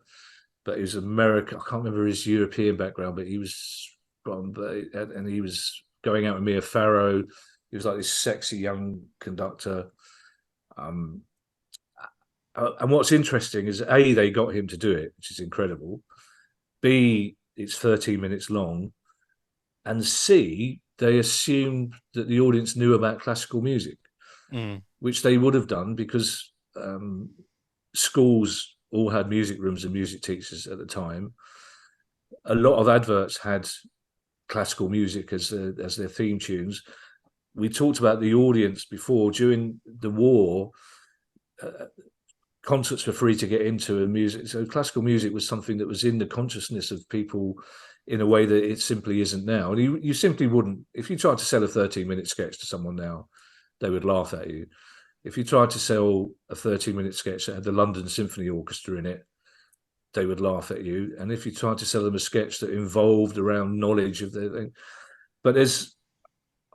but he was American. I can't remember his European background, but he was and he was going out with Mia Farrow. He was like this sexy young conductor. And what's interesting is, A, they got him to do it, which is incredible. B, it's 13 minutes long. And C, they assumed that the audience knew about classical music, which they would have done because schools all had music rooms and music teachers at the time. A lot of adverts had classical music as their theme tunes. We talked about the audience before. During the war, concerts were free to get into, and music. So classical music was something that was in the consciousness of people in a way that it simply isn't now. And you simply wouldn't, if you tried to sell a 13-minute sketch to someone now, they would laugh at you. If you tried to sell a 13-minute sketch that had the London Symphony Orchestra in it, they would laugh at you. And if you tried to sell them a sketch that involved around knowledge of the thing, but there's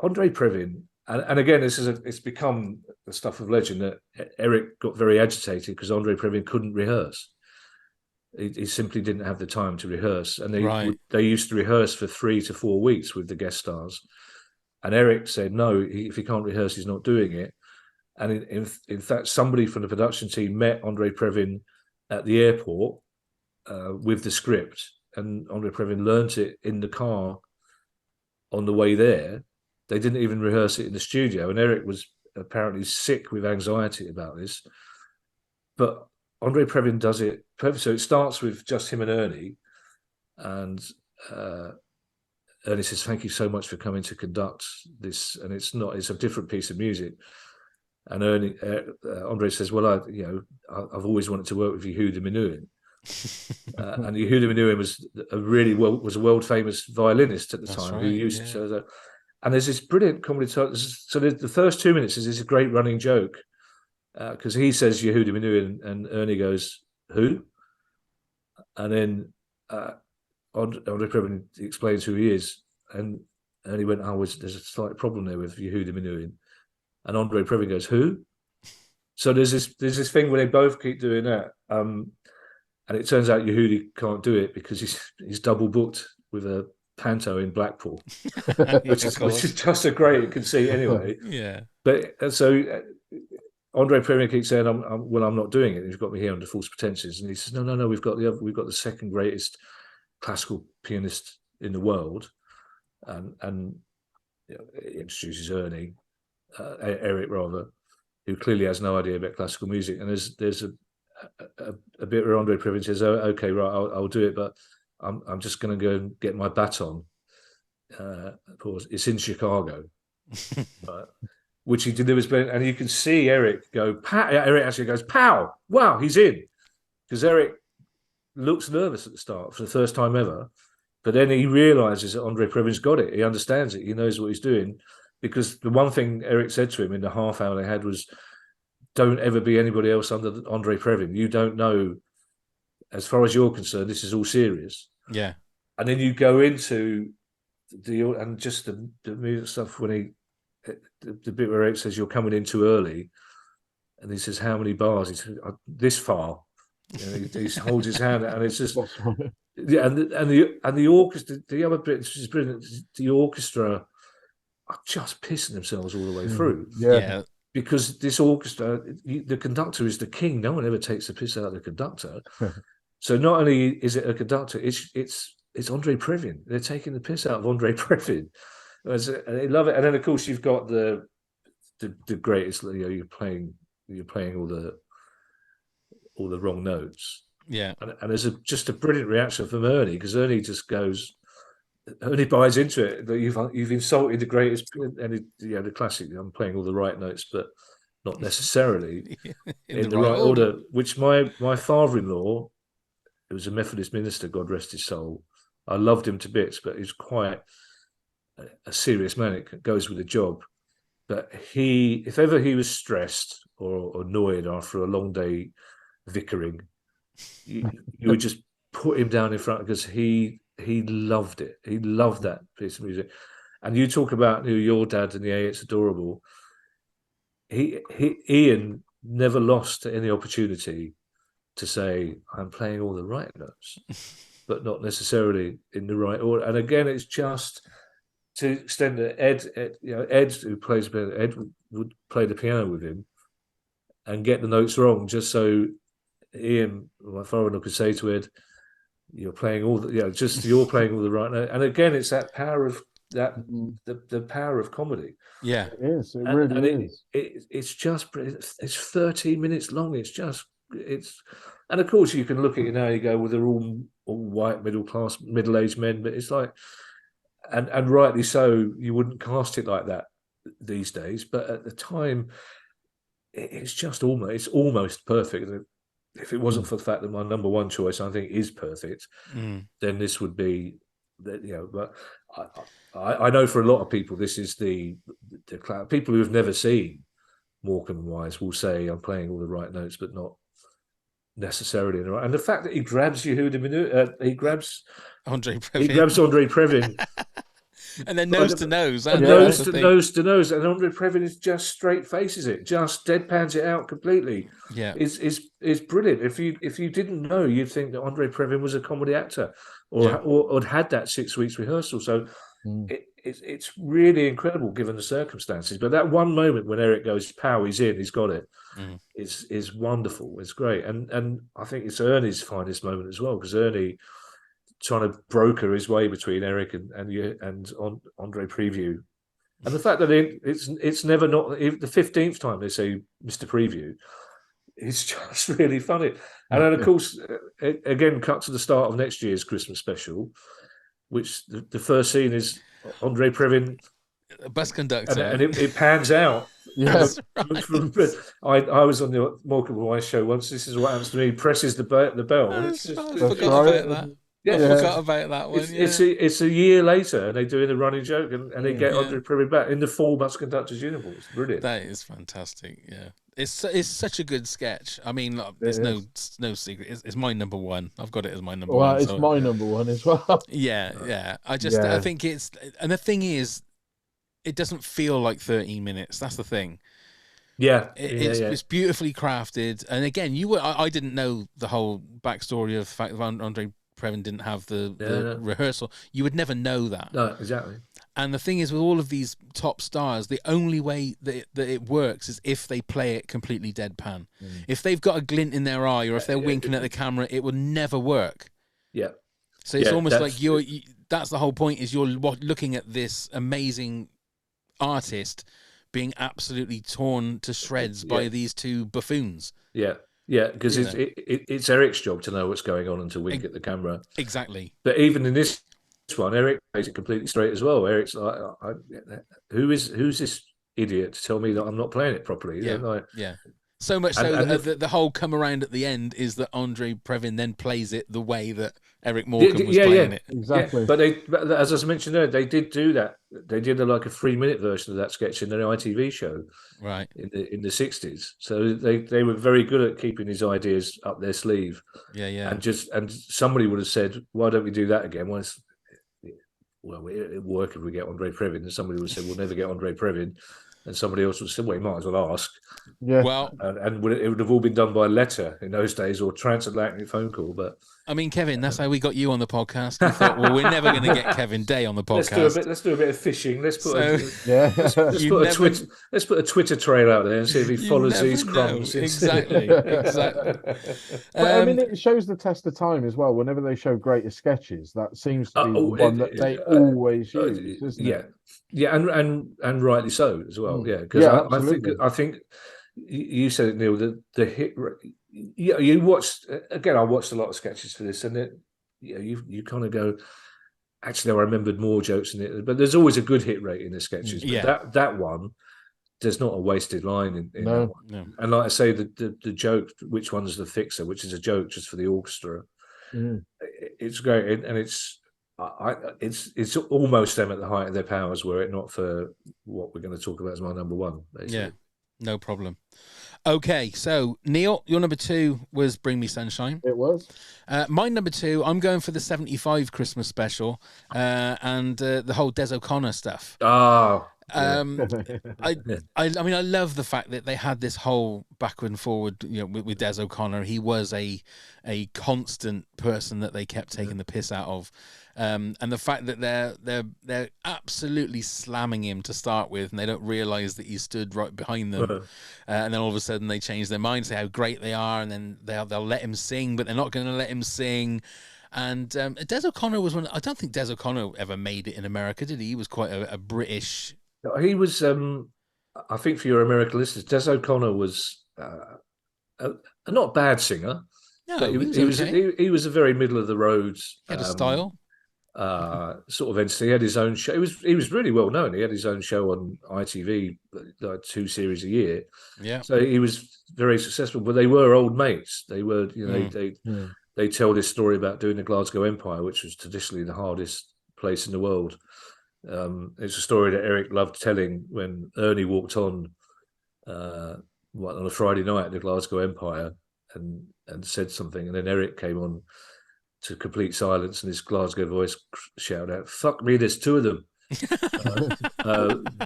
Andre Previn, and again, it's become the stuff of legend that Eric got very agitated because Andre Previn couldn't rehearse. He simply didn't have the time to rehearse, and they used to rehearse for 3 to 4 weeks with the guest stars. And Eric said, no, if he can't rehearse, he's not doing it. And in fact, somebody from the production team met Andre Previn at the airport with the script, and Andre Previn learnt it in the car on the way there. They didn't even rehearse it in the studio, and Eric was apparently sick with anxiety about this. But Andre Previn does it perfect. So it starts with just him and Ernie, and Ernie says, "Thank you so much for coming to conduct this." And it's a different piece of music. And Andre says, "Well, I've always wanted to work with Yehuda Menuhin." And Yehuda Menuhin was a world famous violinist at the time, who used to show that. And there's this brilliant comedy. So the first 2 minutes is this great running joke because he says Yehuda Menuhin, and Ernie goes, "Who?" And then Andre Previn explains who he is, and Ernie went, "There's a slight problem there with Yehuda Menuhin." And Andre Previn goes, "Who?" So there's this thing where they both keep doing that, and it turns out Yehudi can't do it because he's double booked with a panto in Blackpool, which is just a great conceit anyway. Yeah. But so Andre Previn keeps saying, "I'm not doing it. You've got me here under false pretenses." And he says, "No, we've got the second greatest classical pianist in the world," and he introduces Eric rather, who clearly has no idea about classical music. And there's a bit where Andre Previn says, "Oh, okay, right, I'll do it, but I'm just going to go and get my baton." Pause. It's in Chicago, which he delivers, and you can see Eric go. Pow! Eric actually goes, "Pow! Wow, he's in!" Because Eric looks nervous at the start for the first time ever, but then he realizes that Andre Previn's got it. He understands it. He knows what he's doing. Because the one thing Eric said to him in the half hour they had was, "Don't ever be anybody else under Andre Previn. You don't know, as far as you're concerned, this is all serious." Yeah. And then you go into the music stuff when the bit where Eric says, "You're coming in too early," and he says, "How many bars?" He says, "This far." He holds his hand, and it's just That's right. yeah, and the orchestra. The other bit which is brilliant. The orchestra are just pissing themselves all the way through. Yeah. Because this orchestra, the conductor is the king. No one ever takes the piss out of the conductor. So not only is it a conductor, it's Andre Previn. They're taking the piss out of Andre Previn. And they love it. And then of course you've got the greatest. You're playing all the wrong notes. Yeah. And there's just a brilliant reaction from Ernie, because Ernie just goes. Ernie buys into it that you've insulted the greatest, and the classic. I'm playing all the right notes, but not necessarily in the right order. Which my father-in-law, who was a Methodist minister, God rest his soul, I loved him to bits, but he's quite a serious man. It goes with the job. But if ever he was stressed or annoyed after a long day vicaring, you would just put him down in front, because he loved it. He loved that piece of music. And you talk about your dad and it's adorable. Ian never lost any opportunity to say, I'm playing all the right notes, but not necessarily in the right order. And again, it's just to extend to Ed, who plays piano. Ed would play the piano with him and get the notes wrong, just so Ian, my father-in-law, could say to Ed, you're playing all you're playing all the right notes. And again, it's that power of the power of comedy. Yeah, it is. It really is. It's just, it's 13 minutes long. And of course you can look at it now. You go, well, they're all white, middle-aged men, but it's like, and rightly so, you wouldn't cast it like that these days. But at the time, it's almost perfect. If it wasn't for the fact that my number one choice, I think, is perfect, then this would be, But I know for a lot of people, this is the people who have never seen Morecambe and Wise will say, I'm playing all the right notes, but not necessarily in the right. And the fact that he grabs Yehuda Minu, he grabs Andre Previn. And then nose to nose. Nose to nose. And Andre Previn is just straight faces it, just deadpans it out completely. Yeah. It's brilliant. If you didn't know, you'd think that Andre Previn was a comedy actor or had that 6 weeks rehearsal. So it's really incredible given the circumstances. But that one moment when Eric goes, pow, he's in, he's got it, is wonderful. It's great. And I think it's Ernie's finest moment as well, because Ernie trying to broker his way between Eric and Andre Preview, and the fact that it's never not the 15th time they say Mr. Preview, it's just really funny. And then of course, again, cut to the start of next year's Christmas special, which the first scene is Andre Previn, bus conductor, and it pans out. Yes, I was on the Morecambe and Wise show once. This is what happens to me. He presses the bell. I forgot about that. Yeah, I forgot about that one. It's a year later, and they're doing a running joke, and they get Andre Previn back in the full bus conductor's uniform. It's brilliant. That is fantastic. Yeah, it's such a good sketch. I mean, there's no secret. It's my number one. I've got it as my number one. Well, it's my number one as well. Yeah. I think it's, and the thing is, it doesn't feel like 13 minutes. That's the thing. Yeah, it's beautifully crafted. And again, I didn't know the whole backstory of the fact that Andre Previn didn't have the rehearsal. You would never know that. No, exactly. And the thing is, with all of these top stars, the only way that it works is if they play it completely deadpan. If they've got a glint in their eye, or if they're winking at the camera, it will never work. Yeah. So it's almost like that's the whole point, is you're looking at this amazing artist being absolutely torn to shreds by these two buffoons. Yeah. Yeah, because it's Eric's job to know what's going on and to wink at the camera. Exactly. But even in this one, Eric plays it completely straight as well. Eric's like, who's this idiot to tell me that I'm not playing it properly? Yeah. So much so that the whole come around at the end is that Andre Previn then plays it the way that Eric Morecambe was playing it. Exactly. Yeah. But as I mentioned earlier, they did do that. They did a 3-minute version of that sketch in their ITV show, right, in the 60s. So they were very good at keeping his ideas up their sleeve. Yeah. And somebody would have said, why don't we do that again? Well, it'll work if we get Andre Previn. And somebody would have said, we'll never get Andre Previn. And somebody else would say, well, you might as well ask. Yeah. Well, And it would have all been done by letter in those days or transatlantic phone call. But I mean, Kevin, that's how we got you on the podcast. We thought, well, we're never going to get Kevin Day on the podcast. let's do a bit of fishing. Let's put let's put a Twitter trail out there and see if he follows these crumbs. Exactly. But I mean, it shows the test of time as well. Whenever they show greatest sketches, that seems to be the one that they always use, isn't it? Yeah, and rightly so as well. Yeah, because I think you said it, Neil. The hit. Yeah, you watched again. I watched a lot of sketches for this, and you kind of go. Actually, I remembered more jokes in it, but there's always a good hit rate in the sketches. But that one, there's not a wasted line in that one. No. And like I say, the joke, which one's the fixer, which is a joke just for the orchestra. It's great, and it's almost them at the height of their powers, were it not for what we're going to talk about as my number one. Basically. Yeah, no problem. Okay, so Neil, your number 2 was Bring Me Sunshine. It was. My number 2, I'm going for the 75 Christmas special and the whole Des O'Connor stuff. Oh. I mean, I love the fact that they had this whole backward and forward, with Des O'Connor. He was a constant person that they kept taking the piss out of, and the fact that they're absolutely slamming him to start with, and they don't realise that he stood right behind them, and then all of a sudden they change their mind, say how great they are, and then they'll let him sing, but they're not going to let him sing. And Des O'Connor was one. I don't think Des O'Connor ever made it in America, did he? He was quite a British. He was, I think, for your American listeners, Des O'Connor was a not bad singer. No, but he was a very middle of the road. He had a style. Sort of entity. He had his own show. He was really well known. He had his own show on ITV, like 2 series a year. Yeah. So he was very successful. But they were old mates. They were, they tell this story about doing the Glasgow Empire, which was traditionally the hardest place in the world. It's a story that Eric loved telling when Ernie walked on a Friday night at the Glasgow Empire and said something, and then Eric came on to complete silence, and his Glasgow voice shouted out, "Fuck me, there's 2 of them."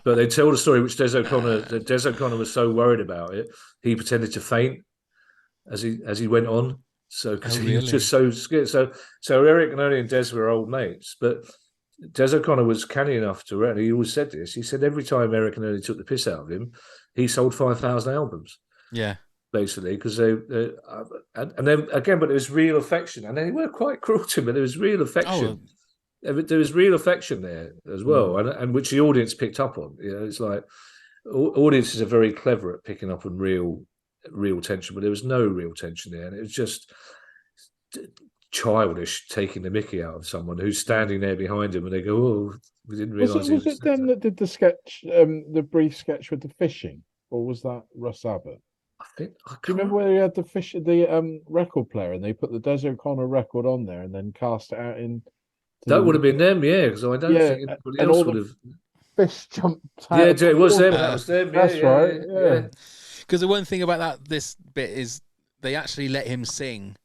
But they tell the story which Des O'Connor was so worried about it, he pretended to faint as he went on. So because he was just so scared. So Eric and Ernie and Des were old mates, but Des O'Connor was canny enough to, and he always said this. He said every time Eric and Ernie took the piss out of him, he sold 5,000 albums. Yeah, basically, because and then again, but there was real affection, and they were quite cruel to him, but there was real affection. There was real affection there as well, and which the audience picked up on. It's like audiences are very clever at picking up on real tension, but there was no real tension there, and it was just childish taking the mickey out of someone who's standing there behind him, and they go, "Oh, we didn't realise." Was it them that did the sketch, the brief sketch with the fishing, or was that Russ Abbott? Do you remember where he had the record player, and they put the Des O'Connor record on there, and then cast it out in? That would have been them, yeah. Because I don't think anybody else would have. Fish jumped out. Yeah, it was them. That was them. That's right. Yeah. Because the one thing about this bit is they actually let him sing,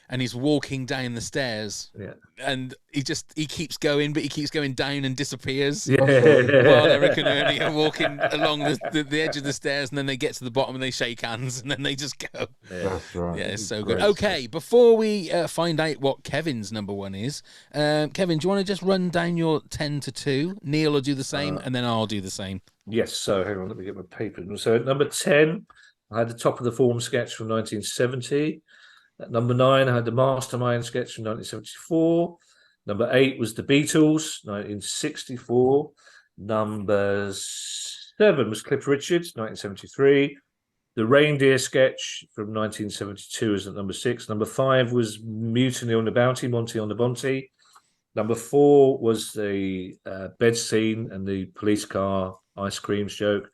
and he's walking down the stairs, and he keeps going, but he keeps going down and disappears. Yeah. While Eric and Ernie are walking along the edge of the stairs, and then they get to the bottom and they shake hands, and then they just go. Yeah. That's right. Yeah, it's so good. Okay, before we find out what Kevin's number 1 is, Kevin, do you want to just run down your 10 to 2? Neil will do the same, and then I'll do the same. Yes. So hang on, let me get my paper. So at number 10, I had the Top of the Form sketch from 1970. At number 9, I had the Mastermind sketch from 1974. Number 8 was the Beatles, 1964. Number 7 was Cliff Richards, 1973. The Reindeer sketch from 1972 is at number 6. Number 5 was Mutiny on the Bounty, Monty on the Bounty. Number 4 was the bed scene and the police car ice cream joke.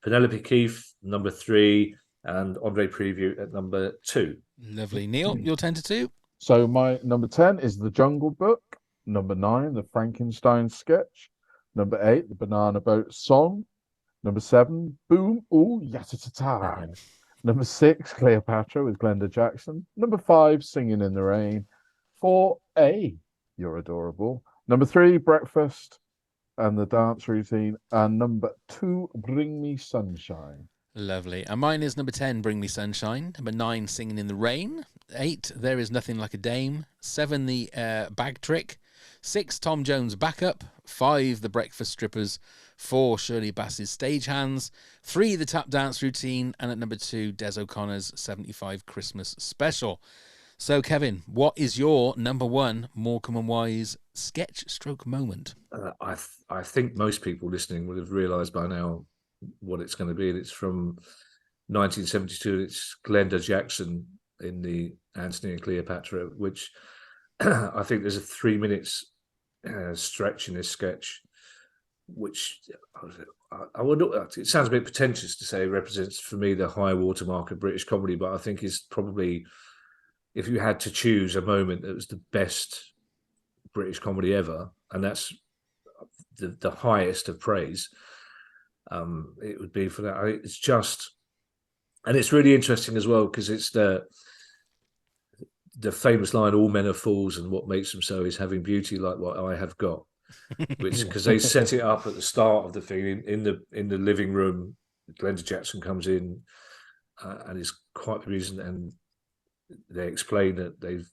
Penelope Keith, number 3, and Andre Preview at number 2. Lovely. Neil, your 10 to 2? So my number 10 is The Jungle Book. Number 9, The Frankenstein sketch. Number 8, The Banana Boat song. Number 7, Boom, Ooh, Yatta-ta-ta. Number 6, Cleopatra with Glenda Jackson. Number 5, Singing in the Rain. 4A, You're Adorable. Number 3, Breakfast. and the dance routine. And number 2, Bring Me Sunshine. Lovely. And mine is number 10, Bring Me Sunshine. Number 9, Singing in the Rain. 8, There Is Nothing Like a Dame. 7, The Bag Trick. 6, Tom Jones Backup. 5, The Breakfast Strippers. 4, Shirley Bass's Stagehands. 3, The Tap Dance Routine. And at number 2, Des O'Connor's 75 Christmas Special. So, Kevin, what is your number 1 Morecambe and Wise sketch stroke moment? I think most people listening would have realised by now what it's going to be. And it's from 1972. It's Glenda Jackson in the Antony and Cleopatra, which I think there's a 3 minutes stretch in this sketch, which I would. It sounds a bit pretentious to say represents for me the high watermark of British comedy, but I think is probably, if you had to choose a moment that was the best British comedy ever, and that's the highest of praise, it would be for that. It's just, and it's really interesting as well because it's the famous line, "All men are fools, and what makes them so is having beauty like what I have got," which because they set it up at the start of the thing in the living room. Glenda Jackson comes in and is quite the reason, and they explain that they've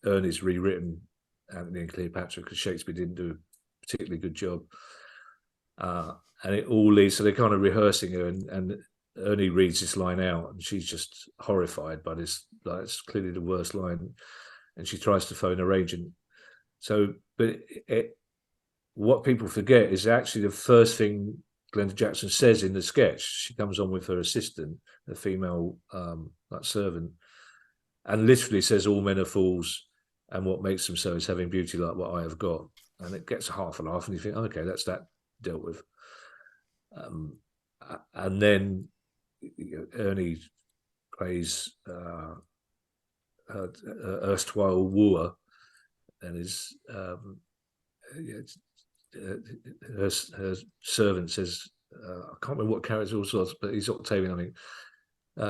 Ernie's rewritten Antony and Cleopatra because Shakespeare didn't do a particularly good job, and it all leads. So they're kind of rehearsing her, and Ernie reads this line out, and she's just horrified by this. Like, it's clearly the worst line, and she tries to phone her agent. So, but what people forget is actually the first thing Glenda Jackson says in the sketch. She comes on with her assistant, a female servant, and literally says, "All men are fools, and what makes them so is having beauty like what I have got." And it gets half a laugh, and you think, okay, that's that dealt with. And then Ernie plays her erstwhile wooer, and his her servant says, I can't remember what character it was, but he's Octavian, I think.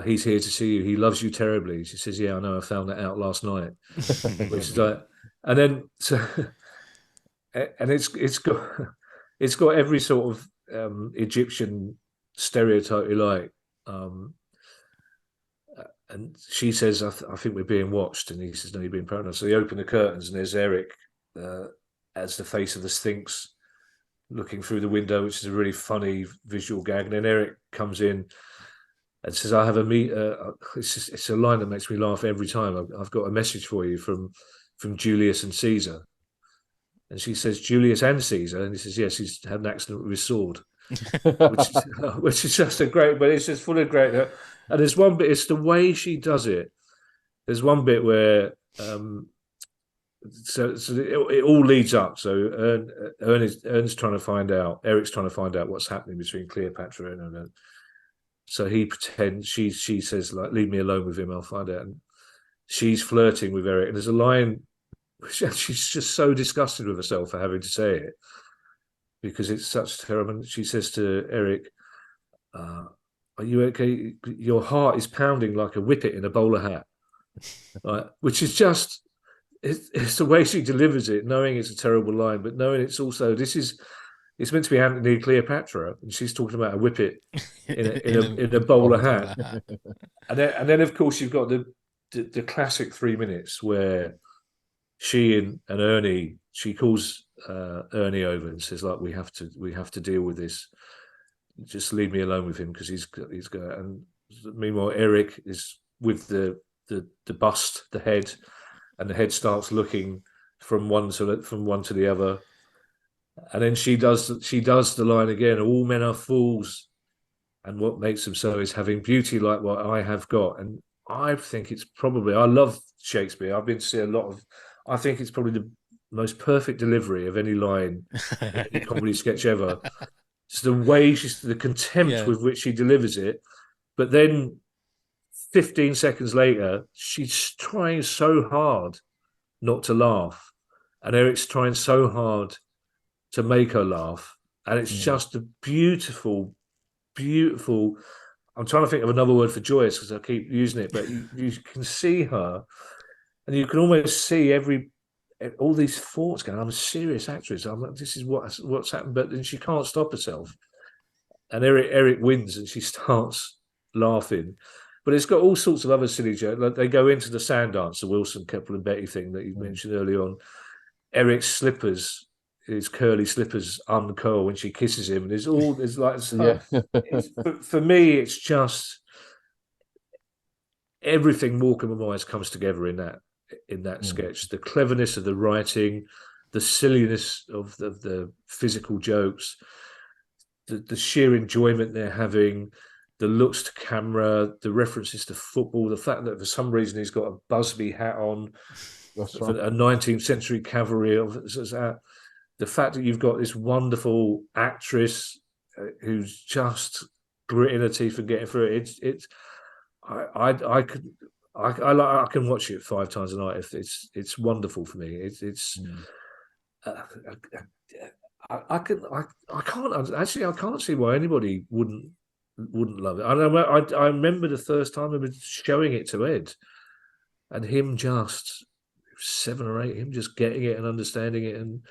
He's here to see you. He loves you terribly. She says, "Yeah, I know. I found that out last night." Which is like, and then so, and it's got every sort of Egyptian stereotype you like. And she says, I think we're being watched. And he says, "No, you're being paranoid." So they open the curtains, and there's Eric as the face of the Sphinx looking through the window, which is a really funny visual gag. And then Eric comes in and says, "I have a meet." It's a line that makes me laugh every time. I've got a message for you from Julius and Caesar. And she says, "Julius and Caesar?" And he says, "Yes, he's had an accident with his sword," which is just a great. But it's just full of great. And there's one bit. It's the way she does it. There's one bit where. So it all leads up. So Ern's trying to find out. Eric's trying to find out what's happening between Cleopatra and Ern. So he pretends. She says, like, "Leave me alone with him. I'll find out." And she's flirting with Eric. And there's a line. She's just so disgusted with herself for having to say it because it's such terrible. She says to Eric, "Are you okay? Your heart is pounding like a whippet in a bowler hat," which is just. It's the way she delivers it, knowing it's a terrible line, but knowing it's also it's meant to be Antony and Cleopatra, and she's talking about a whippet in a bowler hat. And then of course you've got the classic 3 minutes where she and Ernie, she calls Ernie over and says, like, we have to deal with this. Just leave me alone with him because he's got. And meanwhile Eric is with the bust, the head. And the head starts looking from one to the other, and then she does the line again. "All men are fools, and what makes them so is having beauty like what I have got." And I think it's probably, I love Shakespeare. I've been to see a lot of. I think it's probably the most perfect delivery of any line in any comedy sketch ever. It's the way the contempt with which she delivers it, but then. 15 seconds later, she's trying so hard not to laugh, and Eric's trying so hard to make her laugh, and it's just a beautiful. I'm trying to think of another word for joyous because I keep using it, but you can see her, and you can almost see every all these thoughts going, I'm a serious actress. This is what's happened, but then she can't stop herself. And Eric wins, and she starts laughing. But it's got all sorts of other silly jokes. Like they go into the sand dance, the Wilson, Keppel and Betty thing that you mentioned early on. Eric's slippers, his curly slippers uncurl when she kisses him, and there's like for me, it's just everything Morecambe and Wise comes together in that sketch. The cleverness of the writing, the silliness of the physical jokes, the sheer enjoyment they're having, the looks to camera, the references to football, the fact that for some reason he's got a Busby hat on, a 19th century cavalry the fact that you've got this wonderful actress who's just gritting her teeth and getting through it. I can watch it 5 times a night. If it's wonderful for me. I can't see why anybody wouldn't love it. I remember the first time I was showing it to Ed, and him just 7 or 8, him just getting it and understanding it, and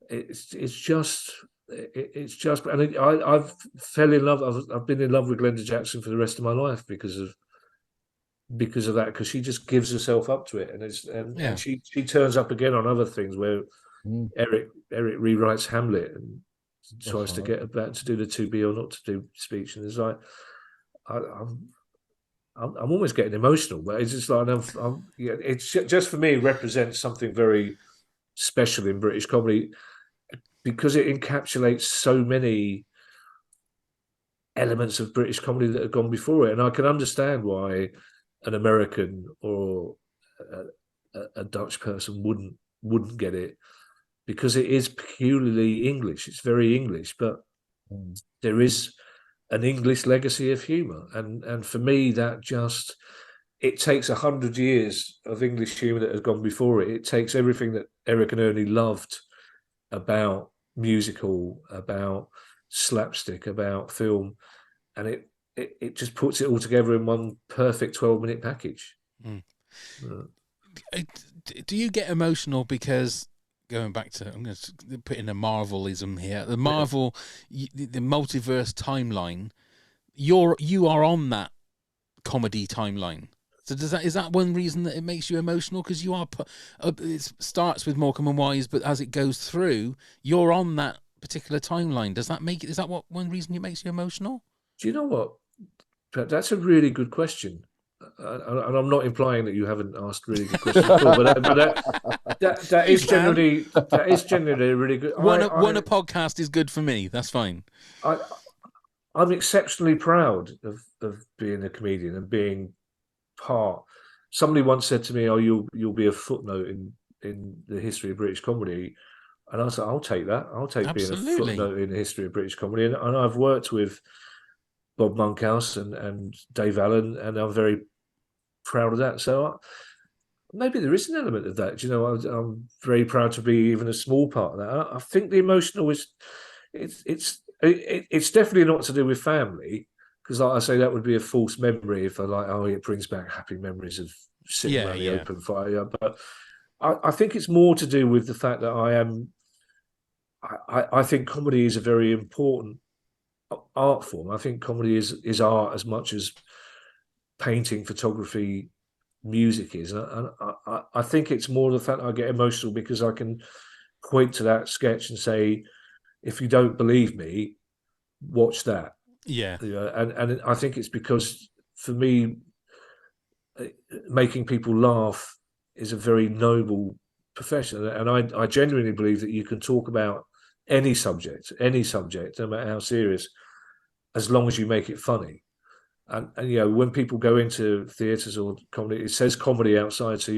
it's just. And I've fell in love. I've been in love with Glenda Jackson for the rest of my life because of that. Because she just gives herself up to it, and she turns up again on other things where Eric rewrites Hamlet and tries to get about to do the to be or not to do speech, and it's like I'm almost getting emotional, but it's just like it's just for me it represents something very special in British comedy because it encapsulates so many elements of British comedy that have gone before it, and I can understand why an American or a Dutch person wouldn't get it. Because it is peculiarly English. It's very English, but there is an English legacy of humour. And for me, that just, it takes 100 years of English humour that has gone before it. It takes everything that Eric and Ernie loved about musical, about slapstick, about film, and it just puts it all together in one perfect 12-minute package. Do you get emotional because... Going back to, I'm going to put in a Marvelism here. The Marvel, the multiverse timeline. You are on that comedy timeline. So is that one reason that it makes you emotional? Because you are. It starts with Morecambe and Wise, but as it goes through, you're on that particular timeline. Is that one reason it makes you emotional? Do you know what? That's a really good question. And I'm not implying that you haven't asked really good questions before, but that is generally a really good. One a podcast is good for me. That's fine. I'm exceptionally proud of being a comedian and being part. Somebody once said to me, "Oh, you'll be a footnote in the history of British comedy," and I was like, "I'll take that. I'll take Absolutely. being a footnote in the history of British comedy." And I've worked with Bob Monkhouse and Dave Allen, and I'm very proud of that. So maybe there is an element of that. You know, I'm very proud to be even a small part of that. I think the emotional is, it's definitely not to do with family, because like I say, that would be a false memory if I it brings back happy memories of sitting around the open fire. But I think it's more to do with the fact that I think comedy is a very important art form. I think comedy is art as much as painting, photography, music is. And I think it's more the fact that I get emotional because I can point to that sketch and say, if you don't believe me, watch that. Yeah. And I think it's because for me, making people laugh is a very noble profession. And I genuinely believe that you can talk about any subject, no matter how serious, as long as you make it funny. And you know, when people go into theatres or comedy, it says comedy outside, so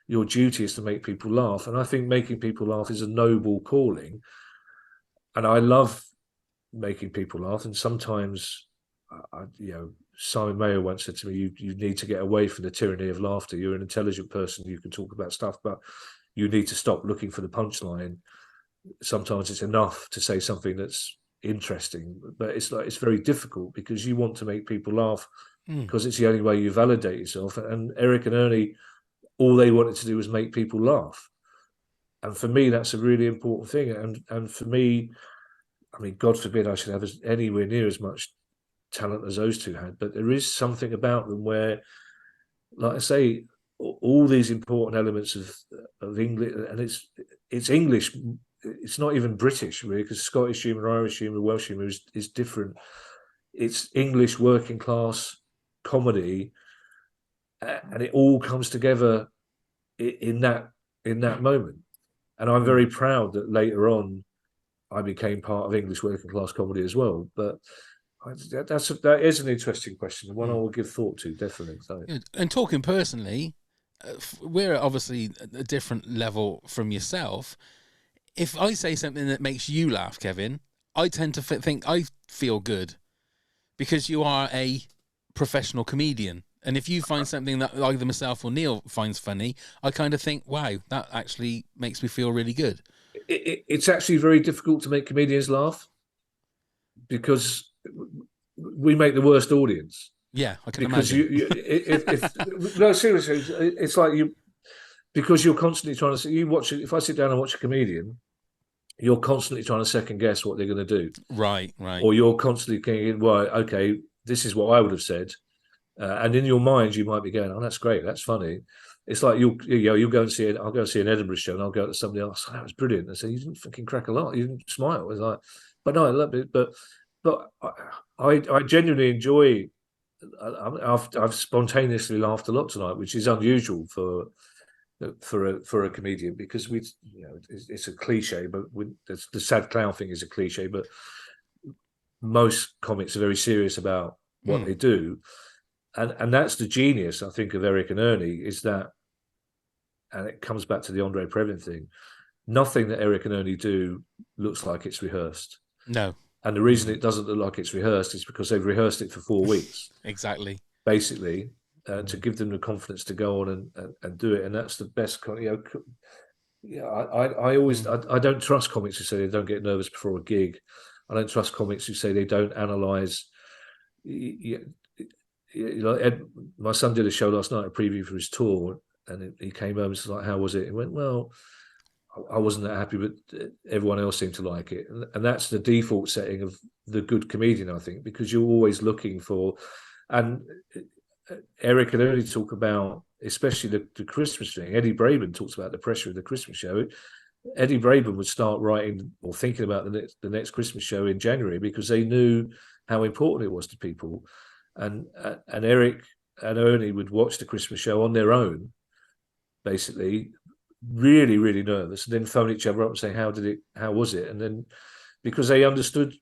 your duty is to make people laugh. And I think making people laugh is a noble calling. And I love making people laugh. And sometimes, Simon Mayo once said to me, you need to get away from the tyranny of laughter. You're an intelligent person, you can talk about stuff, but you need to stop looking for the punchline. Sometimes it's enough to say something that's interesting, but it's very difficult because you want to make people laugh because it's the only way you validate yourself. And Eric and Ernie, all they wanted to do was make people laugh. And for me, that's a really important thing. And for me, I mean, God forbid I should have anywhere near as much talent as those two had, but there is something about them where, like I say, all these important elements of English, and it's English. It's not even British, really, because Scottish humour, Irish humour, Welsh humour is different. It's English working class comedy, and it all comes together in that moment. And I'm very proud that later on I became part of English working class comedy as well. But that is an interesting question, and one I will give thought to, definitely. So. And talking personally, we're obviously a different level from yourself. If I say something that makes you laugh, Kevin, I tend to think I feel good because you are a professional comedian. And if you find something that either myself or Neil finds funny, I kind of think, wow, that actually makes me feel really good. It's actually very difficult to make comedians laugh because we make the worst audience. Yeah, I can imagine. No, seriously, it's like because you're constantly trying to you watch it. If I sit down and watch a comedian, you're constantly trying to second guess what they're going to do. Right. Or you're constantly thinking, well, okay, this is what I would have said, and in your mind you might be going, oh, that's great, that's funny. It's like you'll go and see it. I'll go and see an Edinburgh show, and I'll go to somebody else. Oh, that was brilliant. I say, you didn't fucking crack a lot. You didn't smile. It's like, but no, I love it. But I genuinely enjoy. I've spontaneously laughed a lot tonight, which is unusual for a comedian, because it's a cliche, but the sad clown thing is a cliche, but most comics are very serious about what they do, and that's the genius, I think, of Eric and Ernie, is that, and it comes back to the Andre Previn thing, nothing that Eric and Ernie do looks like it's rehearsed. No. And the reason it doesn't look like it's rehearsed is because they've rehearsed it for 4 weeks. Exactly. Basically, to give them the confidence to go on and do it. And that's the best. I always I don't trust comics who say they don't get nervous before a gig. I don't trust comics who say they don't analyse. My son did a show last night, a preview for his tour, and he came home and was like, "How was it?" He went, "Well, I wasn't that happy, but everyone else seemed to like it." And that's the default setting of the good comedian, I think, because you're always looking for. And Eric and Ernie talk about, especially the Christmas thing. Eddie Braben talks about the pressure of the Christmas show. Eddie Braben would start writing or thinking about the next Christmas show in January because they knew how important it was to people. And Eric and Ernie would watch the Christmas show on their own, basically, really, really nervous, and then phone each other up and say, how was it? And then, because they understood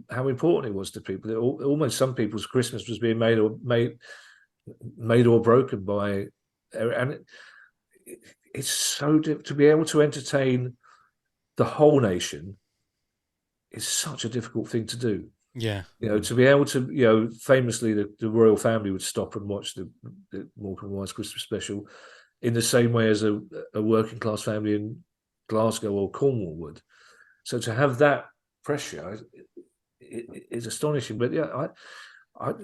how important it was to people, almost some people's Christmas was being made or broken by, and it's so to be able to entertain the whole nation is such a difficult thing to do. Yeah. To be able to, famously the royal family would stop and watch the Morecambe and Wise Christmas special in the same way as a working class family in Glasgow or Cornwall would. So to have that pressure is astonishing. But yeah,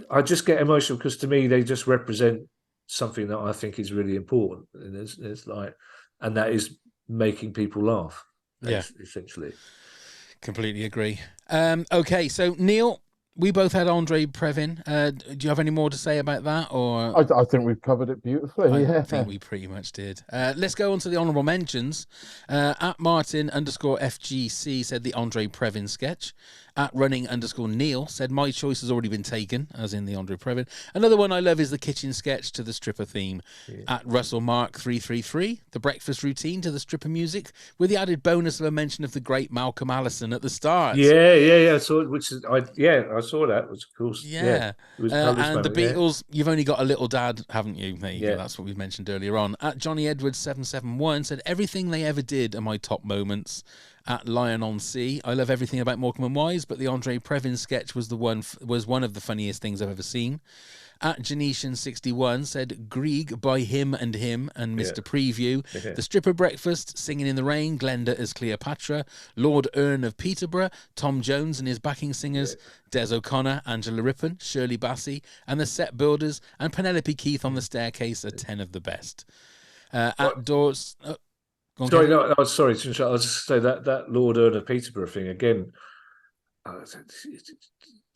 I just get emotional because to me they just represent something that I think is really important, and and that is making people laugh. Yeah, essentially. Completely agree. Okay, so Neil, we both had Andre Previn. Do you have any more to say about that? Or I think we've covered it beautifully. I think we pretty much did. Let's go on to the honourable mentions. At Martin_FGC said the Andre Previn sketch. At running_Neil said my choice has already been taken, as in the Andre Previn. Another one I love is the kitchen sketch to the stripper theme. Yeah. At RussellMark333, the breakfast routine to the stripper music, with the added bonus of a mention of the great Malcolm Allison at the start. Yeah. I saw it, I saw that. It was cool. Yeah. It was and the Beatles, You've only got a little dad, haven't you? There you go. That's what we mentioned earlier on. At Johnny Edwards 771 said everything they ever did are my top moments. At Lion on Sea, I love everything about Morecambe and Wise, but the Andre Previn sketch was one of the funniest things I've ever seen. At Janetian61 said Grieg by Him and Mr. Preview. The stripper breakfast, Singing in the Rain, Glenda as Cleopatra, Lord Erne of Peterborough, Tom Jones and his backing singers, Des O'Connor, Angela Rippon, Shirley Bassey, and the set builders, and Penelope Keith on the staircase are 10 of the best. At Doors... Go on, Sorry, Kevin. no, sorry to interrupt. I was just say that Lord Erne of Peterborough thing again.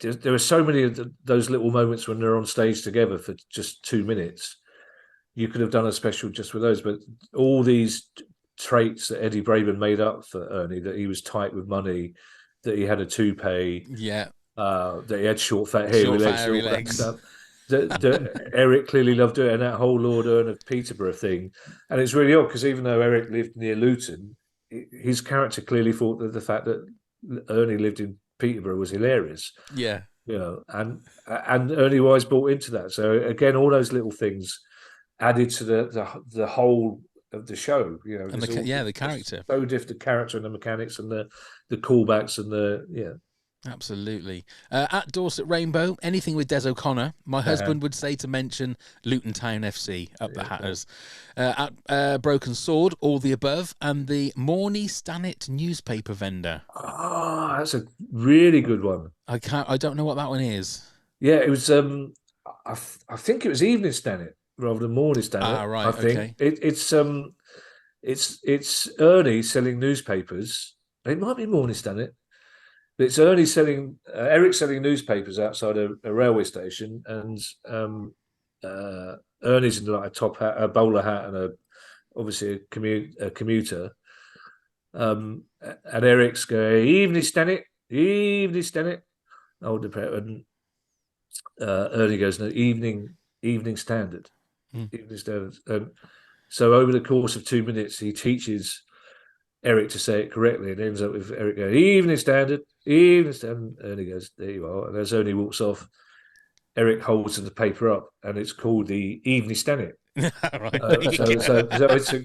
There are so many of those little moments when they're on stage together for just 2 minutes. You could have done a special just with those, but all these traits that Eddie Braben made up for Ernie, that he was tight with money, that he had a toupee, Yeah. that he had short, fat, hairy legs, hairy all legs. that stuff. That Eric clearly loved doing, and that whole Lord Erne of Peterborough thing. And it's really odd because even though Eric lived near Luton, his character clearly thought that the fact that Ernie lived in Peterborough was hilarious. Yeah. You know, and Ernie Wise bought into that. So again, all those little things added to the whole of the show. You know, And the character. So different, the character and the mechanics and the callbacks and Absolutely. At Dorset Rainbow, anything with Des O'Connor, my husband would say to mention Luton Town FC up the Hatters. At Broken Sword, all the above, and the Morney Stanit newspaper vendor. Oh, that's a really good one. I don't know what that one is. Yeah, it was. I think it was Evening Stanit rather than Morning Stanit. Ah, right. I think it's Ernie selling newspapers. It might be Morning Stanit. It's Ernie selling, Eric selling newspapers outside a railway station, and Ernie's in like a top hat, a bowler hat, and obviously a commuter. And Eric's going, "Evening Stanit, evening Stanit." And Ernie goes, "No, evening standard, evening standard." So over the course of 2 minutes, he teaches Eric to say it correctly, and ends up with Eric going, "Evening standard, evening standard." Ernie goes, "There you are." And as Ernie walks off, Eric holds the paper up, and it's called the Evening Standard. Right. So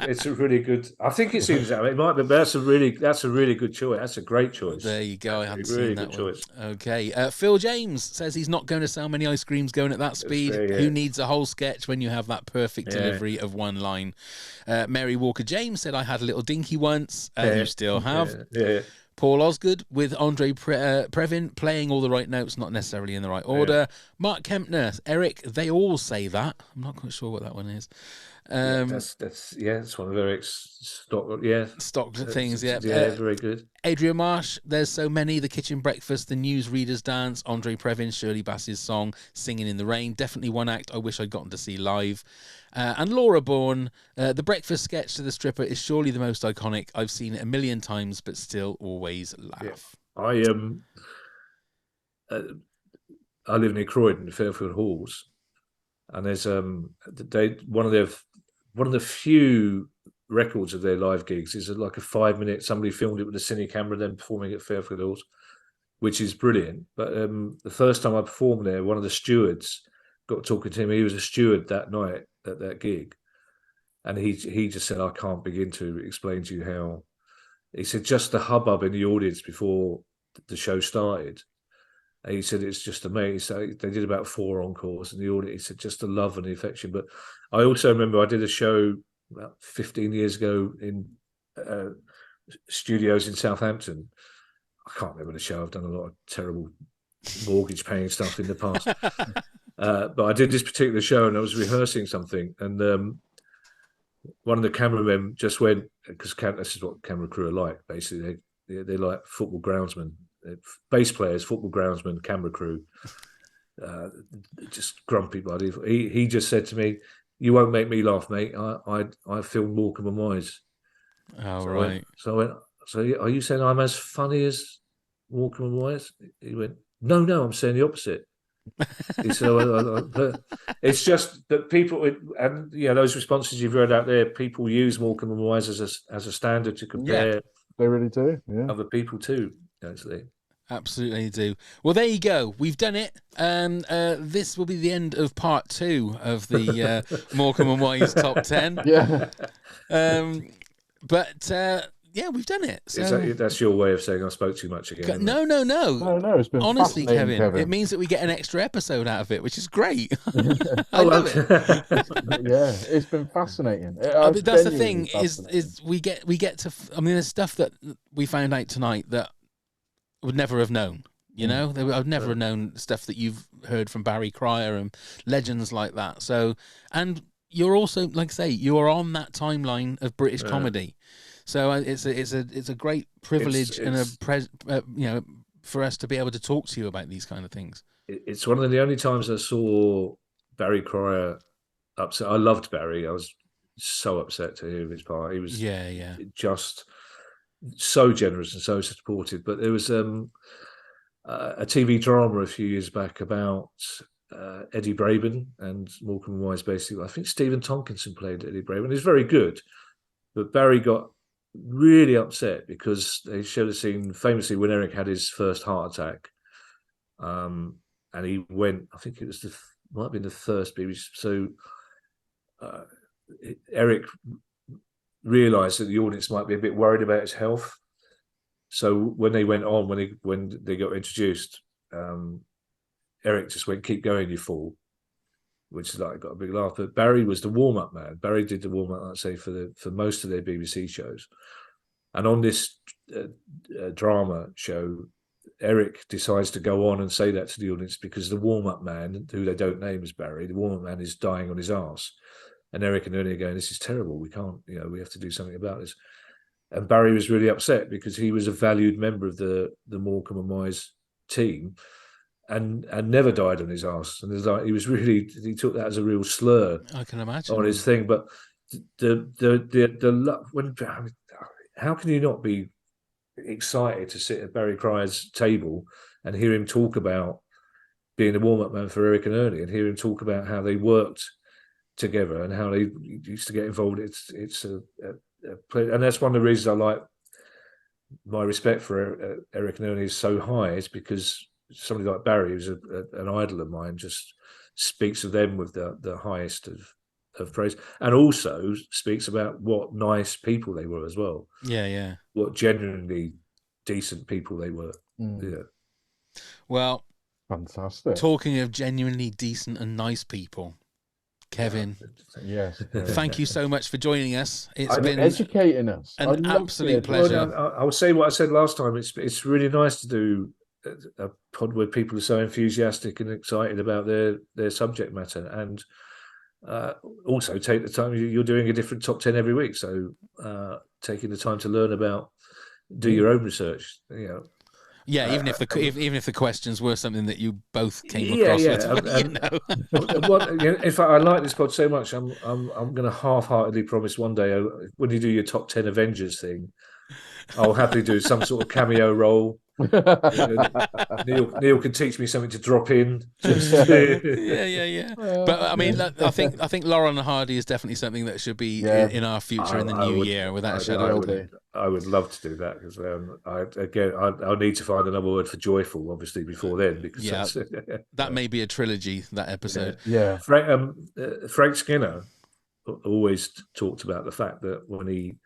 it's a really good. I think it seems that way. It might be, but that's a really good choice. That's a great choice. There you go. I hadn't really seen that good one. choice. Okay. Phil James says he's not going to sell many ice creams going at that speed. Who needs a whole sketch when you have that perfect delivery of one line? Mary Walker James said, "I had a little dinky once." You still have. Yeah. Paul Osgood with Andre Previn playing all the right notes, not necessarily in the right order. Mark Kempner, Eric, they all say that. I'm not quite sure what that one is. That's one of Eric's stock things. Yeah, very good. Adrian Marsh, there's so many. The Kitchen Breakfast, the Newsreaders Dance, Andre Previn, Shirley Bass's song, Singing in the Rain. Definitely one act I wish I'd gotten to see live. And Laura Bourne, the breakfast sketch to the stripper is surely the most iconic. I've seen it a million times, but still always laugh. Yeah. I live near Croydon, Fairfield Halls, and there's one of the few records of their live gigs is like a 5 minute. Somebody filmed it with a cine camera, then performing at Fairfield Halls, which is brilliant. But the first time I performed there, one of the stewards got talking to him. He was a steward that night at that gig, and he just said, "I can't begin to explain to you how." He said just the hubbub in the audience before the show started. And he said it's just amazing. So they did about 4 encores in the audience. He said just the love and the affection. But I also remember I did a show about 15 years ago in studios in Southampton. I can't remember the show. I've done a lot of terrible mortgage paying stuff in the past. But I did this particular show, and I was rehearsing something, and one of the cameramen just went, because this is what camera crew are like, basically. They're like football groundsmen, bass players, football groundsmen, camera crew, just grumpy bloody. He just said to me, "You won't make me laugh, mate. I filmed Morecambe and Wise." Oh, so right. I went, "So are you saying I'm as funny as Morecambe and Wise?" He went, No, I'm saying the opposite." So it's just that people, and those responses you've read out there, people use Morecambe and Wise as a standard to compare. Yeah, they really do. Yeah, other people too, actually. Absolutely do. Well, there you go. We've done it. This will be the end of part 2 of the Morecambe and Wise top 10. Yeah. Yeah, we've done it. So... That's your way of saying I spoke too much again. No. No, it's been honestly, Kevin. it means that we get an extra episode out of it, which is great. I love it. Yeah, it's been fascinating. That's the thing is we get to. I mean, there's stuff that we found out tonight that I would never have known. I've never have known stuff that you've heard from Barry Cryer and legends like that. So, and you're also, like I say, you're on that timeline of British comedy. So it's a great privilege for us to be able to talk to you about these kind of things. It's one of the only times I saw Barry Cryer upset. I loved Barry. I was so upset to hear his part. He was just so generous and so supportive. But there was a TV drama a few years back about Eddie Braben and Morecambe and Wise. Basically, I think Stephen Tonkinson played Eddie Braben. He was very good, but Barry got really upset because they showed a scene famously when Eric had his first heart attack. And he went, I think it was might have been the first BBC. So Eric realised that the audience might be a bit worried about his health. So when they went on, when they got introduced, Eric just went, "Keep going, you fool," which is like got a big laugh. But Barry was the warm-up man. Barry did the warm-up, I'd say, for most of their BBC shows. And on this drama show, Eric decides to go on and say that to the audience because the warm-up man, who they don't name as Barry, the warm-up man is dying on his arse. And Eric and Ernie are going, "This is terrible. We can't, we have to do something about this." And Barry was really upset because he was a valued member of the Morecambe and Wise team and never died on his arse. And he took that as a real slur. I can imagine on his thing. But how can you not be excited to sit at Barry Cryer's table and hear him talk about being the warm-up man for Eric and Ernie and hear him talk about how they worked together and how they used to get involved? It's a and that's one of the reasons I like my respect for Eric and Ernie is so high, is because somebody like Barry, who's an idol of mine, just speaks of them with the highest of praise, and also speaks about what nice people they were as well. Yeah. What genuinely decent people they were. Yeah. Well, fantastic. Talking of genuinely decent and nice people, Kevin. Yes. Thank you so much for joining us. It's been educating us. An absolute pleasure. Well, I'll say what I said last time. It's really nice to do a pod where people are so enthusiastic and excited about their subject matter, and also take the time. You're doing a different top 10 every week, so taking the time to learn about, do your own research. Yeah, even if the questions were something that you both came across with, In fact, I like this pod so much. I'm going to half-heartedly promise one day when you do your top 10 Avengers thing, I'll happily do some sort of cameo role. Neil can teach me something to drop in. Yeah. But I mean, I think Laurel and Hardy is definitely something that should be in our future in the new year, without a shadow of a doubt. I would love to do that because I'll need to find another word for joyful, obviously, before then. Because that may be a trilogy, that episode. Yeah. Frank Skinner always talked about the fact that when he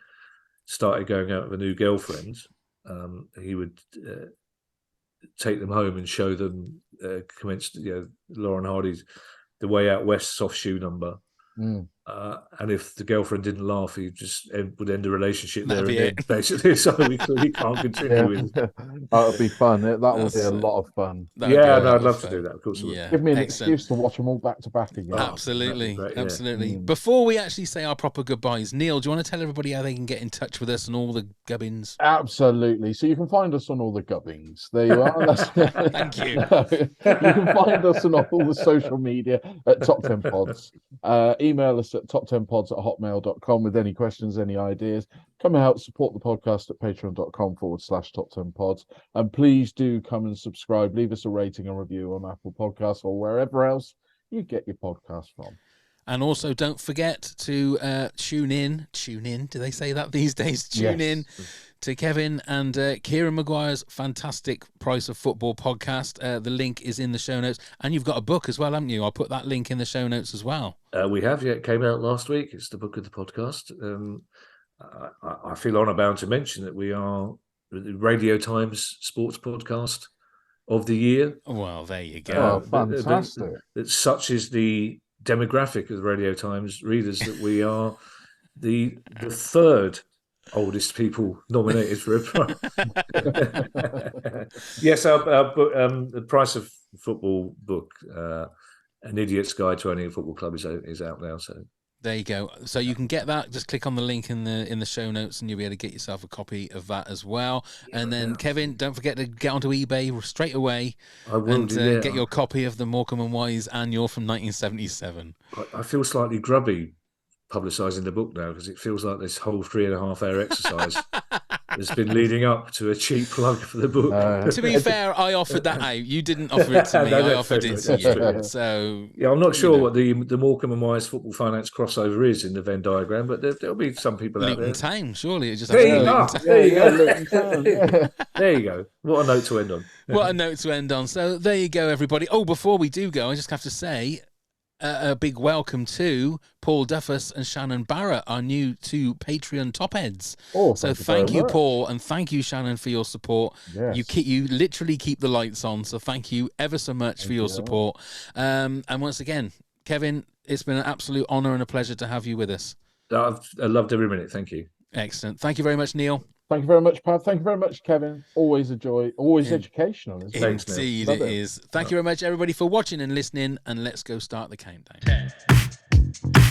started going out with a new girlfriend, he would take them home and show them Lauren Hardy's The Way Out West soft shoe number. And if the girlfriend didn't laugh, he just would end the relationship there and then, basically. So we can't continue with it. That would be fun. That would be a lot of fun. I'd love to do that, of course. Yeah. Give me an excuse to watch them all back to back again. Absolutely. Before we actually say our proper goodbyes, Neil, do you want to tell everybody how they can get in touch with us and all the gubbins? Absolutely. So you can find us on all the gubbins. There you are. Thank you. You can find us on all the social media at Top 10 Pods. Email us at toptenpods@hotmail.com with any questions, any ideas. Come out, support the podcast at patreon.com/top10pods. And please do come and subscribe. Leave us a rating and review on Apple Podcasts or wherever else you get your podcast from. And also, don't forget to tune in. Do they say that these days? Tune in to Kevin and Kieran Maguire's fantastic Price of Football podcast. The link is in the show notes. And you've got a book as well, haven't you? I'll put that link in the show notes as well. We have, it came out last week. It's the book of the podcast. I feel honour bound to mention that we are the Radio Times sports podcast of the year. Well, there you go. Fantastic. That such is the demographic of the Radio Times readers that we are the third oldest people nominated for a prize. Yes, our book, the Price of Football book, An Idiot's Guide to Owning a Football Club, is out now. So There you go. So you can get that. Just click on the link in the show notes, and you'll be able to get yourself a copy of that as well. And then, Kevin, don't forget to get onto eBay straight away and get your copy of the Morecambe and Wise Annual from 1977. I feel slightly grubby publicising the book now because it feels like this whole 3.5 hour exercise has been leading up to a cheap plug for the book. To be fair, I offered that out. You didn't offer it to me. I offered it to you. So yeah, I'm not sure what the Morecambe and Wise Football Finance crossover is in the Venn diagram, but there'll be some people out there. Luton Town, surely. It just there you go. There you go. What a note to end on. What a note to end on. So there you go, everybody. Oh, before we do go, I just have to say a big welcome to Paul Duffus and Shannon Barrett, our new 2 Patreon top heads. So thank you, Paul, and thank you, Shannon, for your support. Yes. You literally keep the lights on, so thank you ever so much for your support. And once again, Kevin, it's been an absolute honour and a pleasure to have you with us. I loved every minute. Thank you. Excellent. Thank you very much, Neil. Thank you very much, Pat. Thank you very much, Kevin. Always a joy. Always educational. Isn't it? Indeed, it is. Thank you very much, everybody, for watching and listening. And let's go start the countdown. 10,